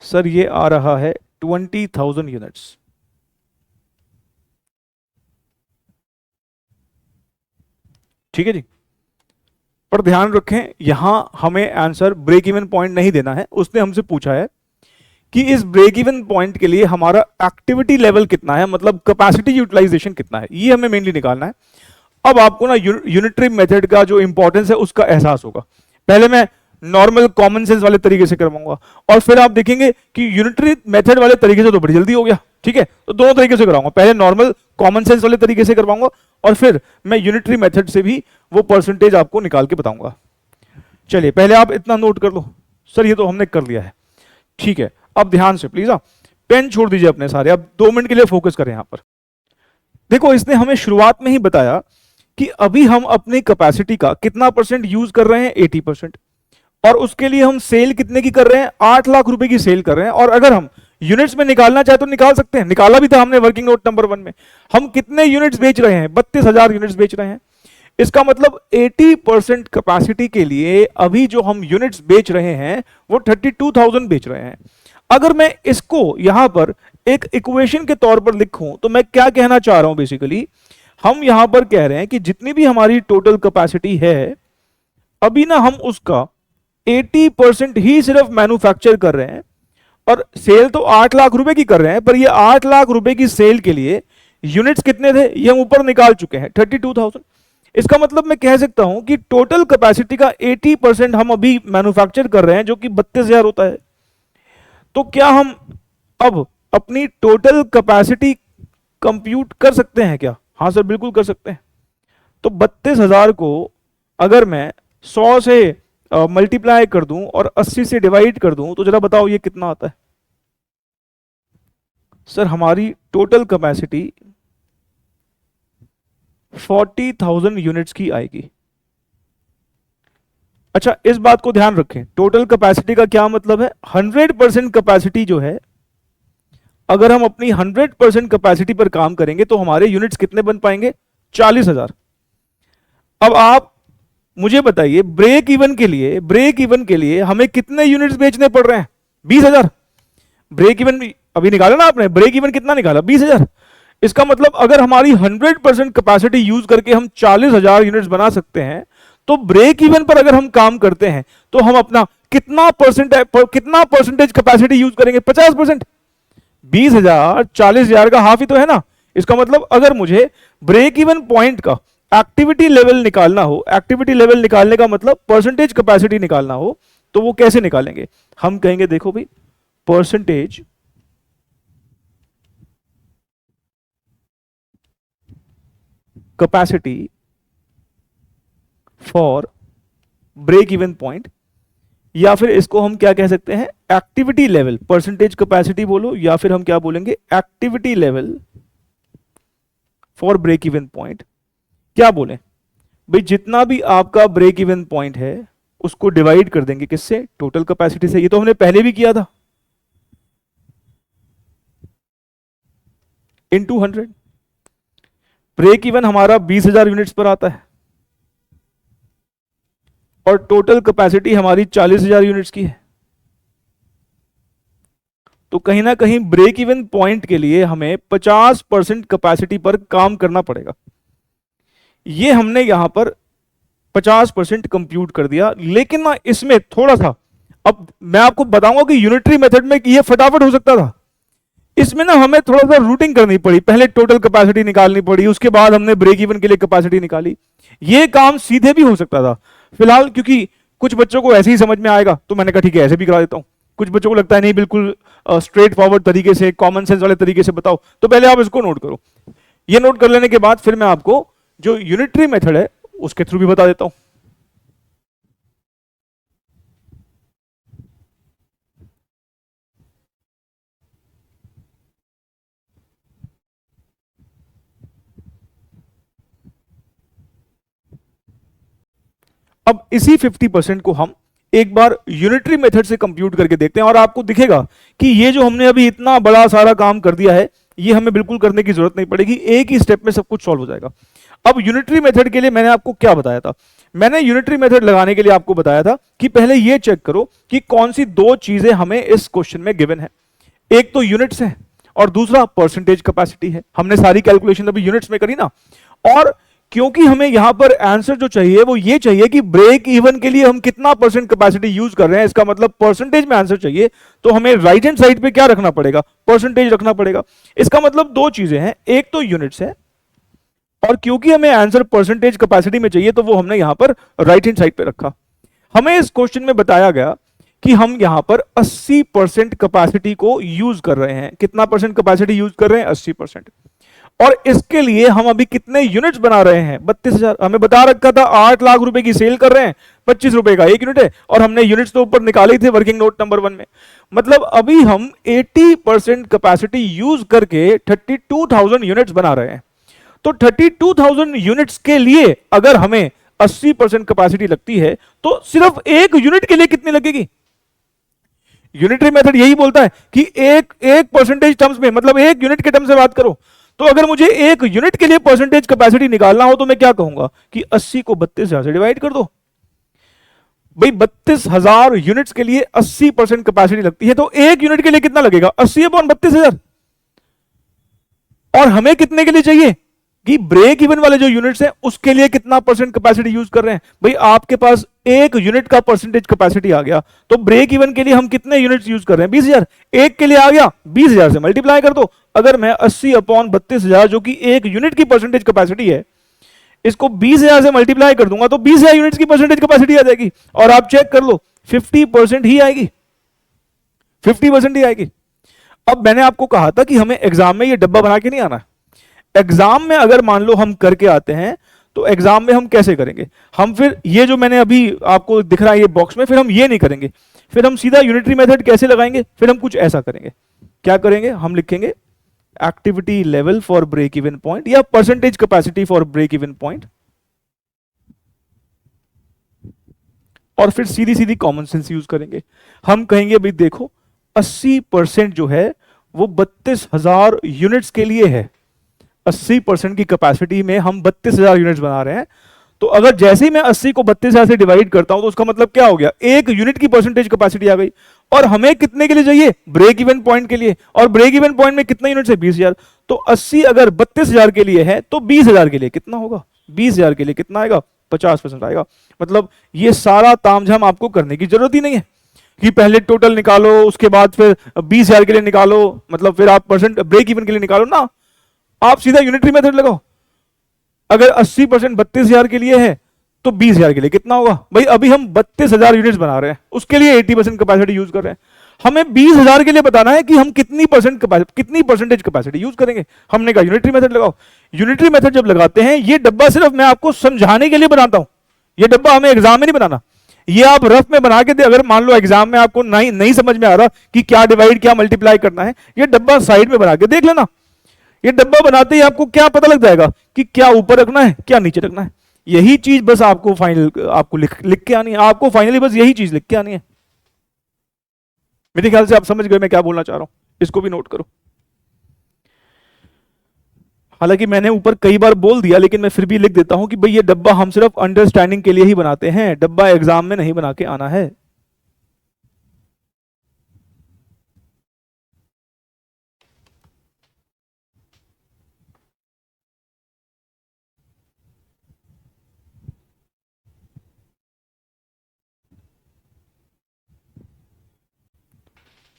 सर। ये आ रहा है 20,000 यूनिट्स। ठीक है जी, पर ध्यान रखें यहां हमें आंसर ब्रेक इवन पॉइंट नहीं देना है। उसने हमसे पूछा है कि इस ब्रेक इवन पॉइंट के लिए हमारा एक्टिविटी लेवल कितना है, मतलब कैपेसिटी यूटिलाइजेशन कितना है, ये हमें मेनली निकालना है। अब आपको ना यूनिटरी मेथड का जो इंपॉर्टेंस है उसका एहसास होगा। पहले मैं नॉर्मल कॉमन सेंस वाले तरीके से करवाऊंगा, और फिर आप देखेंगे कि यूनिटरी मेथड वाले तरीके से तो बड़ी जल्दी हो गया। ठीक है, तो दोनों तरीके से कराऊंगा, पहले नॉर्मल कॉमन सेंस वाले तरीके से करवाऊंगा और फिर मैं यूनिटरी मेथड से भी वो परसेंटेज आपको निकाल के बताऊंगा। चलिए पहले आप इतना नोट कर लो। सर ये तो हमने कर लिया है। ठीक है, अब ध्यान से प्लीज, पेन छोड़ दीजिए अपने सारे, अब 2 मिनट के लिए फोकस करें यहां पर। देखो इसने हमें शुरुआत में ही बताया कि अभी हम अपनी कैपेसिटी का कितना परसेंट यूज कर रहे हैं, 80%, और उसके लिए हम सेल कितने की कर रहे हैं, 8 लाख रुपए की सेल कर रहे हैं। और अगर हम यूनिट्स में निकालना चाहे तो निकाल सकते हैं, निकाला भी था हमने वर्किंग नोट नंबर 1 में। हम कितने यूनिट्स बेच रहे हैं, 32,000 यूनिट्स बेच रहे हैं। इसका मतलब 80% कैपेसिटी के लिए अभी जो हम यूनिट्स बेच रहे हैं वो 32,000 बेच रहे हैं। अगर मैं इसको यहां पर एक इक्वेशन के तौर पर लिखूं तो मैं क्या कहना चाह रहा हूं, बेसिकली हम यहां पर कह रहे हैं कि जितनी भी हमारी टोटल कैपेसिटी है अभी ना हम उसका 80% ही सिर्फ मैन्युफैक्चर कर रहे हैं, और सेल तो 8 लाख रुपए की कर रहे हैं, पर ये 8 लाख रुपए की सेल के लिए यूनिट्स कितने थे ये हम ऊपर निकाल चुके हैं, 32,000। इसका मतलब मैं कह सकता हूं कि टोटल कैपेसिटी का 80% हम अभी मैन्युफैक्चर कर रहे हैं, जो कि 32,000 होता है। तो क्या हम अब अपनी टोटल कैपेसिटी कंप्यूट कर सकते हैं क्या? हाँ सर, बिल्कुल कर सकते हैं। तो 32,000 को अगर मैं 100 से मल्टीप्लाई कर दूं और 80 से डिवाइड कर दूं, तो जरा बताओ ये कितना आता है? सर हमारी टोटल कैपेसिटी 40,000 यूनिट्स की आएगी। अच्छा, इस बात को ध्यान रखें, टोटल कैपेसिटी का क्या मतलब है? 100% कैपेसिटी जो है, अगर हम अपनी 100% कैपेसिटी पर काम करेंगे तो हमारे यूनिट्स कितने बन पाएंगे? 40,000। अब आप मुझे बताइए, ब्रेक इवन के लिए हमें कितने यूनिट्स बेचने पड़ रहे हैं? 20,000। ब्रेक इवन अभी निकाला ना आपने, ब्रेक इवन कितना निकाला? 20,000। इसका मतलब अगर हमारी 100% कैपेसिटी यूज करके हम 40,000 यूनिट्स बना सकते हैं, तो ब्रेक इवन पर अगर हम काम करते हैं तो हम अपना कितना परसेंटेज कैपेसिटी यूज करेंगे? 50%। 20,000 40,000 का हाफ ही तो है ना। इसका मतलब अगर मुझे ब्रेक इवन पॉइंट का एक्टिविटी लेवल निकालना हो, एक्टिविटी लेवल निकालने का मतलब परसेंटेज कैपेसिटी निकालना हो, तो वो कैसे निकालेंगे? हम कहेंगे देखो भाई, percentage capacity for break even point, या फिर इसको हम क्या कह सकते हैं? Activity level. परसेंटेज कैपेसिटी बोलो या फिर हम क्या बोलेंगे? Activity level for break even point. क्या बोले भाई? जितना भी आपका ब्रेक इवन पॉइंट है उसको डिवाइड कर देंगे किससे? टोटल कैपेसिटी से। ये तो हमने पहले भी किया था, इनटू 100। ब्रेक इवन हमारा 20,000 यूनिट्स पर आता है और टोटल कैपेसिटी हमारी 40,000 यूनिट्स की है। तो कहीं ना कहीं ब्रेक इवन पॉइंट के लिए हमें 50% कैपेसिटी पर काम करना पड़ेगा। ये हमने यहां पर 50% कंप्यूट कर दिया, लेकिन ना इसमें थोड़ा सा, अब मैं आपको बताऊंगा कि यूनिटरी मेथड में ये फटाफट हो सकता था। इसमें ना हमें थोड़ा सा रूटिंग करनी पड़ी, पहले टोटल कैपेसिटी निकालनी पड़ी, उसके बाद हमने ब्रेक इवन के लिए कैपेसिटी निकाली। ये काम सीधे भी हो सकता था। फिलहाल क्योंकि कुछ बच्चों को ऐसे ही समझ में आएगा, तो मैंने कहा ठीक है ऐसे भी करा देता हूं। कुछ बच्चों को लगता है नहीं, बिल्कुल स्ट्रेट फॉरवर्ड तरीके से, कॉमन सेंस वाले तरीके से बताओ, तो पहले आप इसको नोट करो। ये नोट कर लेने के बाद फिर मैं आपको जो यूनिटरी मेथड है उसके थ्रू भी बता देता हूं। अब इसी 50% को हम एक बार यूनिटरी मेथड से कंप्यूट करके देखते हैं और आपको दिखेगा कि ये जो हमने अभी इतना बड़ा सारा काम कर दिया है, ये हमें बिल्कुल करने की जरूरत नहीं पड़ेगी, एक ही स्टेप में सब कुछ सॉल्व हो जाएगा। अब यूनिटरी मेथड के लिए मैंने आपको क्या बताया था? मैंने यूनिटरी मेथड लगाने के लिए आपको बताया था कि पहले ये चेक करो कि कौन सी दो चीजें हमें इस क्वेश्चन में गिवन है। एक तो यूनिट्स है और दूसरा परसेंटेज कैपेसिटी है। हमने सारी कैलकुलेशन अभी यूनिट्स में करी ना। और क्योंकि हमें यहां पर आंसर जो चाहिए वो ये चाहिए कि ब्रेक इवन के लिए हम कितना परसेंट कैपेसिटी यूज कर रहे हैं, इसका मतलब परसेंटेज में आंसर चाहिए, तो हमें राइट हैंड साइड पे क्या रखना पड़ेगा? परसेंटेज रखना पड़ेगा। इसका मतलब दो चीजें हैं, एक तो यूनिट्स है और क्योंकि हमें आंसर परसेंटेज कैपेसिटी में चाहिए तो वो हमने यहां पर राइट हैंड साइड पे रखा। हमें इस क्वेश्चन में बताया गया कि हम यहां पर 80% कैपेसिटी को यूज कर रहे हैं। कितना परसेंट कैपेसिटी यूज कर रहे हैं? 80%। और इसके लिए हम अभी कितने यूनिट्स बना रहे हैं? 32,000। हमें बता रखा था 8 लाख रुपए की सेल कर रहे हैं, 25 रुपए का एक यूनिट है, और हमने यूनिट्स तो ऊपर निकाले थे वर्किंग नोट नंबर 1 में। मतलब अभी हम 80% कैपेसिटी यूज करके 32,000 यूनिट्स बना रहे हैं। तो 32,000 यूनिट्स के लिए अगर हमें 80% कैपेसिटी लगती है तो सिर्फ एक यूनिट के लिए कितनी लगेगी? यूनिटरी मेथड यही बोलता है कि एक परसेंटेज टर्म्स में, मतलब एक यूनिट के टर्म से बात करो। तो अगर मुझे एक यूनिट के लिए परसेंटेज कैपेसिटी निकालना हो तो मैं क्या कहूंगा कि 80 को 32,000 से डिवाइड कर दो। भाई 32,000 यूनिट्स के लिए 80% कैपेसिटी लगती है, तो एक यूनिट के लिए कितना लगेगा? 80/32,000। और हमें कितने के लिए चाहिए कि ब्रेक इवन वाले जो यूनिट्स हैं उसके लिए कितना परसेंट कैपेसिटी यूज कर रहे हैं? भाई आपके पास एक यूनिट का परसेंटेज कैपेसिटी आ गया, तो ब्रेक इवन के लिए हम कितने यूनिट्स यूज कर रहे हैं? 20,000। एक के लिए आ गया, 20,000 से मल्टीप्लाई कर दो। अगर मैं 80/32,000 जो कि एक यूनिट की परसेंटेज कैपेसिटी है, इसको 20,000 से मल्टीप्लाई कर दूंगा तो 20,000 यूनिट्स की परसेंटेज कैपेसिटी आ जाएगी। और आप चेक कर लो 50% ही आएगी, 50% ही आएगी। अब मैंने आपको कहा था कि हमें एग्जाम में ये डब्बा बना के नहीं आना। एग्जाम में अगर मान लो हम करके आते हैं तो एग्जाम में हम कैसे करेंगे, हम फिर ये जो मैंने अभी आपको दिख रहा है ये बॉक्स में, फिर हम ये नहीं करेंगे, फिर हम सीधा यूनिटरी मेथड कैसे लगाएंगे, फिर हम कुछ ऐसा करेंगे। क्या करेंगे, हम लिखेंगे activity level for break even point या percentage capacity for break even point, और फिर सीधी सीधी कॉमन सेंस यूज करेंगे। हम कहेंगे भाई देखो 80% जो है वो 32,000 यूनिट्स के लिए है। 80% की कैपेसिटी में हम 32,000 यूनिट्स बना रहे हैं। तो अगर जैसे ही मैं 80 को 32,000 से डिवाइड करता हूं तो उसका मतलब क्या हो गया, एक यूनिट की परसेंटेज कैपेसिटी आ गई। और हमें कितने के लिए चाहिए, ब्रेक इवन पॉइंट के लिए। और ब्रेक इवन पॉइंट में कितने यूनिट्स है, 20,000। तो 80 अगर 32,000 के लिए है तो 20,000 के लिए कितना होगा, 20,000 के लिए कितना आएगा, 50% आएगा। मतलब ये सारा तामझाम आपको करने की जरूरत ही नहीं है कि पहले टोटल निकालो उसके बाद फिर 20,000 के लिए निकालो, मतलब फिर आप परसेंट ब्रेक इवन के लिए निकालो ना, आप सीधा यूनिटरी मेथड लगाओ। अगर 80% 32,000 के लिए है तो 20,000 के लिए कितना होगा, भाई अभी हम 32,000 यूनिट्स बना रहे हैं, उसके लिए 80% कैपेसिटी यूज कर रहे हैं। हमें 20,000 के लिए बताना है कि हम कितनी परसेंटेज कैपेसिटी यूज करेंगे। हमने कहा यूनिटरी मेथड लगाओ। यूनिटरी मेथड जब लगाते हैं, ये डब्बा सिर्फ मैं आपको समझाने के लिए बनाता हूं, ये डब्बा हमें एग्जाम में नहीं बनाना। ये आप रफ में बना के दे, अगर मान लो एग्जाम में आपको नहीं समझ में आ रहा कि क्या डिवाइड क्या मल्टीप्लाई करना है, ये डब्बा साइड में बना के देख लेना। ये डब्बा बनाते ही आपको क्या पता लग जाएगा कि क्या ऊपर रखना है क्या नीचे रखना है। यही चीज बस आपको फाइनल आपको लिख के आनी है, आपको फाइनली बस यही चीज लिख के आनी है। मेरे ख्याल से आप समझ गए मैं क्या बोलना चाह रहा हूं, इसको भी नोट करो। हालांकि मैंने ऊपर कई बार बोल दिया लेकिन मैं फिर भी लिख देता हूं कि भाई ये डब्बा हम सिर्फ अंडरस्टैंडिंग के लिए ही बनाते हैं, डब्बा एग्जाम में नहीं बना के आना है।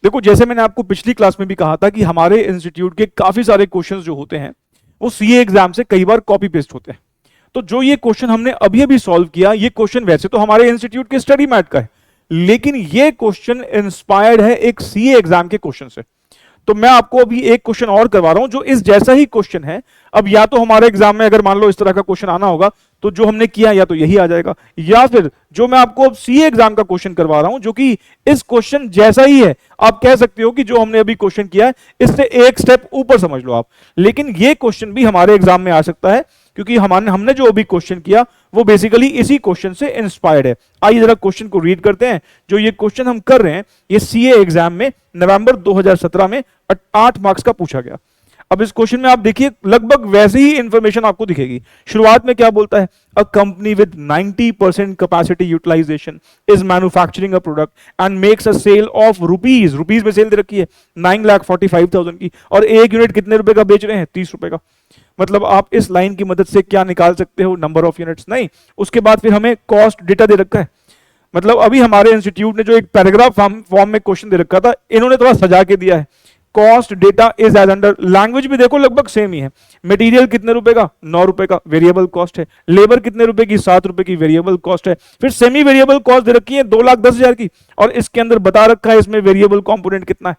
देखो जैसे मैंने आपको पिछली क्लास में भी कहा था कि हमारे इंस्टीट्यूट के काफी सारे क्वेश्चंस जो होते हैं वो सीए एग्जाम से कई बार कॉपी पेस्ट होते हैं। तो जो ये क्वेश्चन हमने अभी अभी सॉल्व किया, ये क्वेश्चन वैसे तो हमारे इंस्टीट्यूट के स्टडी मैट का है, लेकिन ये क्वेश्चन इंस्पायर्ड है एक सीए एग्जाम के क्वेश्चन से। तो मैं आपको अभी एक क्वेश्चन और करवा रहा हूं जो इस जैसा ही क्वेश्चन है। अब या तो हमारे एग्जाम में अगर मान लो इस तरह का क्वेश्चन आना होगा तो जो हमने किया या तो यही आ जाएगा, या फिर जो मैं आपको अब सीए एग्जाम का क्वेश्चन करवा रहा हूं जो कि इस क्वेश्चन जैसा ही है, आप कह सकते हो कि जो हमने अभी क्वेश्चन किया है इससे एक स्टेप ऊपर समझ लो आप। लेकिन ये क्वेश्चन भी हमारे एग्जाम में आ सकता है क्योंकि हमने जो अभी क्वेश्चन किया वो बेसिकली इसी क्वेश्चन से इंस्पायर्ड है। आइए जरा क्वेश्चन को रीड करते हैं। जो ये क्वेश्चन हम कर रहे हैं ये सीए एग्जाम में नवंबर 2017 में 8 मार्क्स का पूछा गया। अब इस क्वेश्चन में आप देखिए लगभग वैसे ही इंफॉर्मेशन आपको दिखेगी। शुरुआत में क्या बोलता है, a company with 90% capacity utilisation is manufacturing a product and makes a sale of rupees में सेल दे रखी है 9,45,000 की, और एक यूनिट कितने रुपए का बेच रहे हैं, 30 रुपए का। मतलब आप इस लाइन की मदद से क्या निकाल सकते हो, नंबर ऑफ यूनिट्स नहीं। उसके बाद फिर हमें कॉस्ट डेटा दे रखा है। मतलब अभी हमारे इंस्टीट्यूट ने जो एक पैराग्राफ फॉर्म में क्वेश्चन दे रखा था, इन्होंने थोड़ा सजा के दिया है। Cost data is as under, language भी देखो लगभग सेम ही है। मटेरियल कितने रुपए का, 9 रुपए का वेरिएबल कॉस्ट है। लेबर कितने रुपए की, 7 रुपए की वेरिएबल कॉस्ट है। फिर सेमी वेरिएबल कॉस्ट दे रखी है 2,10,000 की, और इसके अंदर बता रखा है इसमें वेरिएबल कंपोनेंट कितना है।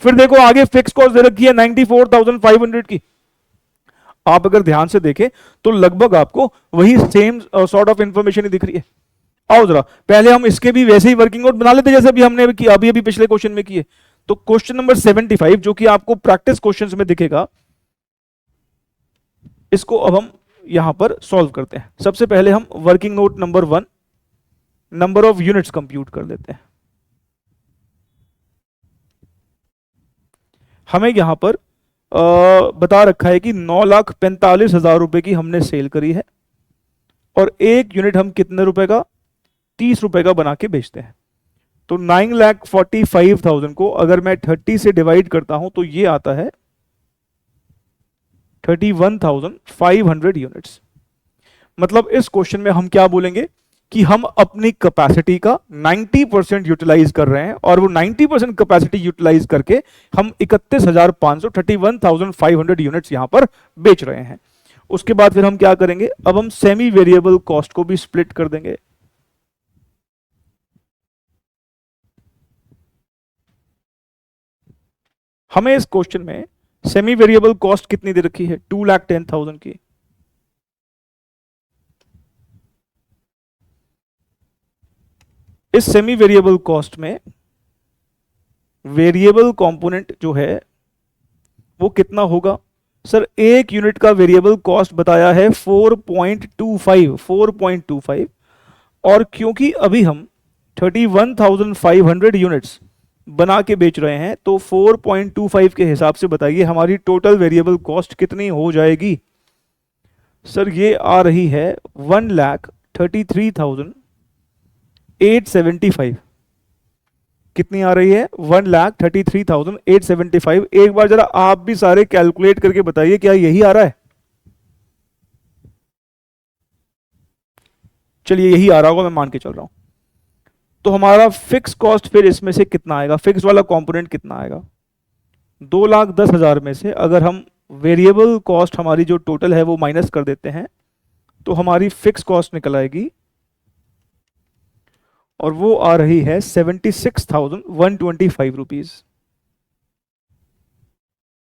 फिर देखो आगे फिक्स कॉस्ट दे रखी है 94,500 की। आप अगर ध्यान से देखें तो लगभग आपको वही सेम सॉर्ट ऑफ इंफॉर्मेशन ही दिख रही है। आओ जरा पहले हम इसके भी वैसे ही वर्किंग नोट बना लेते जैसे अभी हमने अभी पिछले क्वेश्चन में किए। तो क्वेश्चन नंबर 75 जो कि आपको प्रैक्टिस क्वेश्चंस में दिखेगा, इसको अब हम यहां पर सॉल्व करते हैं। सबसे पहले हम working note number 1 number of units compute कर लेते हैं। हमें यहां पर बता रखा है कि 9,45,000 रुपए की हमने सेल करी है, और एक यूनिट हम कितने रुपए का, 30 रुपए का बना के बेचते हैं। तो 9,45,000 को अगर मैं 30 से डिवाइड करता हूं तो ये आता है 31,500 यूनिट्स। मतलब इस क्वेश्चन में हम क्या बोलेंगे कि हम अपनी कैपेसिटी का 90% यूटिलाइज कर रहे हैं, और वो 90% कैपेसिटी यूटिलाइज करके हम 31,500 यूनिट्स यहां पर बेच रहे हैं। उसके बाद फिर हम क्या करेंगे, अब हम सेमी वेरिएबल कॉस्ट को भी स्प्लिट कर देंगे। हमें इस क्वेश्चन में सेमी वेरिएबल कॉस्ट कितनी दे रखी है, 2,10,000 की। इस सेमी वेरिएबल कॉस्ट में वेरिएबल कंपोनेंट जो है वो कितना होगा? सर एक यूनिट का वेरिएबल कॉस्ट बताया है 4.25, और क्योंकि अभी हम 31,500 यूनिट्स बना के बेच रहे हैं तो 4.25 के हिसाब से बताइए हमारी टोटल वेरिएबल कॉस्ट कितनी हो जाएगी? सर ये आ रही है 1,33,875। कितनी आ रही है? 1,33,875। एक बार जरा आप भी सारे कैलकुलेट करके बताइए क्या यही आ रहा है? चलिए यही आ रहा होगा, मैं मान के चल रहा हूं। तो हमारा फिक्स कॉस्ट फिर इसमें से कितना आएगा, फिक्स वाला कंपोनेंट कितना आएगा? 2,10,000 में से अगर हम वेरिएबल कॉस्ट हमारी जो टोटल है वो माइनस कर देते हैं तो हमारी फिक्स कॉस्ट निकल आएगी, और वो आ रही है 76,125 रुपीज।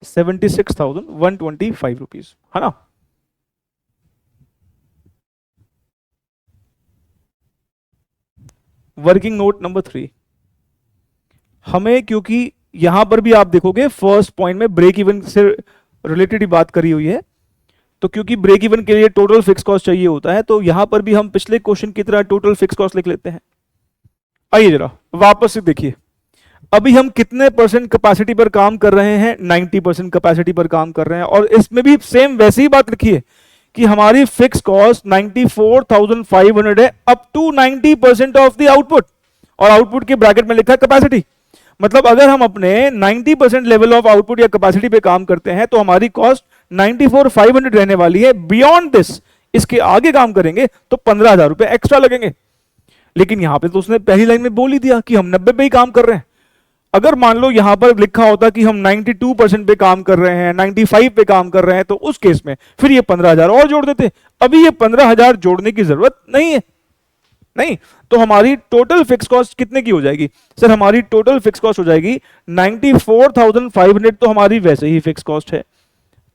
76,125 रुपीज, है ना? वर्किंग नोट नंबर 3, हमें क्योंकि यहां पर भी आप देखोगे फर्स्ट पॉइंट में ब्रेक इवन से रिलेटेड ही बात करी हुई है, तो क्योंकि ब्रेक इवन के लिए टोटल फिक्स कॉस्ट चाहिए होता है तो यहां पर भी हम पिछले क्वेश्चन की तरह टोटल फिक्स कॉस्ट लिख लेते हैं। आइए जरा वापस से देखिए, अभी हम कितने परसेंट कैपेसिटी पर काम कर रहे हैं? 90% कैपेसिटी पर काम कर रहे हैं, और इसमें भी सेम वैसी ही बात लिखी है कि हमारी फिक्स कॉस्ट 94,500 है up to 90% of the output, और आउटपुट के ब्रैकेट में लिखा है कैपेसिटी। मतलब अगर हम अपने 90% लेवल ऑफ आउटपुट या कैपेसिटी पे काम करते हैं तो हमारी कॉस्ट 94,500 रहने वाली है। बियॉन्ड दिस, इसके आगे काम करेंगे तो 15,000 रुपए एक्स्ट्रा लगेंगे। लेकिन यहां पे तो उसने पहली लाइन में बोल ही दिया कि हम 90 पे ही काम कर रहे हैं। अगर मान लो यहां पर लिखा होता कि हम 92% पे काम कर रहे हैं, 95 पे काम कर रहे हैं, तो उस केस में फिर ये 15,000 और जोड़ देते। अभी ये 15,000 जोड़ने की जरूरत नहीं है, नहीं। तो हमारी टोटल फिक्स कॉस्ट कितने की हो जाएगी? सर हमारी टोटल फिक्स कॉस्ट हो जाएगी 94,500, तो हमारी वैसे ही फिक्स कॉस्ट है।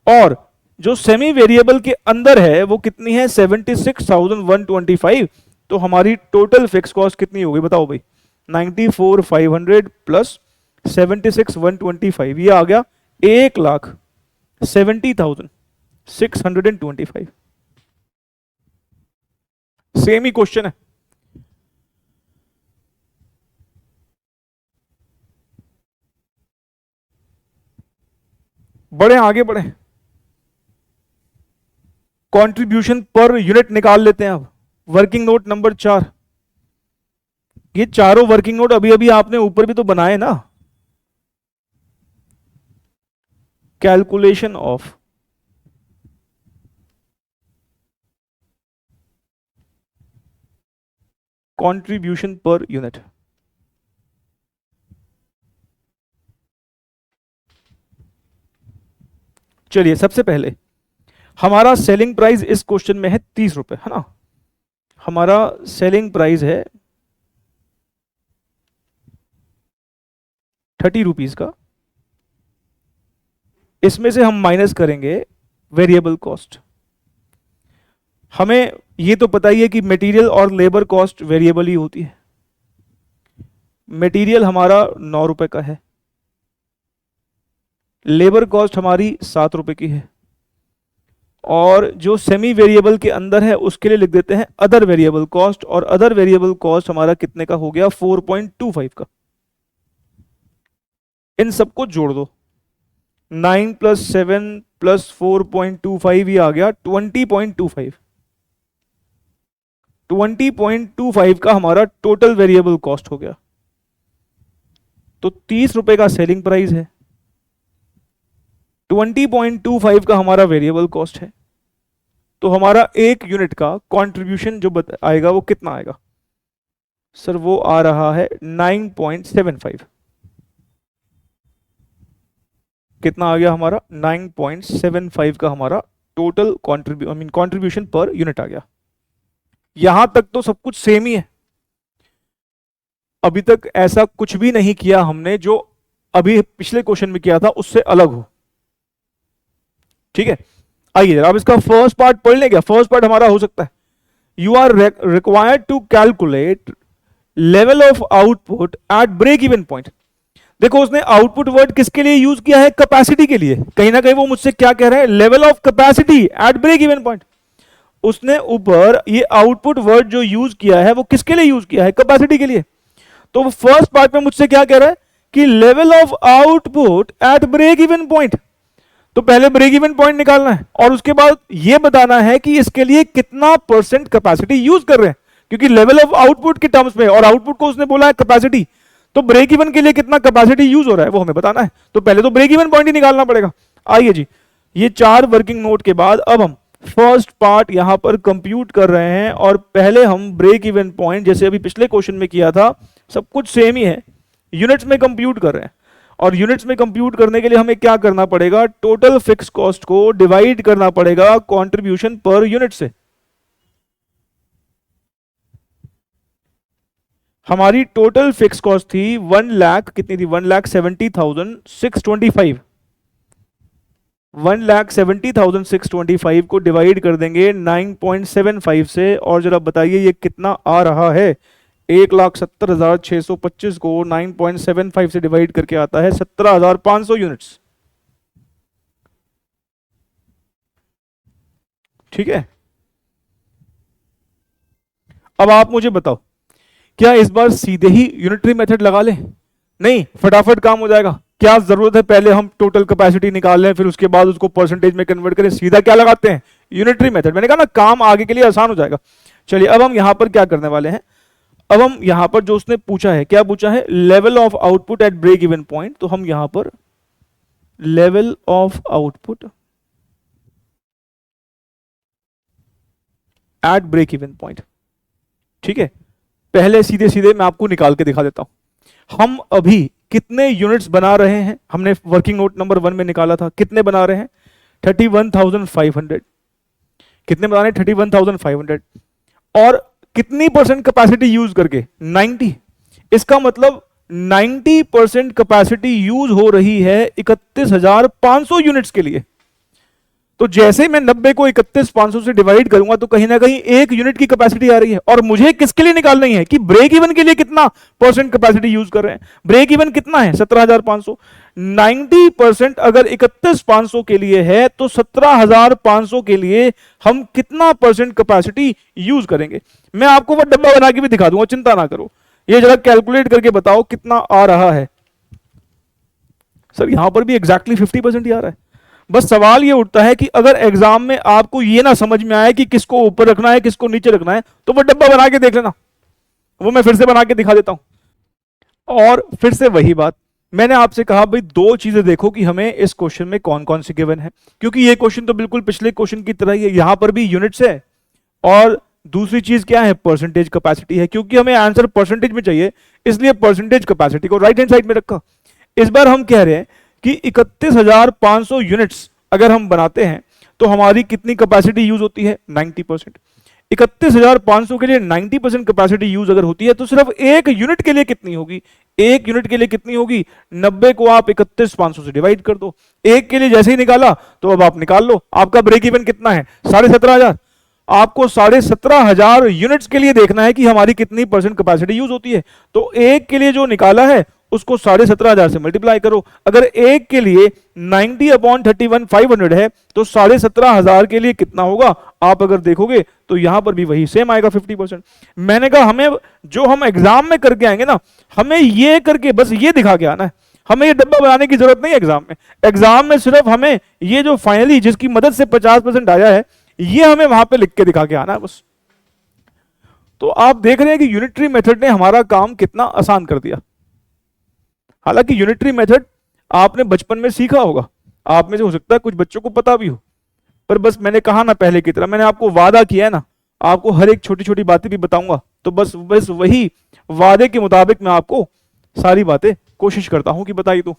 और जो सेमी वेरिएबल के अंदर है वो कितनी है? 76,125। तो हमारी टोटल फिक्स कॉस्ट कितनी होगी बताओ भाई? 94,500 प्लस 76,125, ये आ गया 1,70,625। सेम ही क्वेश्चन है। बढ़े आगे बढ़े, कंट्रीब्यूशन पर यूनिट निकाल लेते हैं अब। वर्किंग नोट नंबर 4, ये चारों वर्किंग नोट अभी अभी आपने ऊपर भी तो बनाए ना। Calculation of contribution per unit. चलिए सबसे पहले हमारा सेलिंग प्राइस इस क्वेश्चन में है 30 रुपए, है ना? हमारा सेलिंग प्राइस है 30 रुपीज का। इसमें से हम माइनस करेंगे वेरिएबल कॉस्ट। हमें ये तो पता ही है कि मटेरियल और लेबर कॉस्ट वेरिएबल ही होती है। मटेरियल हमारा 9 रुपए का है, लेबर कॉस्ट हमारी 7 रुपए की है, और जो सेमी वेरिएबल के अंदर है उसके लिए लिख देते हैं अदर वेरिएबल कॉस्ट, और अदर वेरिएबल कॉस्ट हमारा कितने का हो गया? 4.25 का। इन सबको जोड़ दो, 9 प्लस 7 प्लस 4.25, ये आ गया 20.25। 20.25 का हमारा टोटल वेरिएबल कॉस्ट हो गया। तो 30 रुपए का सेलिंग प्राइस है, 20.25 का हमारा वेरिएबल कॉस्ट है, तो हमारा एक यूनिट का कंट्रीब्यूशन जो आएगा वो कितना आएगा? सर वो आ रहा है 9.75। कितना आ गया हमारा? 9.75 का हमारा टोटल कॉन्ट्रीब्यूशन पर यूनिट आ गया। यहां तक तो सब कुछ सेम ही है, अभी तक ऐसा कुछ भी नहीं किया हमने जो अभी पिछले क्वेश्चन में किया था उससे अलग हो। ठीक है, आइए जरा अब इसका फर्स्ट पार्ट पढ़ लें क्या। फर्स्ट पार्ट हमारा हो सकता है, you are required to calculate level of output at break even point. देखो उसने आउटपुट वर्ड किसके लिए यूज किया है, कैपेसिटी के लिए। कहीं ना कहीं वो मुझसे क्या कह रहा है, level of capacity at break even point. उसने ऊपर ये आउटपुट वर्ड जो यूज किया है वो किसके लिए यूज किया है, कैपेसिटी के लिए। तो फर्स्ट पार्ट में मुझसे क्या कह रहा है कि level of output at break even point. तो पहले ब्रेक इवन पॉइंट निकालना है और उसके बाद यह बताना है कि इसके लिए कितना परसेंट कैपेसिटी यूज कर रहे हैं, क्योंकि लेवल ऑफ आउटपुट के टर्म्स में, और आउटपुट को उसने बोला है कैपेसिटी, तो ब्रेक इवन के लिए कितना कैपेसिटी यूज हो रहा है वो हमें बताना है। तो पहले तो ब्रेक इवन पॉइंट ही निकालना पड़ेगा। आइए जी, ये 4 वर्किंग नोट के बाद अब हम फर्स्ट पार्ट यहां पर कंप्यूट कर रहे हैं। और पहले हम ब्रेक इवन पॉइंट जैसे अभी पिछले क्वेश्चन में किया था, सब कुछ सेम ही है, यूनिट्स में कंप्यूट कर रहे हैं। और यूनिट्स में कंप्यूट करने के लिए हमें क्या करना पड़ेगा, टोटल फिक्स कॉस्ट को डिवाइड करना पड़ेगा कंट्रीब्यूशन पर यूनिट से। हमारी टोटल फिक्स कॉस्ट थी 1 लाख, कितनी थी, 1,70,625। 1,70,625 को डिवाइड कर देंगे 9.75 से, और जरा बताइए ये कितना आ रहा है। 1,70,625 को 9.75 से डिवाइड करके आता है 17,500 यूनिट्स। ठीक है, अब आप मुझे बताओ, क्या इस बार सीधे ही यूनिटरी मेथड लगा लें? नहीं, फटाफट काम हो जाएगा। क्या जरूरत है पहले हम टोटल कैपेसिटी निकाल लें फिर उसके बाद उसको परसेंटेज में कन्वर्ट करें? सीधा क्या लगाते हैं, यूनिटरी मेथड। मैंने कहा ना काम आगे के लिए आसान हो जाएगा। चलिए अब हम यहां पर क्या करने वाले हैं, अब हम यहां पर जो उसने पूछा है, क्या पूछा है, level of output at break even point. तो हम यहां पर level of output at break even point, ठीक है, पहले सीधे सीधे मैं आपको निकाल के दिखा देता हूं। हम अभी कितने यूनिट्स बना रहे हैं, हमने वर्किंग नोट नंबर 1 में निकाला था, कितने बना रहे हैं, 31,500। कितने बना रहे हैं, 31,500। और कितनी परसेंट कैपेसिटी यूज करके, 90। इसका मतलब 90% कैपेसिटी यूज हो रही है 31,500 यूनिट्स के लिए। तो जैसे मैं 90 को 31,500 से डिवाइड करूंगा तो कहीं ना कहीं 1 यूनिट की कैपेसिटी आ रही है। और मुझे किसके लिए निकालनी है कि ब्रेक इवन के लिए कितना परसेंट कैपेसिटी यूज कर रहे हैं। ब्रेक इवन कितना है, 17,500। 90% अगर 31,500 के लिए है तो 17,500 के लिए हम कितना परसेंट कैपेसिटी यूज करेंगे। मैं आपको वो डब्बा बना के भी दिखा दूंगा, चिंता ना करो। ये जरा कैलकुलेट करके बताओ कितना आ रहा है। सर यहां पर भी एग्जैक्टली 50% ही आ रहा है। बस सवाल ये उठता है कि अगर एग्जाम में आपको ये ना समझ में आए कि किसको ऊपर रखना है किसको नीचे रखना है, तो वो डब्बा बना के देख लेना, वो मैं फिर से बना के दिखा देता हूं। और फिर से वही बात, मैंने आपसे कहा भाई 2 चीजें देखो कि हमें इस क्वेश्चन में कौन कौन सी गिवन है, क्योंकि ये क्वेश्चन तो बिल्कुल पिछले क्वेश्चन की तरह ही है, यहां पर भी यूनिट्स है और दूसरी चीज क्या है, परसेंटेज कैपेसिटी है। क्योंकि हमें आंसर परसेंटेज में चाहिए इसलिए परसेंटेज कैपेसिटी को राइट हैंड साइड में रखा। इस बार हम कह रहे हैं कि 31,500 यूनिट्स अगर हम बनाते हैं तो हमारी कितनी कैपेसिटी यूज होती है, 90%। 31,500 के लिए 90% कैपेसिटी यूज अगर होती है तो सिर्फ 1 यूनिट के लिए कितनी होगी, 1 यूनिट के लिए कितनी होगी, 90 को आप 31,500 से डिवाइड कर दो। 1 के लिए जैसे ही निकाला तो अब आप निकाल लो आपका ब्रेक इवन कितना है, 17,500। आपको 17,500 यूनिट्स के लिए देखना है कि हमारी कितनी परसेंट कैपेसिटी यूज होती है। तो 1 के लिए जो निकाला है उसको 17,500 से मल्टीप्लाई करो। अगर 1 के लिए 90/31,500 है तो 17,500 के लिए कितना होगा, आप अगर देखोगे तो यहां पर भी वही सेम आएगा, 50%। मैंने कहा हमें जो हम एग्जाम में करके आएंगे ना, हमें ये करके बस ये दिखा के आना है, हमें ये डब्बा बनाने की जरूरत नहीं है एग्जाम में। एग्जाम में सिर्फ हमें ये जो फाइनली जिसकी मदद से 50% आया है ये हमें वहां पे लिख के दिखा के आना है बस। तो आप देख रहे हैं कि यूनिटरी मेथड ने हमारा काम कितना आसान कर दिया। हालांकि यूनिटरी मेथड आपने बचपन में सीखा होगा, आप में से हो सकता है कुछ बच्चों को पता भी हो, पर बस मैंने कहा ना पहले की तरह, मैंने आपको वादा किया है ना, आपको हर एक छोटी छोटी बातें भी बताऊंगा, तो बस वही वादे के मुताबिक मैं आपको सारी बातें कोशिश करता हूं कि बताई दूं।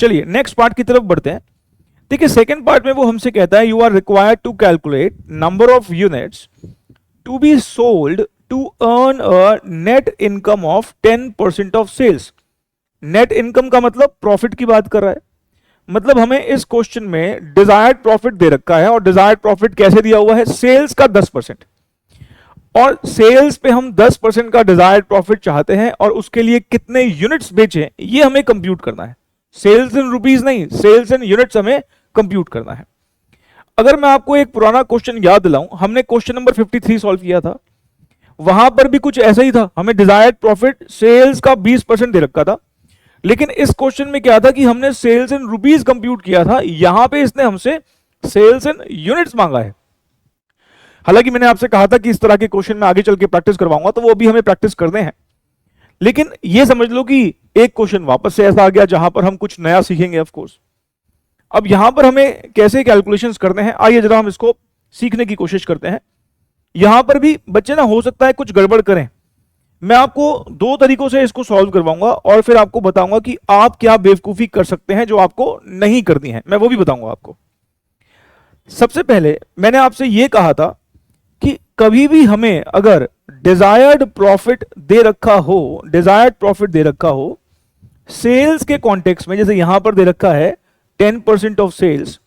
चलिए नेक्स्ट पार्ट की तरफ बढ़ते हैं। देखिए सेकेंड पार्ट में वो हमसे कहता है you are required to calculate number of units to be sold to earn a net income of 10% of sales. Net income का मतलब प्रॉफिट की बात कर रहा है। मतलब हमें इस क्वेश्चन में डिजायर्ड प्रॉफिट दे रखा है, और डिजायर्ड प्रॉफिट कैसे दिया हुआ है, सेल्स का 10%, और सेल्स पे हम 10% का डिजायर्ड प्रॉफिट चाहते हैं, और उसके लिए कितने यूनिट्स बेचे ये हमें कंप्यूट करना है। सेल्स इन रुपीज नहीं, सेल्स इन यूनिट्स हमें कंप्यूट करना है। अगर मैं आपको एक पुराना क्वेश्चन याद दिलाऊं, हमने क्वेश्चन नंबर 53 सॉल्व किया था, वहां पर भी कुछ ऐसा ही था। हमें डिजायर्ड प्रॉफिट सेल्स का 20% दे रखा था, लेकिन इस क्वेश्चन में क्या था कि हमने सेल्स इन रुपीज कंप्यूट किया था, यहां पे इसने हमसे सेल्स इन यूनिट्स मांगा है। हालांकि मैंने आपसे कहा था कि इस तरह के क्वेश्चन में आगे चल के प्रैक्टिस करवाऊंगा, तो वो भी हमें प्रैक्टिस करने हैं। लेकिन ये समझ लो कि एक क्वेश्चन वापस से ऐसा आ गया जहां पर हम कुछ नया सीखेंगे ऑफ कोर्स। अब यहां पर हमें कैसे कैलकुलेशंस करने हैं, आइए जरा हम इसको सीखने की कोशिश करते हैं। यहां पर भी बच्चे ना हो सकता है कुछ गड़बड़ करें। मैं आपको दो तरीकों से इसको सॉल्व करवाऊंगा, और फिर आपको बताऊंगा कि आप क्या बेवकूफी कर सकते हैं जो आपको नहीं करनी है, मैं वो भी बताऊंगा आपको। सबसे पहले मैंने आपसे यह कहा था कि कभी भी हमें अगर डिजायर्ड प्रॉफिट दे रखा हो, डिजायर्ड प्रॉफिट दे रखा हो सेल्स के कॉन्टेक्स्ट में, जैसे यहां पर दे रखा है 10% ऑफ सेल्स,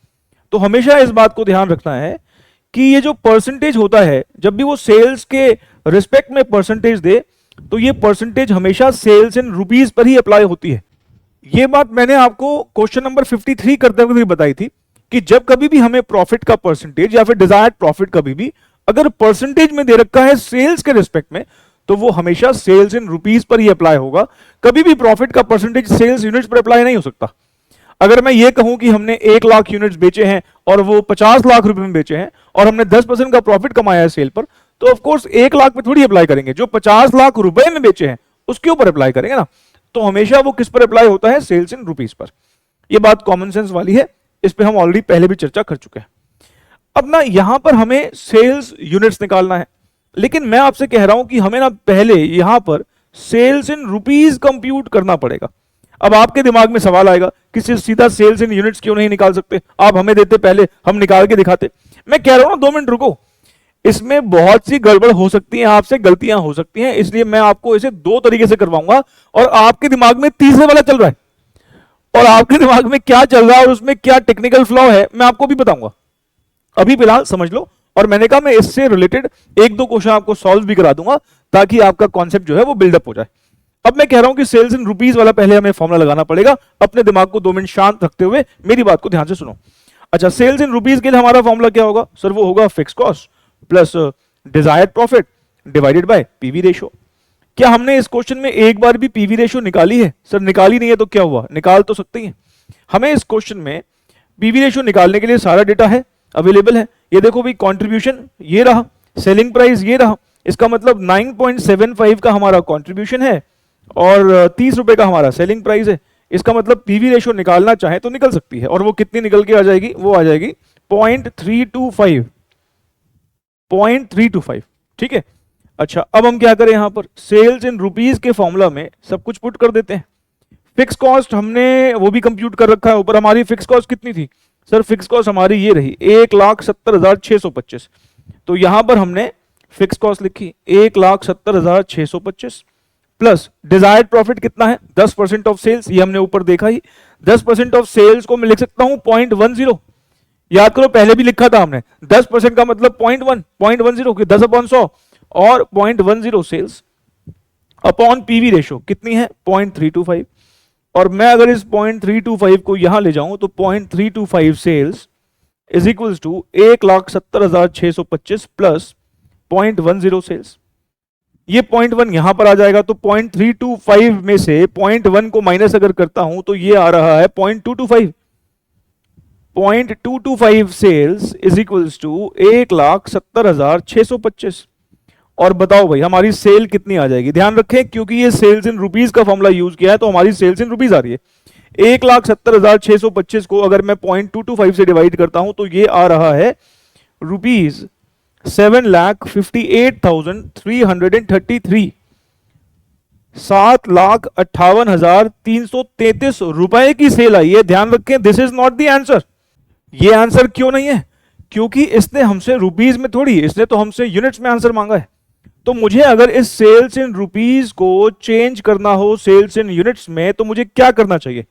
तो हमेशा इस बात को ध्यान रखना है कि ये जो परसेंटेज होता है, जब भी वो सेल्स के रिस्पेक्ट में परसेंटेज दे, तो ये परसेंटेज हमेशा सेल्स इन रुपीज पर ही अप्लाई होती है। ये बात मैंने आपको क्वेश्चन नंबर 53 करते हुए भी बताई थी कि जब कभी भी हमें प्रॉफिट का परसेंटेज या फिर डिजायर्ड प्रॉफिट कभी भी अगर परसेंटेज में दे रखा है सेल्स के रिस्पेक्ट में, तो वो हमेशा सेल्स इन रुपीज पर ही अप्लाई होगा। कभी भी प्रॉफिट का परसेंटेज सेल्स यूनिट्स पर अप्लाई नहीं हो सकता। अगर मैं ये कहूं कि हमने 1 लाख यूनिट्स बेचे हैं और वो 50 लाख रुपए में बेचे हैं और हमने 10% का प्रॉफिट कमाया है सेल पर, तो ऑफ कोर्स 1 लाख पे थोड़ी अप्लाई करेंगे, जो 50 लाख रुपए में बेचे हैं उसके ऊपर अप्लाई करेंगे ना। तो हमेशा वो किस पर अप्लाई होता है, सेल्स इन रुपीज पर। ये बात कॉमन सेंस वाली है, इस पे हम ऑलरेडी पहले भी चर्चा कर चुके हैं। अब ना यहां पर हमें सेल्स यूनिट्स निकालना है, लेकिन मैं आपसे कह रहा हूं कि हमें ना पहले यहां पर सेल्स इन रुपीज कंप्यूट करना पड़ेगा। अब आपके दिमाग में सवाल आएगा कि सीधा सेल्स इन यूनिट्स क्यों नहीं निकाल सकते, आप हमें देते पहले, हम निकाल के दिखाते। मैं कह रहा हूं ना 2 मिनट रुको, इसमें बहुत सी गड़बड़ हो सकती है, आपसे गलतियां हो सकती हैं, इसलिए मैं आपको इसे 2 तरीके से करवाऊंगा, और आपके दिमाग में तीसरे वाला चल रहा है, और आपके दिमाग में क्या चल रहा है और उसमें क्या टेक्निकल फ्लॉ है मैं आपको भी बताऊंगा। अभी फिलहाल समझ लो, और मैंने कहा मैं इससे रिलेटेड 1-2 क्वेश्चन आपको सॉल्व भी करा दूंगा ताकि आपका कॉन्सेप्ट जो है वो बिल्डअप हो जाए। अब मैं कह रहा हूं कि सेल्स इन रुपीज वाला पहले हमें फॉर्मुला लगाना पड़ेगा। अपने दिमाग को 2 मिनट शांत रखते हुए मेरी बात को ध्यान से सुनो। अच्छा, सेल्स इन रुपीज के लिए हमारा फॉर्मुला क्या होगा सर? वो होगा fix cost plus desired profit divided bye PV ratio. क्या हमने इस क्वेश्चन में एक बार भी पीवी रेशो निकाली है? सर निकाली नहीं है तो क्या हुआ, निकाल तो सकते हैं। हमें इस क्वेश्चन में पीवी रेशो निकालने के लिए सारा डेटा है, अवेलेबल है। ये देखो भाई, कंट्रीब्यूशन ये रहा, सेलिंग प्राइस ये रहा, इसका मतलब 9.75 का हमारा कंट्रीब्यूशन है और 30 रुपए का हमारा सेलिंग प्राइस है। इसका मतलब पीवी रेशो निकालना चाहे तो निकल सकती है, और वो कितनी निकल के आ जाएगी? वो आ जाएगी 0.325, 0.325। ठीक है। अच्छा, अब हम क्या करें, यहां पर सेल्स इन रुपीज के फॉर्मूला में सब कुछ पुट कर देते हैं। फिक्स कॉस्ट हमने वो भी कंप्यूट कर रखा है ऊपर। हमारी फिक्स कॉस्ट कितनी थी सर? फिक्स कॉस्ट हमारी ये रही 1,70,625। तो यहां पर हमने फिक्स कॉस्ट लिखी 1,70,625 प्लस डिजायर्ड प्रॉफिट कितना है? 10% ऑफ सेल्स, ये हमने ऊपर देखा ही। 10% ऑफ सेल्स को मैं लिख सकता हूं 0.10। याद करो, पहले भी लिखा था हमने 10% का मतलब 0.10 की 10/100 और 0.10 सेल्स अपॉन पीवी रेशो कितनी है? 0.325। और मैं अगर इस 0.325 को यहां ले जाऊं तो 0.325 sales is equals to 1,70,625 plus 0.10 sales. ये 0.1 यहां पर आ जाएगा, तो 0.325 में से 0.1 को माइनस अगर करता हूं तो ये आ रहा है 0.225। 0.225 सेल्स इज इक्वल्स टू 1,70,625। और बताओ भाई हमारी सेल कितनी आ जाएगी? ध्यान रखें, क्योंकि ये सेल्स इन रुपीज का फॉर्मूला यूज किया है तो हमारी सेल्स इन रुपीज आ रही है। 1,70,625 को अगर मैं 0.225 से डिवाइड करता हूं तो ये आ रहा है रुपीज 7,58,333। 7,58,333 की सेल आई है। ध्यान रखें, this is not the answer. ये आंसर क्यों नहीं है? क्योंकि इसने हमसे रुपीज में थोड़ी, इसने तो हमसे यूनिट्स में आंसर मांगा है। तो मुझे अगर इस सेल्स इन रुपीज को चेंज करना हो सेल्स इन यूनिट्स में, तो मुझे क्या करना चाहिए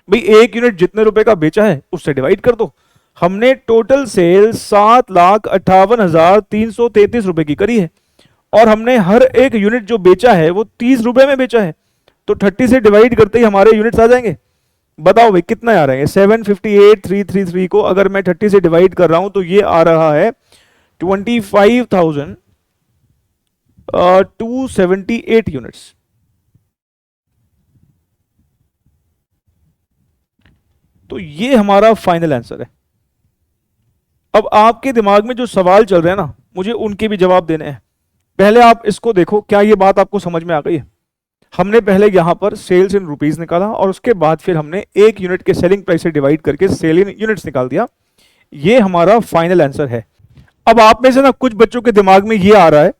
भाई? एक यूनिट जितने रुपए का बेचा है उससे डिवाइड कर दो। हमने टोटल सेल 7,58,333 रुपए की करी है और हमने हर एक यूनिट जो बेचा है वो 30 रुपए में बेचा है, तो 30 से डिवाइड करते ही हमारे यूनिट्स आ जाएंगे। बताओ भाई कितना आ रहा है? 758,333 को अगर मैं 30 से डिवाइड कर रहा हूं तो ये आ रहा है 25,278 यूनिट्स। तो ये हमारा फाइनल आंसर है। अब आपके दिमाग में जो सवाल चल रहे हैं ना, मुझे उनके भी जवाब देने हैं। पहले आप इसको देखो, क्या ये बात आपको समझ में आ गई है? हमने पहले यहां पर सेल्स इन रुपीज निकाला और उसके बाद फिर हमने एक यूनिट के सेलिंग प्राइस से डिवाइड करके सेल इन यूनिट्स निकाल दिया। ये हमारा फाइनल आंसर है। अब आप में से ना कुछ बच्चों के दिमाग में ये आ रहा है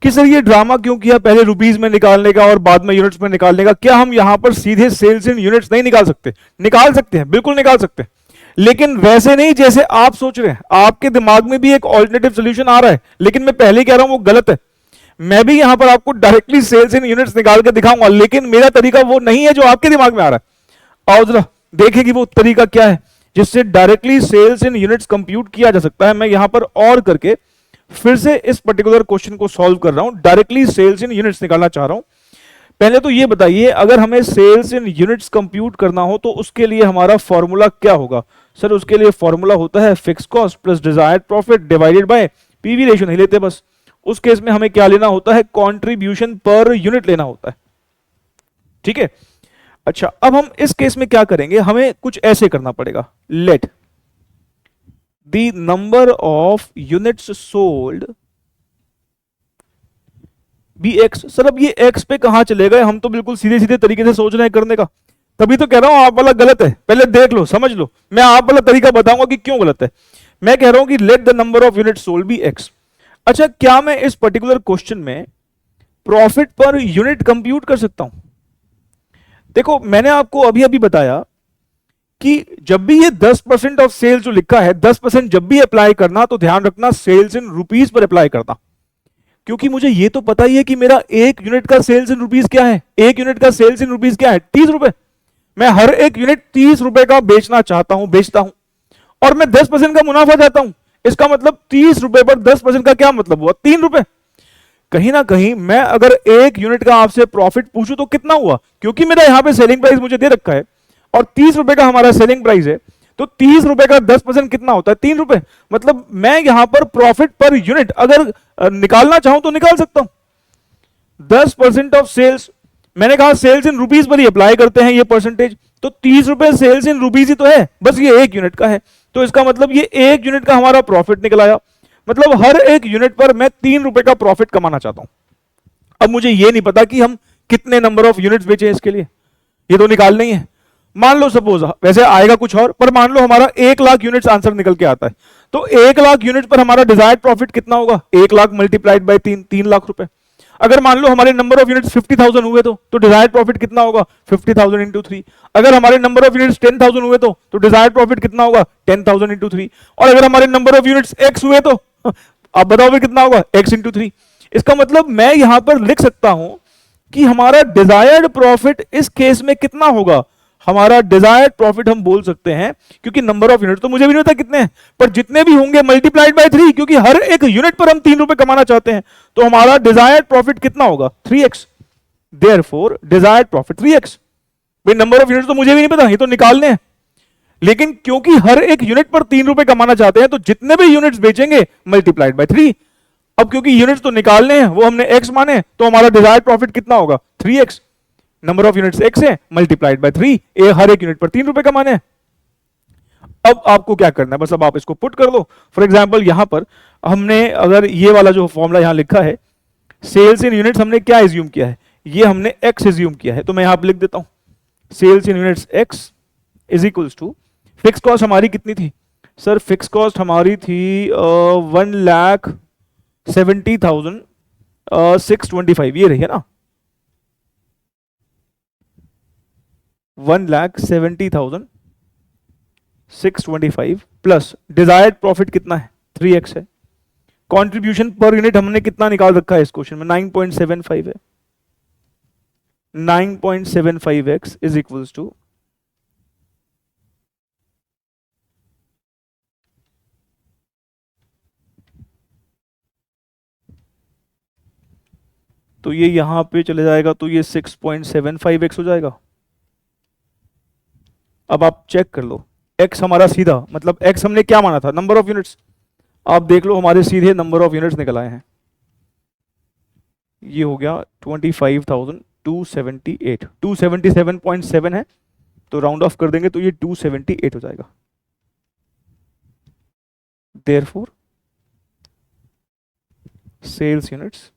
कि सर ये ड्रामा क्यों किया, पहले रुपीज में निकालने का और बाद में यूनिट्स में निकालने का? क्या हम यहां पर सीधे सेल्स इन यूनिट्स नहीं निकाल सकते? निकाल सकते हैं, बिल्कुल निकाल सकते हैं, लेकिन वैसे नहीं जैसे आप सोच रहे हैं। आपके दिमाग में भी एक ऑल्टरनेटिव सोल्यूशन आ रहा है, लेकिन मैं पहले कह रहा हूं वो गलत है। मैं भी यहां पर आपको डायरेक्टली सेल्स इन यूनिट्स निकाल के दिखाऊंगा, लेकिन मेरा तरीका वो नहीं है जो आपके दिमाग में आ रहा है। आओ जरा देखें कि वो तरीका क्या है जिससे directly sales in units compute किया जा सकता है। मैं यहां पर और करके फिर से इस पर्टिकुलर क्वेश्चन को सॉल्व कर रहा हूं, डायरेक्टली सेल्स इन यूनिट्स निकालना चाह रहा हूं। पहले तो ये बताइए, अगर हमें सेल्स इन यूनिट्स कंप्यूट करना हो तो उसके लिए हमारा फॉर्मूला क्या होगा? सर उसके लिए फॉर्मूला होता है fixed cost plus desired profit divided bye PV ratio नहीं लेते बस। उस केस में हमें क्या लेना होता है? कंट्रीब्यूशन पर यूनिट लेना होता है। ठीक है, अच्छा अब हम इस केस में क्या करेंगे? हमें कुछ ऐसे करना पड़ेगा, let the number of units sold be x. Sir अब ये एक्स पे कहां चले गए? हम तो बिल्कुल सीधे सीधे तरीके से सोच रहे हैं करने का, तभी तो कह रहा हूं आप वाला गलत है। पहले देख लो, समझ लो, मैं आप वाला तरीका बताऊंगा कि क्यों गलत है। मैं कह रहा हूं कि let the number of unit sold be x. अच्छा, क्या मैं इस पर्टिकुलर क्वेश्चन में प्रॉफिट पर यूनिट कंप्यूट कर सकता हूं? देखो मैंने आपको अभी अभी बताया कि जब भी ये 10% ऑफ सेल जो लिखा है, 10% जब भी अप्लाई करना तो ध्यान रखना सेल्स इन रुपीज पर अप्लाई करना, क्योंकि मुझे ये तो पता ही है कि मेरा एक यूनिट का सेल्स इन रुपीज क्या है। एक यूनिट का सेल्स इन रुपीज क्या है? 30 रुपए। मैं हर एक यूनिट 30 रुपए का बेचना चाहता हूं, बेचता हूं, और मैं 10% का मुनाफा चाहता हूं। इसका मतलब 30 रुपए पर 10% का क्या मतलब हुआ? 3 रुपए। कहीं ना कहीं मैं अगर एक यूनिट का आपसे प्रॉफिट पूछूं तो कितना हुआ, क्योंकि मेरा यहां पे सेलिंग प्राइस मुझे दे रखा है और 30 रुपए का हमारा सेलिंग प्राइस है, तो 30 रुपए का 10% कितना होता है? 3 रुपए। मतलब मैं यहां पर प्रॉफिट पर यूनिट अगर निकालना चाहूं तो निकाल सकता हूं। 10% ऑफ सेल्स, मैंने कहा सेल्स इन रुपीज पर ही अप्लाई करते हैं ये परसेंटेज, तो 30 रुपए सेल्स इन रुपीज ही तो है, बस ये एक यूनिट का है, तो इसका मतलब ये एक यूनिट का हमारा प्रॉफिट निकल आया। मतलब हर एक यूनिट पर मैं 3 रुपए का प्रॉफिट कमाना चाहता हूं। अब मुझे ये नहीं पता कि हम कितने नंबर ऑफ यूनिट्स बेचे इसके लिए, ये तो निकालना ही है। मान लो सपोज, वैसे आएगा कुछ और, पर मान लो हमारा 1 लाख यूनिट्स आंसर निकल के आता है, तो 1 लाख यूनिट पर हमारा डिजायर्ड प्रॉफिट कितना होगा? 1 लाख मल्टीप्लाइड बाय 3 लाख रुपए। अगर मान लो हमारे नंबर ऑफ यूनिट्स 50,000 हुए तो डिजायर्ड प्रॉफिट कितना होगा? 50,000 इंटू 3। अगर हमारे नंबर ऑफ यूनिट्स 10,000 हुए तो डिजायर्ड प्रॉफिट कितना होगा? 10,000 इंटू 3। और अगर हमारे नंबर ऑफ यूनिट्स x हुए तो आप बताओ फिर कितना होगा? x into 3। इसका मतलब मैं यहां पर लिख सकता हूं कि हमारा डिजायर्ड प्रॉफिट इस केस में कितना होगा? हमारा डिजायर्ड प्रॉफिट हम बोल सकते हैं, क्योंकि नंबर ऑफ यूनिट तो मुझे भी नहीं पता कितने हैं, पर जितने भी होंगे मल्टीप्लाइड बाय 3, क्योंकि हर एक यूनिट पर हम 3 रुपए कमाना चाहते हैं, तो हमारा डिजायर्ड प्रॉफिट कितना होगा? 3x। Therefore desired profit 3x। भाई नंबर ऑफ यूनिट तो मुझे भी नहीं पता, ये तो निकालने हैं, लेकिन क्योंकि हर एक यूनिट पर 3 रुपए कमाना चाहते हैं, तो जितने भी यूनिट्स बेचेंगे मल्टीप्लाइड बाय 3। अब क्योंकि यूनिट्स तो निकालने हैं, वो हमने x माने, तो हमारा डिजायर्ड प्रॉफिट कितना होगा? 3x। Number of units x है, मल्टीप्लाइड बाय 3, हर एक यूनिट पर 3 रुपए कमाने हैं। अब आपको क्या करना है? बस अब आप इसको पुट कर दो। फॉर एग्जांपल यहां पर हमने अगर ये वाला जो फॉर्मूला यहां लिखा है, सेल्स इन यूनिट्स, हमने क्या एज्यूम किया है? ये हमने x एज्यूम किया है, तो मैं यहां पर लिख देता हूं sales in units x is equals to, fixed cost हमारी कितनी थी? सर फिक्स कॉस्ट हमारी थी 1,70,625, ये रही है ना। 1,70,625 प्लस डिजायर्ड प्रॉफिट कितना है 3x है। कंट्रीब्यूशन पर यूनिट हमने कितना निकाल रखा है इस क्वेश्चन में 9.75 है। 9.75x इज इक्वल्स टू तो ये यहां पे चले जाएगा तो ये 6.75x हो जाएगा। अब आप चेक कर लो x हमारा सीधा मतलब x हमने क्या माना था नंबर ऑफ यूनिट्स। आप देख लो हमारे सीधे नंबर ऑफ यूनिट्स निकल आए हैं। ये हो गया 25,278 277.7 है तो राउंड ऑफ कर देंगे तो ये 278 हो जाएगा। देयरफॉर सेल्स यूनिट्स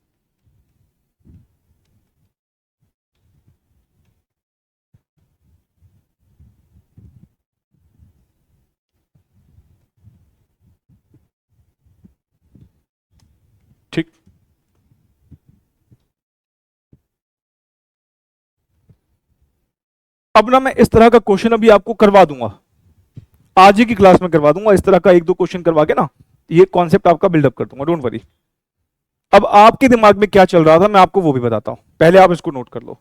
ठीक। अब ना मैं इस तरह का क्वेश्चन अभी आपको करवा दूंगा, आज ही की क्लास में करवा दूंगा। इस तरह का एक दो क्वेश्चन करवा के ना ये कॉन्सेप्ट आपका बिल्डअप कर दूंगा, डोंट वरी। अब आपके दिमाग में क्या चल रहा था मैं आपको वो भी बताता हूं, पहले आप इसको नोट कर लो।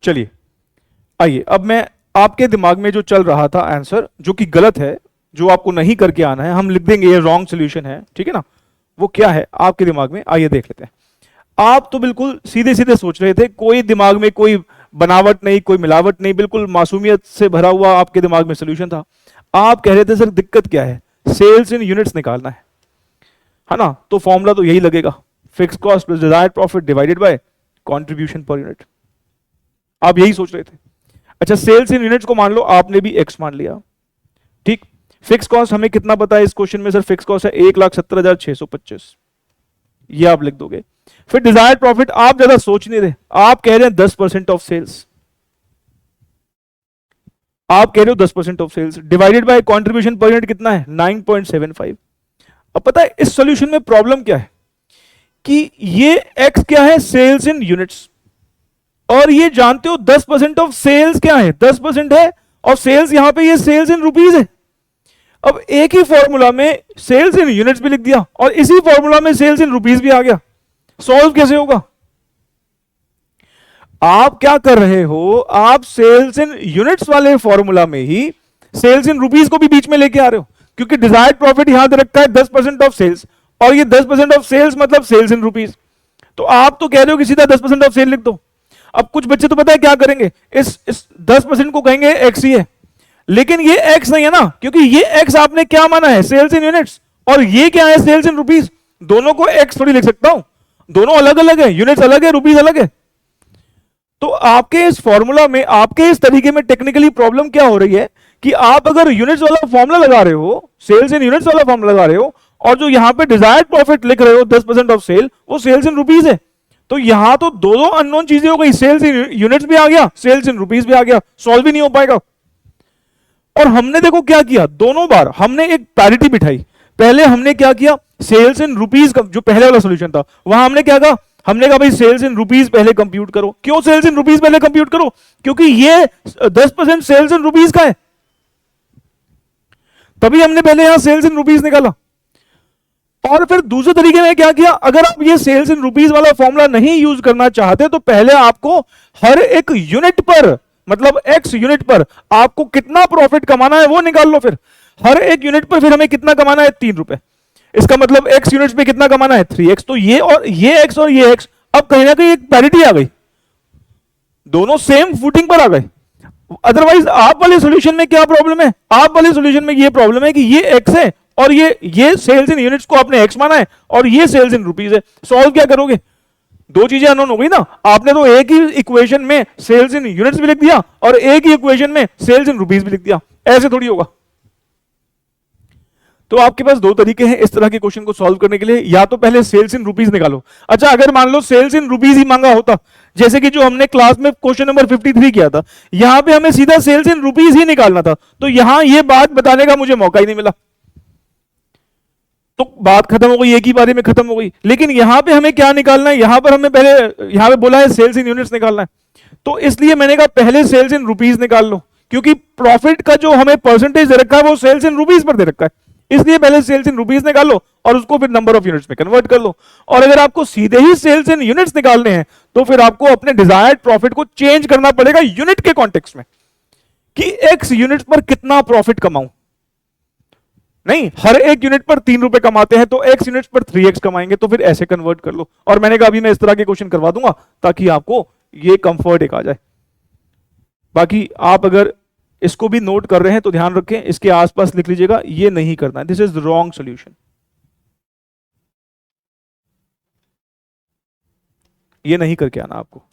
चलिए आइए, अब मैं आपके दिमाग में जो चल रहा था आंसर जो कि गलत है, जो आपको नहीं करके आना है, हम लिख देंगे ये रॉन्ग सोल्यूशन है, ठीक है ना। वो क्या है आपके दिमाग में, आइए देख लेते हैं। आप तो बिल्कुल सीधे सीधे सोच रहे थे, कोई दिमाग में कोई बनावट नहीं, कोई मिलावट नहीं, बिल्कुल मासूमियत से भरा हुआ आपके दिमाग में सोल्यूशन था। आप कह रहे थे सर दिक्कत क्या है, सेल्स इन यूनिट्स निकालना है ना। तो फॉर्मूला तो यही लगेगा, fix cost plus desired profit divided by contribution per unit. आप यही सोच रहे थे। अच्छा, सेल्स इन यूनिट्स को मान लो आपने भी एक्स मान लिया, ठीक। फिक्स कॉस्ट हमें कितना पता है इस क्वेश्चन में, सर फिक्स कॉस्ट है 1,70,625, ये आप लिख दोगे। फिर डिजायर्ड प्रॉफिट आप ज्यादा सोच नहीं रहे, आप कह रहे हैं 10% ऑफ सेल्स, आप कह रहे हो 10% of sales divided by contribution per unit कितना है 9.75। अब पता है इस सॉल्यूशन में प्रॉब्लम क्या है कि ये x क्या है सेल्स इन यूनिट्स, और ये जानते हो 10% ऑफ सेल्स क्या है, 10% है और सेल्स यहां पे ये सेल्स इन रुपीज है। अब एक ही फॉर्मूला में सेल्स इन यूनिट्स भी लिख दिया और इसी फॉर्मूला में सेल्स इन रुपीज भी आ गया, सॉल्व कैसे होगा। आप क्या कर रहे हो, आप सेल्स इन यूनिट्स वाले फॉर्मूला में ही सेल्स इन रुपीज को भी बीच में लेके आ रहे हो, क्योंकि डिजायर्ड प्रॉफिट यहां दे रखा है 10% ऑफ सेल्स, और ये 10% ऑफ सेल्स मतलब सेल्स इन रुपीज। तो आप तो कह रहे हो कि सीधा 10% ऑफ सेल लिख दो। अब कुछ बच्चे तो पता है क्या करेंगे, इस 10% को कहेंगे एक्स ही है, लेकिन ये एक्स नहीं है ना, क्योंकि ये एक्स आपने क्या माना है सेल्स इन यूनिट्स, और ये क्या है सेल्स इन रुपीज। दोनों को एक्स थोड़ी लिख सकता हूं, दोनों अलग अलग है, यूनिट्स अलग है रुपीज अलग है। तो आपके इस फॉर्मूला में, आपके इस तरीके में टेक्निकली प्रॉब्लम क्या हो रही है कि आप अगर यूनिट्स वाला फॉर्मूला लगा रहे हो, सेल्स इन यूनिट्स वाला फॉर्मूला लगा रहे हो, और जो यहां पे डिजायर्ड प्रॉफिट लिख रहे हो 10% ऑफ सेल, वो सेल्स इन रुपीज है। तो यहां तो दो दो अननोन चीजें हो गई, सेल्स इन यूनिट्स भी आ गया, सेल्स इन रुपीज भी आ गया, सॉल्व भी नहीं हो पाएगा। और हमने देखो क्या किया, दोनों बार हमने एक पैरिटी बिठाई। पहले हमने क्या किया, सेल्स इन रुपीज का जो पहले वाला सॉल्यूशन था, वहां हमने क्या कहा, हमने कहा भाई सेल्स इन रुपीज पहले कंप्यूट करो। क्यों सेल्स इन रुपीज पहले कंप्यूट करो, क्योंकि ये 10% सेल्स इन रुपीज का है, तभी हमने पहले यहां सेल्स इन रुपीज निकाला। और फिर दूसरे तरीके में क्या किया, अगर आप ये सेल्स इन रुपीज वाला फॉर्मूला नहीं यूज करना चाहते तो पहले आपको हर एक यूनिट पर, मतलब एक्स यूनिट पर आपको कितना प्रॉफिट कमाना है वो निकाल लो। फिर हर एक यूनिट पर फिर हमें कितना कमाना है 3 रुपए, इसका मतलब एक्स यूनिट्स पे कितना कमाना है 3x। तो ये और ये एक्स और ये एक्स अब कहीं ना कहीं एक पैरिटी आ गई, दोनों सेम फुटिंग पर आ गए। अदरवाइज आप वाले सॉल्यूशन में क्या प्रॉब्लम है, आप वाले सॉल्यूशन में ये प्रॉब्लम है कि ये एक्स है और ये सेल्स इन यूनिट्स को आपने एक्स माना है और ये सेल्स इन रुपीज है। सॉल्व क्या करोगे, दो चीजें अननोन हो गई ना। आपने तो एक ही इक्वेशन में सेल्स इन यूनिट्स भी लिख दिया और एक ही इक्वेशन में सेल्स इन रुपीज भी लिख दिया, ऐसे थोड़ी होगा। तो आपके पास दो तरीके हैं इस तरह के क्वेश्चन को सॉल्व करने के लिए, या तो पहले सेल्स इन रुपीज निकालो। अच्छा, अगर मान लो सेल्स इन रुपीज ही मांगा होता, जैसे कि जो हमने क्लास में क्वेश्चन नंबर 53 किया था, यहां पे हमें सीधा सेल्स इन रुपीज ही निकालना था, तो यहां ये बात बताने का मुझे मौका ही नहीं मिला, तो बात खत्म हो गई, एक ही बारी में खत्म हो गई। लेकिन यहां पे हमें क्या निकालना है, यहां पर हमें पहले, यहां पे बोला है सेल्स इन यूनिट्स निकालना है, तो इसलिए मैंने कहा पहले सेल्स इन रुपीज निकाल लो, क्योंकि प्रॉफिट का जो हमें परसेंटेज दे रखा है वो सेल्स इन रुपीज पर दे रखा है, इसलिए पहले सेल्स इन रुपीज निकाल लो और उसको फिर नंबर ऑफ यूनिट्स में कन्वर्ट कर लो। और अगर आपको सीधे ही सेल्स इन यूनिट्स निकालने हैं तो फिर आपको अपने डिजायर्ड प्रॉफिट को चेंज करना पड़ेगा यूनिट के कॉन्टेक्स्ट में, कि एक्स यूनिट पर कितना प्रॉफिट कमाऊं। नहीं, हर एक यूनिट पर 3 रुपए कमाते हैं तो एक्स यूनिट पर 3x कमाएंगे, तो फिर ऐसे कन्वर्ट कर लो। और मैंने कहा अभी मैं इस तरह के क्वेश्चन करवा दूंगा ताकि आपको ये कंफर्ट एक आ जाए। बाकी आप अगर इसको भी नोट कर रहे हैं तो ध्यान रखें, इसके आसपास लिख लीजिएगा, ये नहीं करना है, दिस इज रॉन्ग सोल्यूशन, ये नहीं करके आना आपको।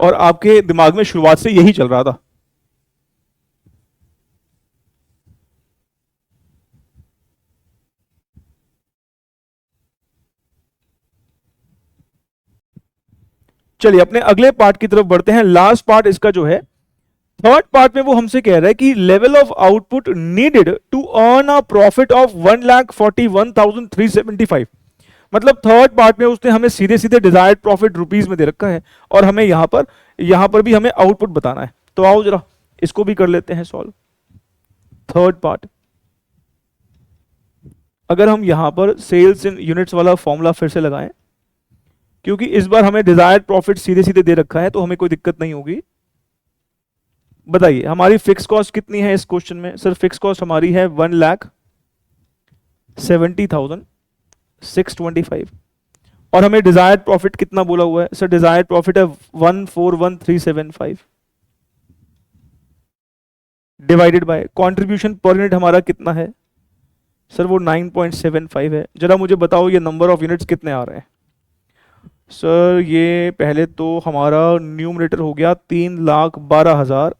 और आपके दिमाग में शुरुआत से यही चल रहा था। चलिए अपने अगले पार्ट की तरफ बढ़ते हैं। लास्ट पार्ट इसका जो है, थर्ड पार्ट में वो हमसे कह रहा है कि level of output needed to earn a profit of 1,41,375। मतलब थर्ड पार्ट में उसने हमें सीधे सीधे डिजायर्ड प्रॉफिट रुपीज में दे रखा है और हमें यहां पर भी हमें आउटपुट बताना है। तो आओ जरा इसको भी कर लेते हैं सॉल्व। थर्ड पार्ट, अगर हम यहां पर सेल्स इन यूनिट्स वाला फॉर्मूला फिर से लगाएं, क्योंकि इस बार हमें डिजायर्ड प्रॉफिट सीधे सीधे दे रखा है तो हमें कोई दिक्कत नहीं होगी। बताइए हमारी फिक्स कॉस्ट कितनी है इस क्वेश्चन में? सर फिक्स कॉस्ट हमारी है 1,70,625 और हमें डिजायर्ड प्रॉफिट कितना बोला हुआ है? सर डिजायर्ड प्रॉफिट है 141,375 divided by contribution per unit हमारा कितना है? सर वो 9.75 है। जरा मुझे बताओ ये नंबर ऑफ यूनिट्स कितने आ रहे हैं? सर ये पहले तो हमारा न्यूमरेटर हो गया 3,12,000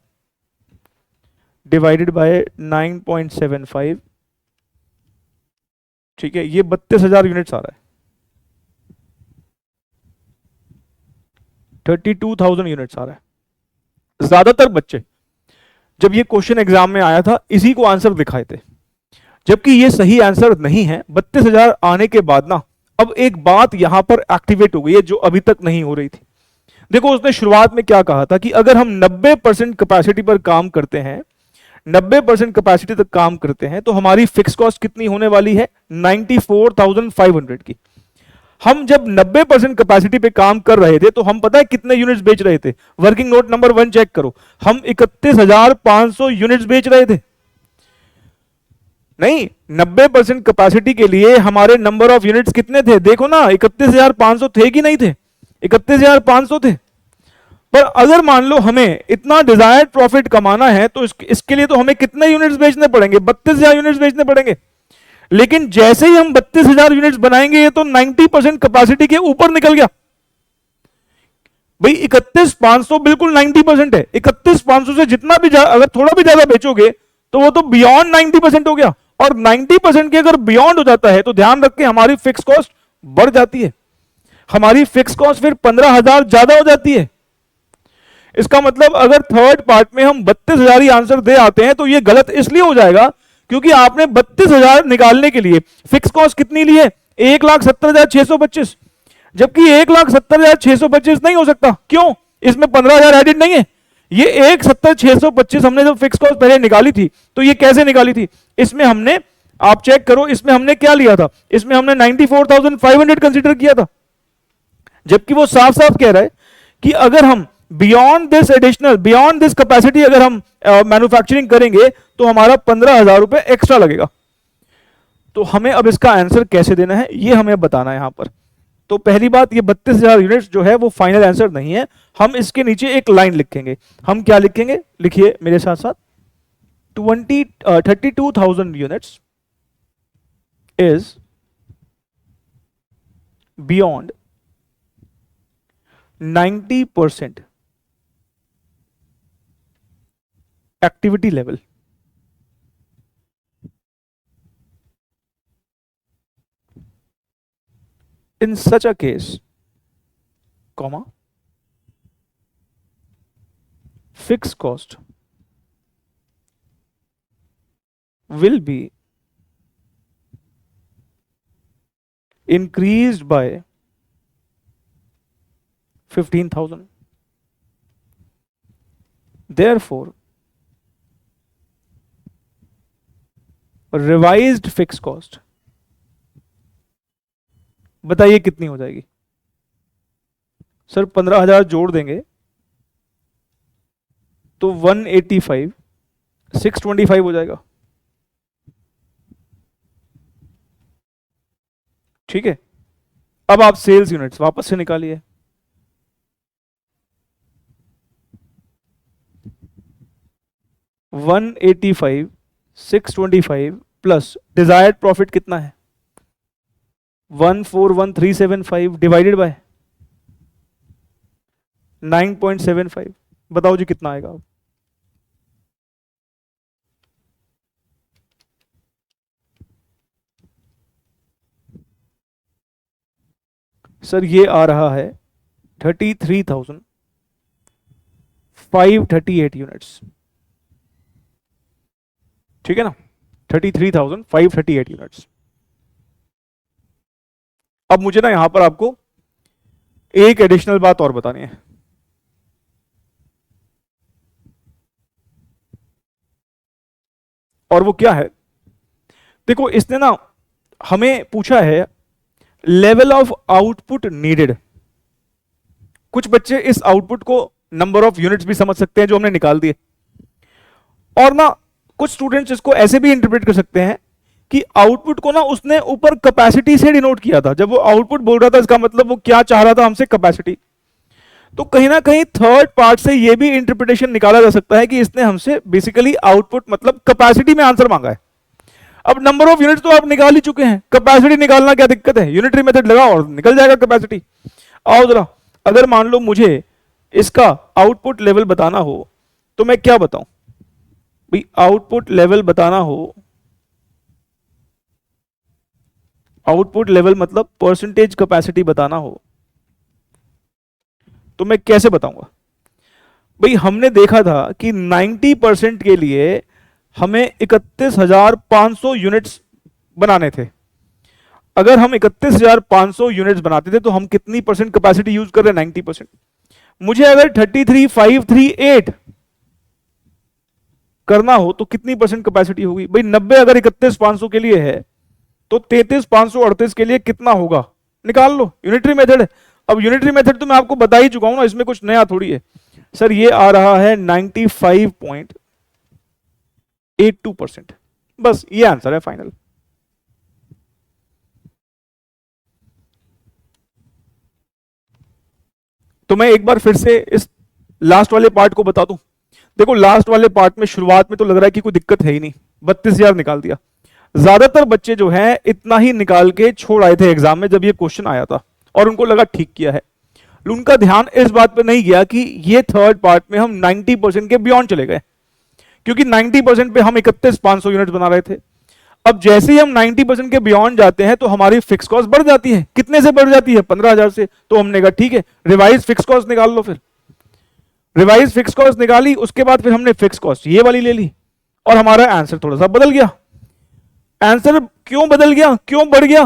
डिवाइडेड बाय 9.75, ठीक है, ये 32,000 यूनिट्स आ रहा है, 32,000 यूनिट्स आ रहा है। ज्यादातर बच्चे जब ये क्वेश्चन एग्जाम में आया था इसी को आंसर दिखाए थे, जबकि ये सही आंसर नहीं है। 32,000 आने के बाद ना अब एक बात यहां पर एक्टिवेट हो गई है जो अभी तक नहीं हो रही थी। देखो उसने शुरुआत में क्या कहा था कि अगर हम 90% कैपेसिटी पर काम करते हैं, 90% कैपेसिटी तक काम करते हैं तो हमारी फिक्स कॉस्ट कितनी होने वाली है? 94,500 की। हम जब 90% कैपेसिटी पे काम कर रहे थे तो हम पता है कितने यूनिट्स बेच रहे थे? वर्किंग नोट नंबर 1 चेक करो, हम 31,500 यूनिट्स बेच रहे थे। नहीं, 90% कैपेसिटी के लिए हमारे नंबर ऑफ यूनिट्स कितने थे? देखो ना, 31,500 थे कि नहीं थे? 31,500 थे। पर अगर मान लो हमें इतना डिजायर्ड प्रॉफिट कमाना है तो इसके लिए तो हमें कितने यूनिट्स बेचने पड़ेंगे? 32,000 यूनिट्स बेचने पड़ेंगे। लेकिन जैसे ही हम 32,000 यूनिट्स बनाएंगे ये तो 90% कैपेसिटी के ऊपर निकल गया। भाई 31,500 बिल्कुल 90% है। 31,500 से जितना भी अगर थोड़ा भी ज्यादा बेचोगे तो वो तो बियॉन्ड 90% हो गया। और 90% के अगर बियॉन्ड हो जाता है तो ध्यान रख के हमारी फिक्स कॉस्ट बढ़ जाती है, हमारी फिक्स कॉस्ट फिर 15,000 ज्यादा हो जाती है। इसका मतलब अगर थर्ड पार्ट में हम 32,000 ही आंसर दे आते हैं तो ये गलत इसलिए हो जाएगा क्योंकि आपने 32,000 निकालने के लिए फिक्स कॉस्ट कितनी ली है? 1,70,625, जबकि 1,70,625 नहीं हो सकता। क्यों? इसमें 15,000 एडिड नहीं है। ये 1,70,625 हमने जब फिक्स कॉस्ट पहले निकाली थी तो ये कैसे निकाली थी? इसमें हमने, आप चेक करो, इसमें हमने क्या लिया था? इसमें हमने 94,500 कंसिडर किया था, जबकि वो साफ साफ कह रहा है कि अगर हम beyond this additional, beyond this capacity अगर हम मैन्युफैक्चरिंग करेंगे तो हमारा 15,000 रुपए एक्स्ट्रा लगेगा। तो हमें अब इसका आंसर कैसे देना है ये हमें बताना है यहां पर। तो पहली बात, ये 32,000 यूनिट्स जो है वो फाइनल आंसर नहीं है। हम इसके नीचे एक लाइन लिखेंगे। हम क्या लिखेंगे? लिखिए मेरे साथ साथ, 32,000 units is beyond 90% activity level. In such a case, comma, fixed cost will be increased by 15,000. Therefore, revised fixed cost, बताइए कितनी हो जाएगी? सर 15,000 जोड़ देंगे तो 185, 625 हो जाएगा। ठीक है, अब आप सेल्स यूनिट्स वापस से निकालिए। वन 185, 625 प्लस डिजायर्ड प्रॉफिट कितना है? 141375 डिवाइडेड बाय 9.75, बताओ जी कितना आएगा? सर ये आ रहा है 33,538 यूनिट्स। ठीक है ना, 33,538 यूनिट्स। अब मुझे ना यहां पर आपको एक एडिशनल बात और बतानी है। और वो क्या है? देखो, इसने ना हमें पूछा है लेवल ऑफ आउटपुट नीडेड। कुछ बच्चे इस आउटपुट को नंबर ऑफ यूनिट्स भी समझ सकते हैं जो हमने निकाल दिए, और ना कुछ स्टूडेंट्स इसको ऐसे भी इंटरप्रेट कर सकते हैं कि आउटपुट को ना उसने ऊपर कैपेसिटी से डिनोट किया था। जब वो आउटपुट बोल रहा था, इसका मतलब वो क्या चाह रहा था हमसे? कैपेसिटी। तो कहीं ना कहीं थर्ड पार्ट से ये भी इंटरप्रिटेशन निकाला जा सकता है कि इसने हमसे बेसिकली आउटपुट मतलब कैपेसिटी में आंसर मांगा है। अब नंबर ऑफ यूनिट्स तो आप निकाल ही चुके हैं, कैपेसिटी निकालना क्या दिक्कत है? यूनिटरी मेथड लगाओ और निकल जाएगा कैपेसिटी। आओ जरा, अगर मान लो मुझे इसका आउटपुट लेवल बताना हो तो मैं क्या बताऊं भाई? आउटपुट लेवल बताना हो, आउटपुट लेवल मतलब परसेंटेज कैपेसिटी बताना हो, तो मैं कैसे बताऊंगा भाई? हमने देखा था कि 90% के लिए हमें 31,500 यूनिट्स बनाने थे। अगर हम 31,500 यूनिट्स बनाते थे तो हम कितनी परसेंट कैपेसिटी यूज कर रहे हैं? 90%। मुझे अगर 33,538 करना हो तो कितनी परसेंट कैपेसिटी होगी भाई? 90 अगर 31,500 के लिए है तो 33,538 के लिए कितना होगा? निकाल लो, यूनिटरी मेथड है। अब यूनिटरी मेथड तो मैं आपको बता ही चुका हूं ना, इसमें कुछ नया थोड़ी है। सर ये आ रहा है 95.82%। बस ये आंसर है फाइनल। तो मैं एक बार फिर से इस लास्ट वाले पार्ट को बता दूं। देखो, लास्ट वाले पार्ट में शुरुआत में तो लग रहा है कि कोई दिक्कत है ही नहीं, 32,000 निकाल दिया। ज्यादातर बच्चे जो हैं इतना ही निकाल के छोड़ आए थे एग्जाम में जब ये क्वेश्चन आया था, और उनको लगा ठीक किया है। उनका ध्यान इस बात पे नहीं गया कि ये थर्ड पार्ट में हम 90% के बियॉन्ड चले गए, क्योंकि 90% पे हम 31,500 यूनिट बना रहे थे। अब जैसे ही हम 90% के बियॉन्ड जाते हैं तो हमारी फिक्स कॉस्ट बढ़ जाती है। कितने से बढ़ जाती है? 15,000 से। तो हमने कहा ठीक है, रिवाइज फिक्स कॉस्ट निकाल लो। फिर रिवाइज फिक्स कॉस्ट निकाली, उसके बाद फिर हमने फिक्स कॉस्ट ये वाली ले ली, और हमारा आंसर थोड़ा सा बदल गया। आंसर क्यों बदल गया, क्यों बढ़ गया?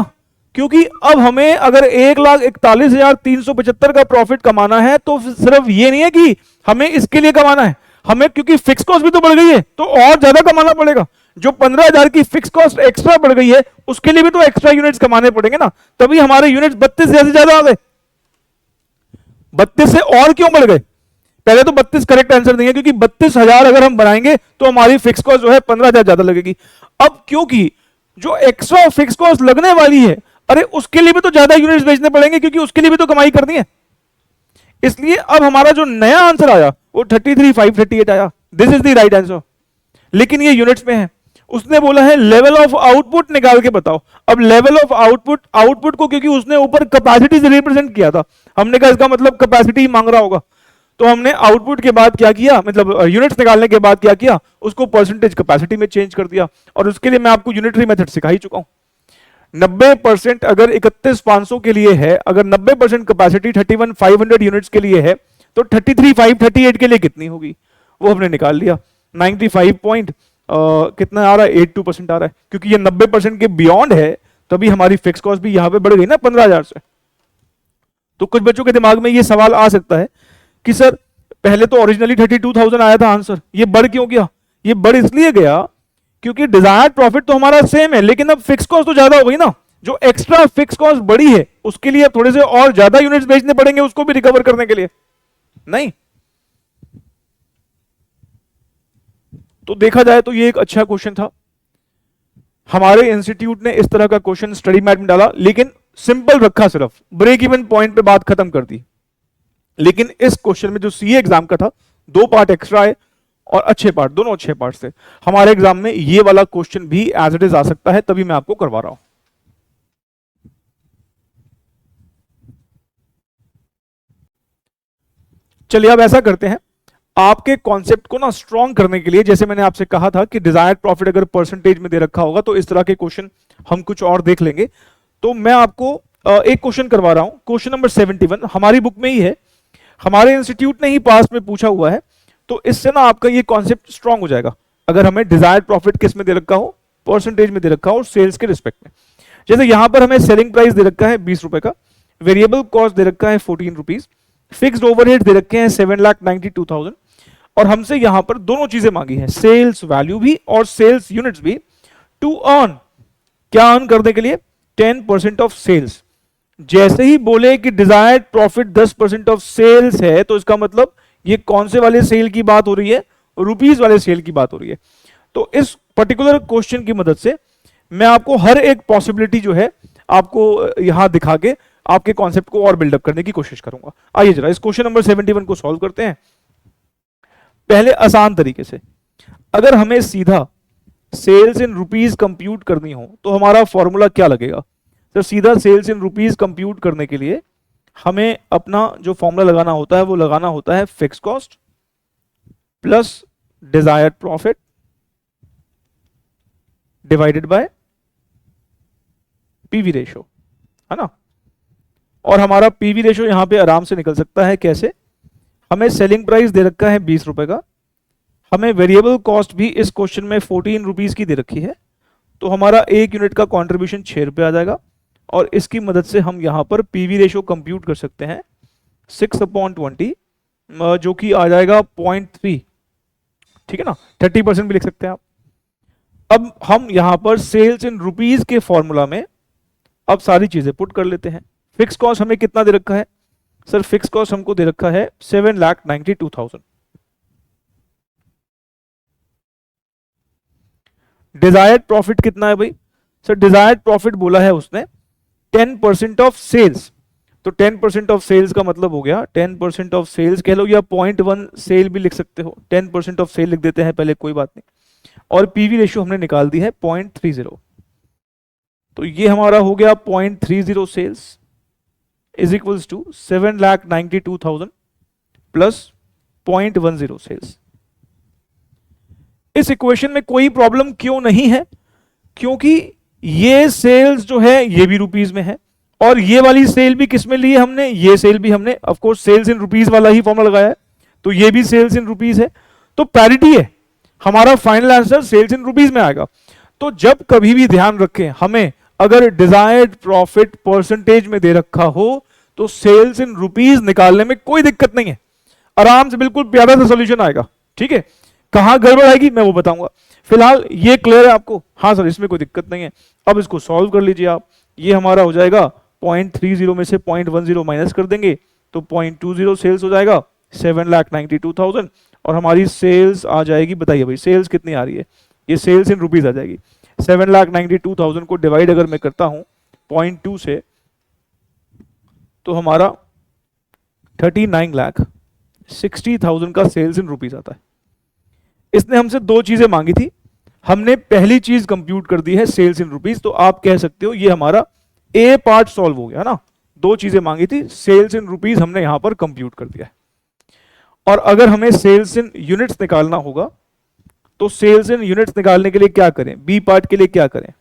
क्योंकि अब हमें अगर 1,41,375 का प्रॉफिट कमाना है तो सिर्फ ये नहीं है कि हमें इसके लिए कमाना है, हमें क्योंकि फिक्स कॉस्ट भी तो बढ़ गई है तो और ज्यादा कमाना पड़ेगा। जो 15,000 की फिक्स कॉस्ट एक्स्ट्रा बढ़ गई है उसके लिए भी तो एक्स्ट्रा यूनिट्स कमाने पड़ेंगे ना, तभी हमारे यूनिट्स 32 से ज्यादा आ गए। 32 से और क्यों बढ़ गए? पहले तो 32 करेक्ट आंसर नहीं है, क्योंकि 32,000 अगर हम बनाएंगे तो हमारी फिक्स कॉस्ट जो है 15,000 ज्यादा लगेगी। अब क्योंकि जो एक्स्ट्रा फिक्स कॉस्ट लगने वाली है, अरे उसके लिए भी तो ज्यादा यूनिट्स बेचने पड़ेंगे, क्योंकि उसके लिए भी तो कमाई करनी है। इसलिए अब हमारा जो नया आंसर आया वो 33,538 आया। This is the right answer, लेकिन ये यूनिट्स में है। उसने बोला है लेवल ऑफ आउटपुट निकाल के बताओ। अब लेवल ऑफ आउटपुट को क्योंकि उसने ऊपर कैपेसिटी से रिप्रेजेंट किया था, हमने कहा इसका मतलब कैपेसिटी मांग रहा होगा, तो हमने आउटपुट के बाद क्या किया, मतलब यूनिट्स निकालने के बाद क्या किया, उसको परसेंटेज कैपेसिटी में चेंज कर दिया। और उसके लिए मैं आपको यूनिटरी मेथड सिखा ही चुका हूं। 90% अगर 31,500 के लिए है, अगर 90% कैपेसिटी 31,500 यूनिट्स के लिए है, तो 33,538 के लिए कितनी होगी वो हमने निकाल लिया। 95 पॉइंट कितना आ रहा है, 82% आ रहा है, क्योंकि ये 90% के बियॉन्ड है, तभी हमारी फिक्स कॉस्ट भी यहां पे बढ़ गई ना 15,000 से। तो कुछ बच्चों के दिमाग में ये सवाल आ सकता है कि सर पहले तो ओरिजिनली 32,000 आया था आंसर, ये बढ़ क्यों गया? ये बढ़ इसलिए गया क्योंकि डिजायर्ड प्रॉफिट तो हमारा सेम है, लेकिन अब फिक्स कॉस्ट तो ज्यादा हो गई ना। जो एक्स्ट्रा फिक्स कॉस्ट बढ़ी है उसके लिए थोड़े से और ज्यादा यूनिट्स बेचने पड़ेंगे उसको भी रिकवर करने के लिए, नहीं? तो देखा जाए तो ये एक अच्छा क्वेश्चन था। हमारे इंस्टीट्यूट ने इस तरह का क्वेश्चन स्टडी मैट में डाला, लेकिन सिंपल रखा, सिर्फ ब्रेक इवन पॉइंट पे बात खत्म कर दी। लेकिन इस क्वेश्चन में जो सीए एग्जाम का था, 2 पार्ट एक्स्ट्रा है और अच्छे पार्ट, दोनों अच्छे पार्ट थे। हमारे एग्जाम में ये वाला क्वेश्चन भी एज इट इज आ सकता है, तभी मैं आपको करवा रहा हूं। चलिए अब ऐसा करते हैं, आपके कॉन्सेप्ट को ना स्ट्रॉन्ग करने के लिए, जैसे मैंने आपसे कहा था कि डिजायर्ड प्रॉफिट अगर परसेंटेज में दे रखा होगा तो इस तरह के क्वेश्चन हम कुछ और देख लेंगे। तो मैं आपको एक क्वेश्चन करवा रहा हूं, क्वेश्चन नंबर 71 हमारी बुक में ही है, हमारे इंस्टीट्यूट ने ही पास में पूछा हुआ है। तो इससे ना आपका ये कॉन्सेप्ट स्ट्रॉन्ग हो जाएगा, अगर हमें डिजायर्ड प्रॉफिट किस में दे रखा हो, परसेंटेज में दे रखा हो और सेल्स के रिस्पेक्ट में। जैसे यहां पर हमें सेलिंग प्राइस दे रखा है 20 रुपए का, वेरिएबल कॉस्ट दे रखा है 14 रुपीज, फिक्स्ड ओवरहेड दे रखे हैं 7,92,000, और हमसे यहां पर दोनों चीजें मांगी हैं, सेल्स वैल्यू भी और सेल्स यूनिट्स भी, टू अर्न, क्या अर्न करने के लिए, 10% ऑफ सेल्स। जैसे ही बोले कि डिजायर्ड प्रॉफिट 10% ऑफ सेल्स है, तो इसका मतलब ये कौन से वाले सेल की बात हो रही है, रुपीज वाले सेल की बात हो रही है। तो इस पर्टिकुलर क्वेश्चन की मदद से मैं आपको हर एक पॉसिबिलिटी जो है आपको यहां दिखा के आपके कॉन्सेप्ट को और बिल्डअप करने की कोशिश करूंगा। आइए जरा इस क्वेश्चन नंबर 71 को सॉल्व करते हैं। पहले आसान तरीके से, अगर हमें सीधा सेल्स इन रुपीज कंप्यूट करनी हो तो हमारा फॉर्मूला क्या लगेगा? तो सीधा सेल्स इन रुपीज कंप्यूट करने के लिए हमें अपना जो फॉर्मूला लगाना होता है वो लगाना होता है fixed cost plus desired profit divided bye PV ratio, है ना? और हमारा पीवी रेशो यहां पे आराम से निकल सकता है कैसे? हमें सेलिंग प्राइस दे रखा है 20 रुपए का, हमें वेरिएबल कॉस्ट भी इस क्वेश्चन में 14 रुपीज की दे रखी है, तो हमारा एक यूनिट का कॉन्ट्रीब्यूशन 6 रुपए आ जाएगा। और इसकी मदद से हम यहां पर पीवी रेशो कंप्यूट कर सकते हैं 6/20, जो कि आ जाएगा 0.3, ठीक है ना? 30% भी लिख सकते हैं आप। अब हम यहां पर सेल्स इन रुपीज के फॉर्मूला में अब सारी चीजें पुट कर लेते हैं। फिक्स कॉस्ट हमें कितना दे रखा है? सर फिक्स कॉस्ट हमको दे रखा है 7,92,000। डिजायर्ड प्रॉफिट कितना है भाई? सर डिजायर्ड प्रॉफिट बोला है उसने 10% ऑफ सेल्स, तो 10% ऑफ सेल्स का मतलब हो गया 10% ऑफ सेल्स कह लो, या 0.1 सेल भी लिख सकते हो, 10% ऑफ सेल लिख देते हैं पहले, कोई बात नहीं। और पीवी रेशियो हमने निकाल दी है 0.30, तो ये हमारा हो गया 0.30 sales is equals to 7,92,000 plus 0.10 sales. इस इक्वेशन में कोई प्रॉब्लम क्यों नहीं है? क्योंकि ये सेल्स जो है ये भी रुपीज में है, और ये वाली सेल भी किस में ली है हमने, ये सेल भी हमने of course sales in rupees वाला ही फॉर्मूला लगाया है, तो ये भी सेल्स इन रुपीज है, तो पैरिटी है, हमारा final answer sales in rupees में आएगा। तो जब कभी भी ध्यान रखें, हमें अगर डिजायर्ड प्रॉफिट परसेंटेज में दे रखा हो तो सेल्स इन रुपीज निकालने में कोई दिक्कत नहीं है, आराम से बिल्कुल प्यारा सा सोल्यूशन आएगा, ठीक है? कहां गड़बड़ आएगी मैं वो बताऊंगा। फिलहाल ये क्लियर है आपको? हाँ सर इसमें कोई दिक्कत नहीं है। अब इसको सॉल्व कर लीजिए आप, ये हमारा हो जाएगा 0.30 में से 0.10 माइनस कर देंगे तो 0.20 सेल्स हो जाएगा 7,92,000, और हमारी सेल्स आ जाएगी, बताइए भाई सेल्स कितनी आ रही है? ये सेल्स इन रुपीज आ जाएगी। 7,92,000 को डिवाइड अगर मैं करता हूं 0.2 से, तो हमारा 39,60,000 का सेल्स इन रुपीज आता है। इसने हमसे दो चीजें मांगी थी, हमने पहली चीज कंप्यूट कर दी है सेल्स इन रुपीज, तो आप कह सकते हो ये हमारा ए पार्ट सॉल्व हो गया ना। दो चीजें मांगी थी, सेल्स इन रुपीज हमने यहां पर कंप्यूट कर दिया है। और अगर हमें सेल्स इन यूनिट्स निकालना होगा तो सेल्स इन यूनिट्स निकालने के लिए क्या करें? बी पार्ट के लिए क्या करें?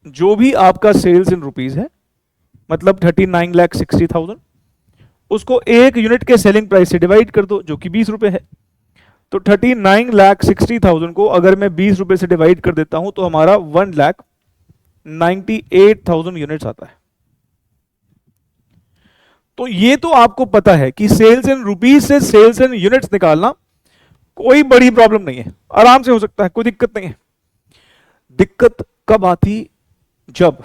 जो भी आपका सेल्स इन रुपीज है, मतलब 39,60,000, उसको एक यूनिट के सेलिंग प्राइस से डिवाइड कर दो जो कि 20 रुपए है। तो 39,60,000 को अगर मैं 20 रुपए से डिवाइड कर देता हूं तो हमारा 1,98,000 यूनिट्स आता है। तो ये तो आपको पता है कि सेल्स इन रुपीज से सेल्स इन यूनिट्स निकालना कोई बड़ी प्रॉब्लम नहीं है, आराम से हो सकता है, कोई दिक्कत नहीं है। दिक्कत कब आती, जब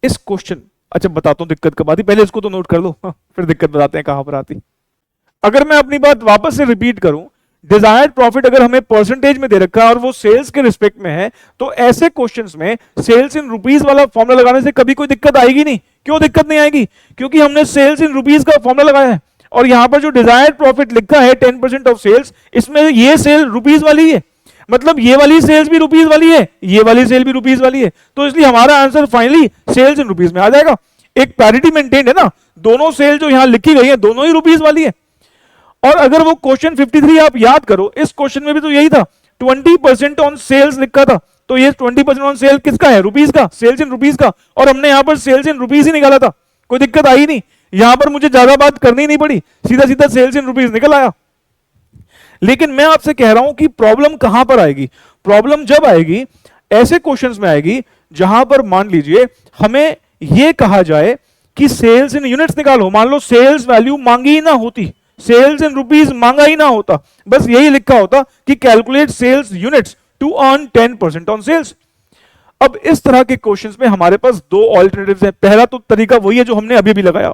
इस क्वेश्चन, अच्छा बताता हूं दिक्कत कब आती, पहले इसको तो नोट कर लो फिर दिक्कत बताते हैं कहां पर आती। अगर मैं अपनी बात वापस से रिपीट करूं, डिजायर्ड प्रॉफिट अगर हमें परसेंटेज में दे रखा है और वो सेल्स के रिस्पेक्ट में है, तो ऐसे क्वेश्चंस में सेल्स इन रुपीज वाला फॉर्मूला लगाने से कभी कोई दिक्कत आएगी नहीं। क्यों दिक्कत नहीं आएगी? क्योंकि हमने सेल्स इन रुपीज का फॉर्मूला लगाया है और यहां पर जो डिजायर्ड प्रॉफिट लिखा है 10% ऑफ सेल्स, इसमें ये सेल रुपीज वाली है, मतलब ये वाली सेल्स भी रुपीज वाली है, ये वाली सेल भी रुपीज वाली है, तो इसलिए हमारा answer finally sales in rupees में आ जाएगा। एक पैरिटी मेंटेन है ना, दोनों सेल जो यहां लिखी गई है दोनों ही रुपीज वाली है। और अगर वो क्वेश्चन 53 आप याद करो, इस क्वेश्चन में भी तो यही था, 20% ऑन सेल्स लिखा था, तो ये 20% ऑन सेल किसका है? रुपीज का, सेल्स इन रुपीज का, और हमने यहां पर सेल्स इन रुपीज ही निकाला था, कोई दिक्कत आई नहीं, यहां पर मुझे ज्यादा बात करनी नहीं पड़ी, सीधा सीधा सेल्स इन रुपीज निकल आया। लेकिन मैं आपसे कह रहा हूं कि प्रॉब्लम कहां पर आएगी? प्रॉब्लम जब आएगी, ऐसे क्वेश्चंस में आएगी जहां पर मान लीजिए हमें यह कहा जाए कि सेल्स इन यूनिट्स निकालो, मान लो सेल्स वैल्यू मांगी ही ना होती, सेल्स इन रुपीज मांगा ही ना होता, बस यही लिखा होता कि calculate sales units to earn 10% on sales. अब इस तरह के क्वेश्चंस में हमारे पास दो ऑल्टरनेटिव्स हैं। पहला तो तरीका वही है जो हमने अभी भी लगाया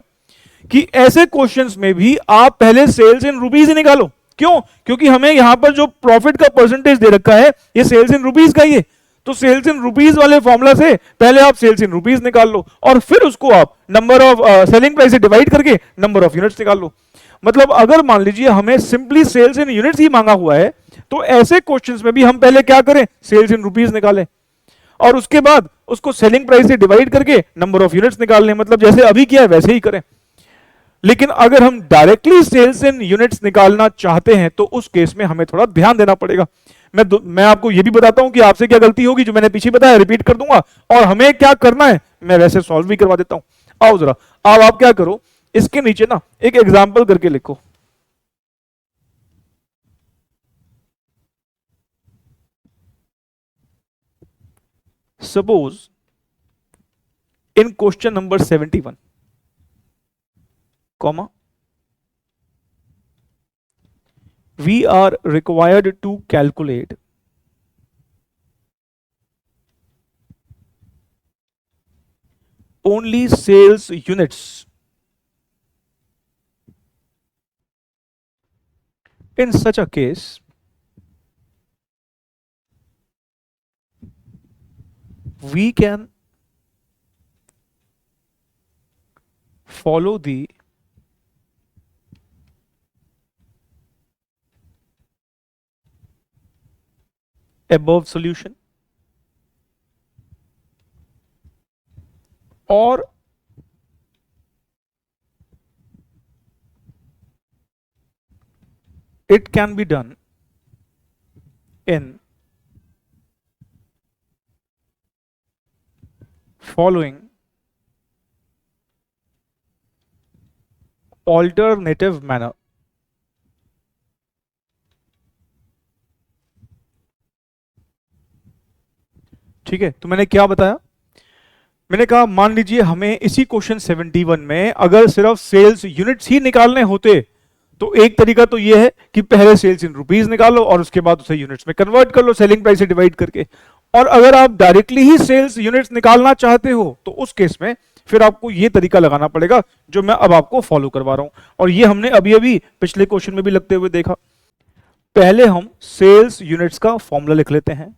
कि ऐसे क्वेश्चंस में भी आप पहले सेल्स इन रुपीज ही निकालो। क्यों? क्योंकि हमें यहां पर जो प्रॉफिट का परसेंटेज दे रखा है ये सेल्स इन रुपीज का ही है, तो सेल्स इन रुपीज वाले फॉर्मूला से पहले आप सेल्स इन रुपीज निकाल लो और फिर उसको आप नंबर ऑफ सेलिंग प्राइस से डिवाइड करके नंबर ऑफ यूनिट्स निकाल लो। मतलब अगर मान लीजिए हमें सिंपली सेल्स इन यूनिट्स ही मांगा हुआ है, तो ऐसे क्वेश्चंस में भी हम पहले क्या करें? सेल्स इन रुपीज निकालें और उसके बाद उसको सेलिंग प्राइस से डिवाइड करके नंबर ऑफ यूनिट्स निकाल लें, मतलब जैसे अभी किया है वैसे ही करें। लेकिन अगर हम डायरेक्टली सेल्स इन यूनिट्स निकालना चाहते हैं तो उस केस में हमें थोड़ा ध्यान देना पड़ेगा। मैं आपको यह भी बताता हूं कि आपसे क्या गलती होगी, जो मैंने पीछे बताया रिपीट कर दूंगा, और हमें क्या करना है मैं वैसे सॉल्व भी करवा देता हूं। आओ जरा, अब आप क्या करो, इसके नीचे ना एक एग्जाम्पल करके लिखो। Suppose in question number 71, comma, we are required to calculate only sales units in such a case we can follow the above solution or it can be done in following alternative manner। ठीक है, तो मैंने क्या बताया? मैंने कहा मान लीजिए हमें इसी क्वेश्चन 71 में अगर सिर्फ सेल्स यूनिट्स ही निकालने होते तो एक तरीका तो यह है कि पहले सेल्स इन रुपीज निकालो और उसके बाद उसे यूनिट्स में कन्वर्ट कर लो सेलिंग प्राइस से डिवाइड करके। और अगर आप डायरेक्टली ही सेल्स यूनिट्स निकालना चाहते हो तो उस केस में फिर आपको यह तरीका लगाना पड़ेगा जो मैं अब आपको फॉलो करवा रहा हूं, और ये हमने अभी अभी पिछले क्वेश्चन में भी लगते हुए देखा। पहले हम सेल्स यूनिट्स का फॉर्मूला लिख लेते हैं।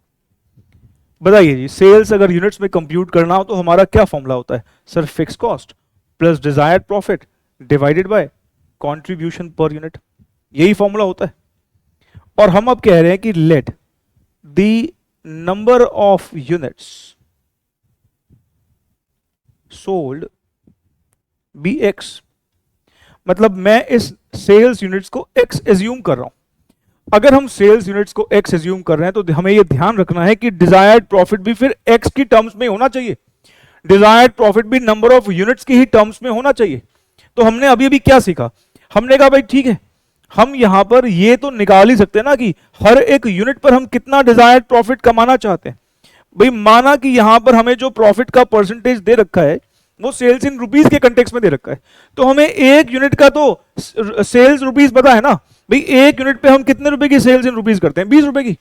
बताइए जी, सेल्स अगर यूनिट्स में कंप्यूट करना हो तो हमारा क्या फॉर्मूला होता है? Sir fixed cost plus desired profit divided by contribution per unit, यही फॉर्मूला होता है। और हम अब कह रहे हैं कि let the number of units sold be x, मतलब मैं इस सेल्स यूनिट्स को एक्स एज्यूम कर रहा हूं। अगर हम सेल्स यूनिट्स को एक्स एज्यूम कर रहे हैं तो हमें यह ध्यान रखना है कि डिजायर्ड प्रॉफिट भी फिर एक्स की टर्म्स में होना चाहिए, डिजायर्ड प्रॉफिट भी नंबर ऑफ यूनिट्स की ही टर्म्स में होना चाहिए। तो हमने अभी अभी क्या सीखा, हमने कहा भाई ठीक है, हम यहां पर ये तो निकाल ही सकते हैं ना कि हर एक यूनिट पर हम कितना डिजायर्ड प्रॉफिट कमाना चाहते हैं। भाई माना कि यहां पर हमें जो प्रॉफिट का परसेंटेज दे रखा है वो सेल्स इन रुपीस के कंटेक्स्ट में दे रखा है, तो हमें एक यूनिट का तो सेल्स रुपीस पता है ना, भाई एक यूनिट पे हम कितने रुपए की सेल्स इन रुपीस करते हैं, 20 रुपए की।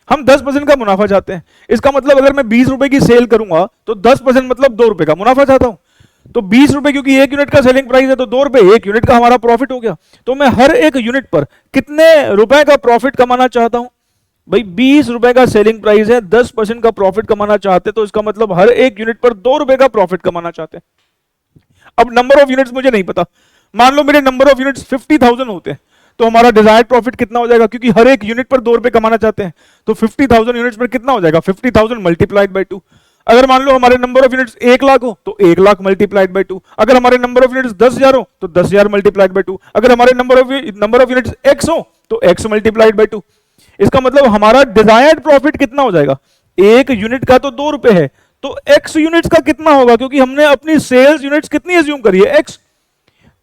हम 10% का मुनाफा चाहते हैं, इसका मतलब अगर मैं 20 रुपए की सेल करूंगा तो 10% मतलब 2 रुपए का मुनाफा चाहता हूं। तो 20 रुपए क्योंकि एक यूनिट का सेलिंग प्राइस है तो 2 रुपए एक यूनिट का हमारा प्रॉफिट हो गया। तो मैं हर एक यूनिट पर कितने रुपए का प्रॉफिट कमाना चाहता हूं, भाई 20 रुपए का सेलिंग प्राइस है, 10% का प्रॉफिट कमाना चाहते, तो इसका मतलब हर एक यूनिट पर 2 रुपए का प्रॉफिट कमाना चाहते हैं। अब नंबर ऑफ यूनिट्स मुझे नहीं पता, मान लो मेरे नंबर ऑफ यूनिट्स 50,000 होते हैं, तो हमारा डिजायर्ड प्रॉफिट कितना हो जाएगा, क्योंकि हर एक यूनिट पर 2 रुपए कमाना चाहते हैं, तो 50,000 यूनिट्स पर कितना हो जाएगा, 50,000 मल्टीप्लाइड बाई 2। अगर मान लो हमारे नंबर ऑफ यूनिट्स 1 लाख हो तो 1 लाख मल्टीप्लाइड बाई 2। अगर हमारे नंबर ऑफ यूनिट्स 10,000 हो तो 10,000 मल्टीप्लाइड बाई 2। अगर हमारे नंबर ऑफ यूनिट्स x हो तो x मल्टीप्लाइड बाई 2। इसका मतलब हमारा डिजायर्ड प्रॉफिट कितना हो जाएगा, एक यूनिट का तो 2 रुपए है, तो x यूनिट्स का कितना होगा, क्योंकि हमने अपनी सेल्स यूनिट्स कितनी एज्यूम करी है, x।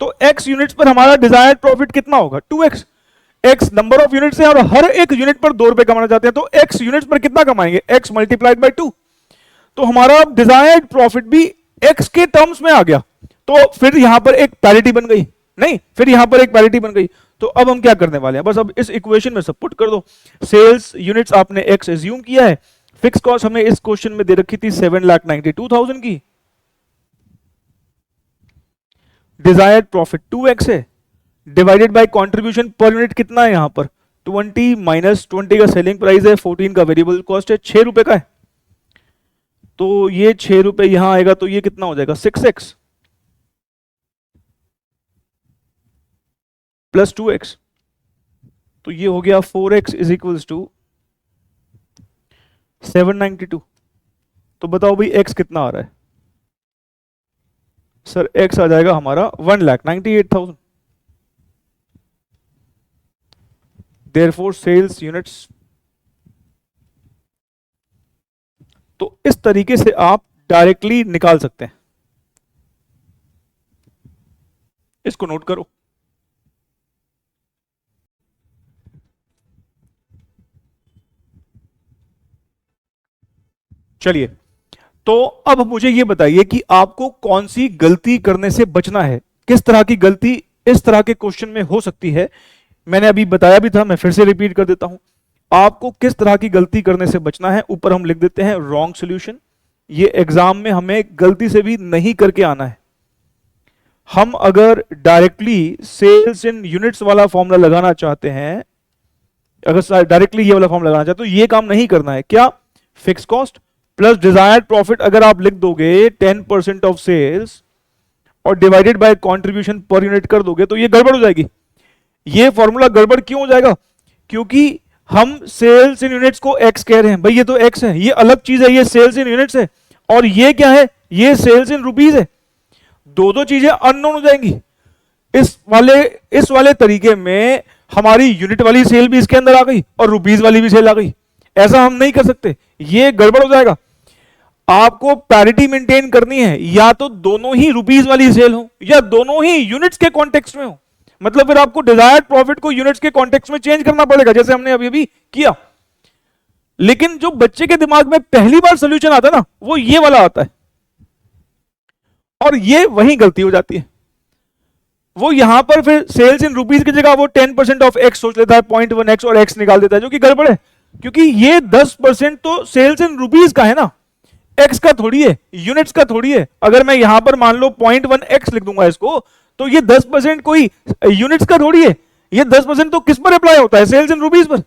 तो x यूनिट्स पर हमारा डिजायर्ड प्रॉफिट कितना होगा, 2x। x number of units है और हर एक यूनिट पर 2 रुपए कमाना चाहते हैं, तो x यूनिट्स पर कितना कमाएंगे, x मल्टीप्लाइड बाई 2। तो हमारा डिजायर्ड प्रॉफिट भी x के टर्म्स में आ गया, तो फिर यहां पर एक पैरिटी बन गई, नहीं फिर यहां पर एक पैरिटी बन गई। तो अब हम क्या करने वाले हैं, बस अब इस इक्वेशन में सब पुट कर दो। सेल्स यूनिट्स आपने x एज्यूम किया है, फिक्स कॉस्ट हमें इस क्वेश्चन में दे रखी थी 7,92,000 की, डिजायर्ड प्रॉफिट 2x है, divided by contribution per unit कितना है, यहां पर 20 माइनस 20 का सेलिंग प्राइस है, 14 का वेरिएबल कॉस्ट है, 6 रुपए का है, तो ये 6 रुपए यहां आएगा, तो ये कितना हो जाएगा 6x प्लस 2x, तो ये हो गया 4x इज इक्वल्स टू 792। तो बताओ भाई x कितना आ रहा है, सर x आ जाएगा हमारा 1,98,000। देयरफॉर सेल्स यूनिट्स, तो इस तरीके से आप डायरेक्टली निकाल सकते हैं, इसको नोट करो। चलिए, तो अब मुझे यह बताइए कि आपको कौन सी गलती करने से बचना है, किस तरह की गलती इस तरह के क्वेश्चन में हो सकती है। मैंने अभी बताया भी था, मैं फिर से रिपीट कर देता हूं, आपको किस तरह की गलती करने से बचना है। ऊपर हम लिख देते हैं रॉन्ग सॉल्यूशन, ये एग्जाम में हमें गलती से भी नहीं करके आना है। हम अगर डायरेक्टली सेल्स इन यूनिट्स वाला फॉर्मूला लगाना चाहते हैं, अगर डायरेक्टली ये वाला फॉर्मूला लगाना चाहते हैं तो ये काम नहीं करना है। क्या, fix cost plus desired profit अगर आप लिख दोगे 10% ऑफ सेल्स और divided by contribution per unit कर दोगे तो ये गड़बड़ हो जाएगी। ये फॉर्मूला गड़बड़ क्यों हो जाएगा, क्योंकि हम सेल्स इन यूनिट्स को x कह रहे हैं, भाई ये तो x है, ये अलग चीज है, ये सेल्स इन यूनिट्स है, और ये क्या है, ये सेल्स इन रुपीस है। दो चीजें अननोन हो जाएंगी। इस वाले तरीके में हमारी यूनिट वाली सेल भी इसके अंदर आ गई और रुपीस वाली भी सेल आ गई, ऐसा हम नहीं कर सकते, ये गड़बड़ हो जाएगा। आपको पैरिटी मेंटेन करनी है, या तो दोनों ही रुपीस वाली सेल हो या दोनों ही यूनिट्स के कॉन्टेक्स्ट में हो, मतलब फिर आपको डिजायर्ड प्रॉफिट को यूनिट्स के कॉन्टेक्स्ट में चेंज करना पड़ेगा, जैसे हमने अभी अभी किया। लेकिन जो बच्चे के दिमाग में पहली बार सॉल्यूशन आता है ना, वो ये वाला आता है, और ये वही गलती हो जाती है। वो यहां पर फिर सेल्स इन रुपीस की जगह वो 10% ऑफ एक्स सोच लेता है, 0.1x और x निकाल देता है, जो कि गड़बड़ है, क्योंकि ये 10% तो सेल्स इन रुपीस का है ना, x का थोड़ी है, यूनिट्स का थोड़ी है। अगर मैं यहां पर मान लो 0.1x लिख दूंगा इसको, तो ये 10% कोई यूनिट्स का थोड़ी है, ये 10% तो किस पर अप्लाई होता है, सेल्स इन रुपीस पर।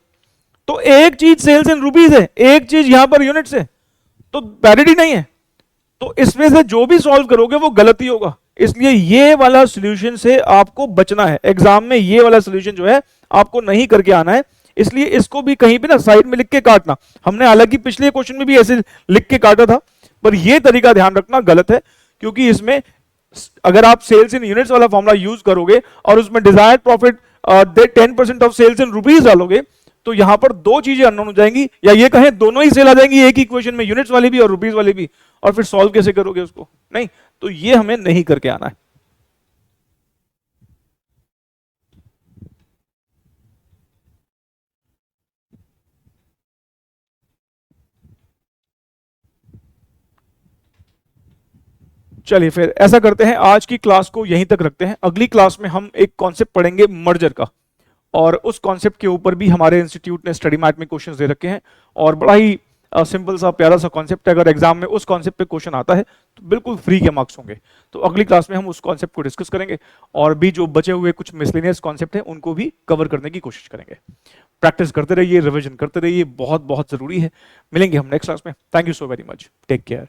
तो एक चीज सेल्स इन रुपीस है, एक चीज यहां पर यूनिट्स है, तो पैरिटी नहीं है। तो इसमें से जो भी सॉल्व करोगे वो गलत ही होगा, इसलिए ये वाला सॉल्यूशन से आपको बचना है। एग्जाम में ये वाला सॉल्यूशन जो है आपको नहीं करके आना है, इसलिए इसको भी कहीं पे ना साइड में लिख के काटना। हमने हालांकि पिछले क्वेश्चन में भी ऐसे लिख के काटा था, पर यह तरीका ध्यान रखना गलत है, क्योंकि इसमें अगर आप सेल्स इन यूनिट्स वाला फॉर्मूला यूज करोगे और उसमें desired profit 10% of sales in rupees डालोगे तो यहां पर दो चीजें अननोन हो जाएंगी, या ये कहें दोनों ही सेल आ जाएंगी एक ही इक्वेशन में, यूनिट्स वाली भी और रुपीज वाली भी, और फिर सॉल्व कैसे करोगे उसको? नहीं, तो ये हमें नहीं करके आना है। चलिए फिर ऐसा करते हैं, आज की क्लास को यहीं तक रखते हैं। अगली क्लास में हम एक कॉन्सेप्ट पढ़ेंगे मर्जर का, और उस कॉन्सेप्ट के ऊपर भी हमारे इंस्टीट्यूट ने स्टडी मैट में क्वेश्चंस दे रखे हैं, और बड़ा ही सिंपल सा प्यारा सा कॉन्सेप्ट है। अगर एग्जाम में उस कॉन्सेप्ट पे क्वेश्चन आता है तो बिल्कुल फ्री के मार्क्स होंगे। तो अगली क्लास में हम उस कॉन्सेप्ट को डिस्कस करेंगे, और भी जो बचे हुए कुछ मिसलेनियस कॉन्सेप्ट हैं उनको भी कवर करने की कोशिश करेंगे। प्रैक्टिस करते रहिए, रिविजन करते रहिए, बहुत बहुत जरूरी है। मिलेंगे हम नेक्स्ट क्लास में। Thank you so very much, take care.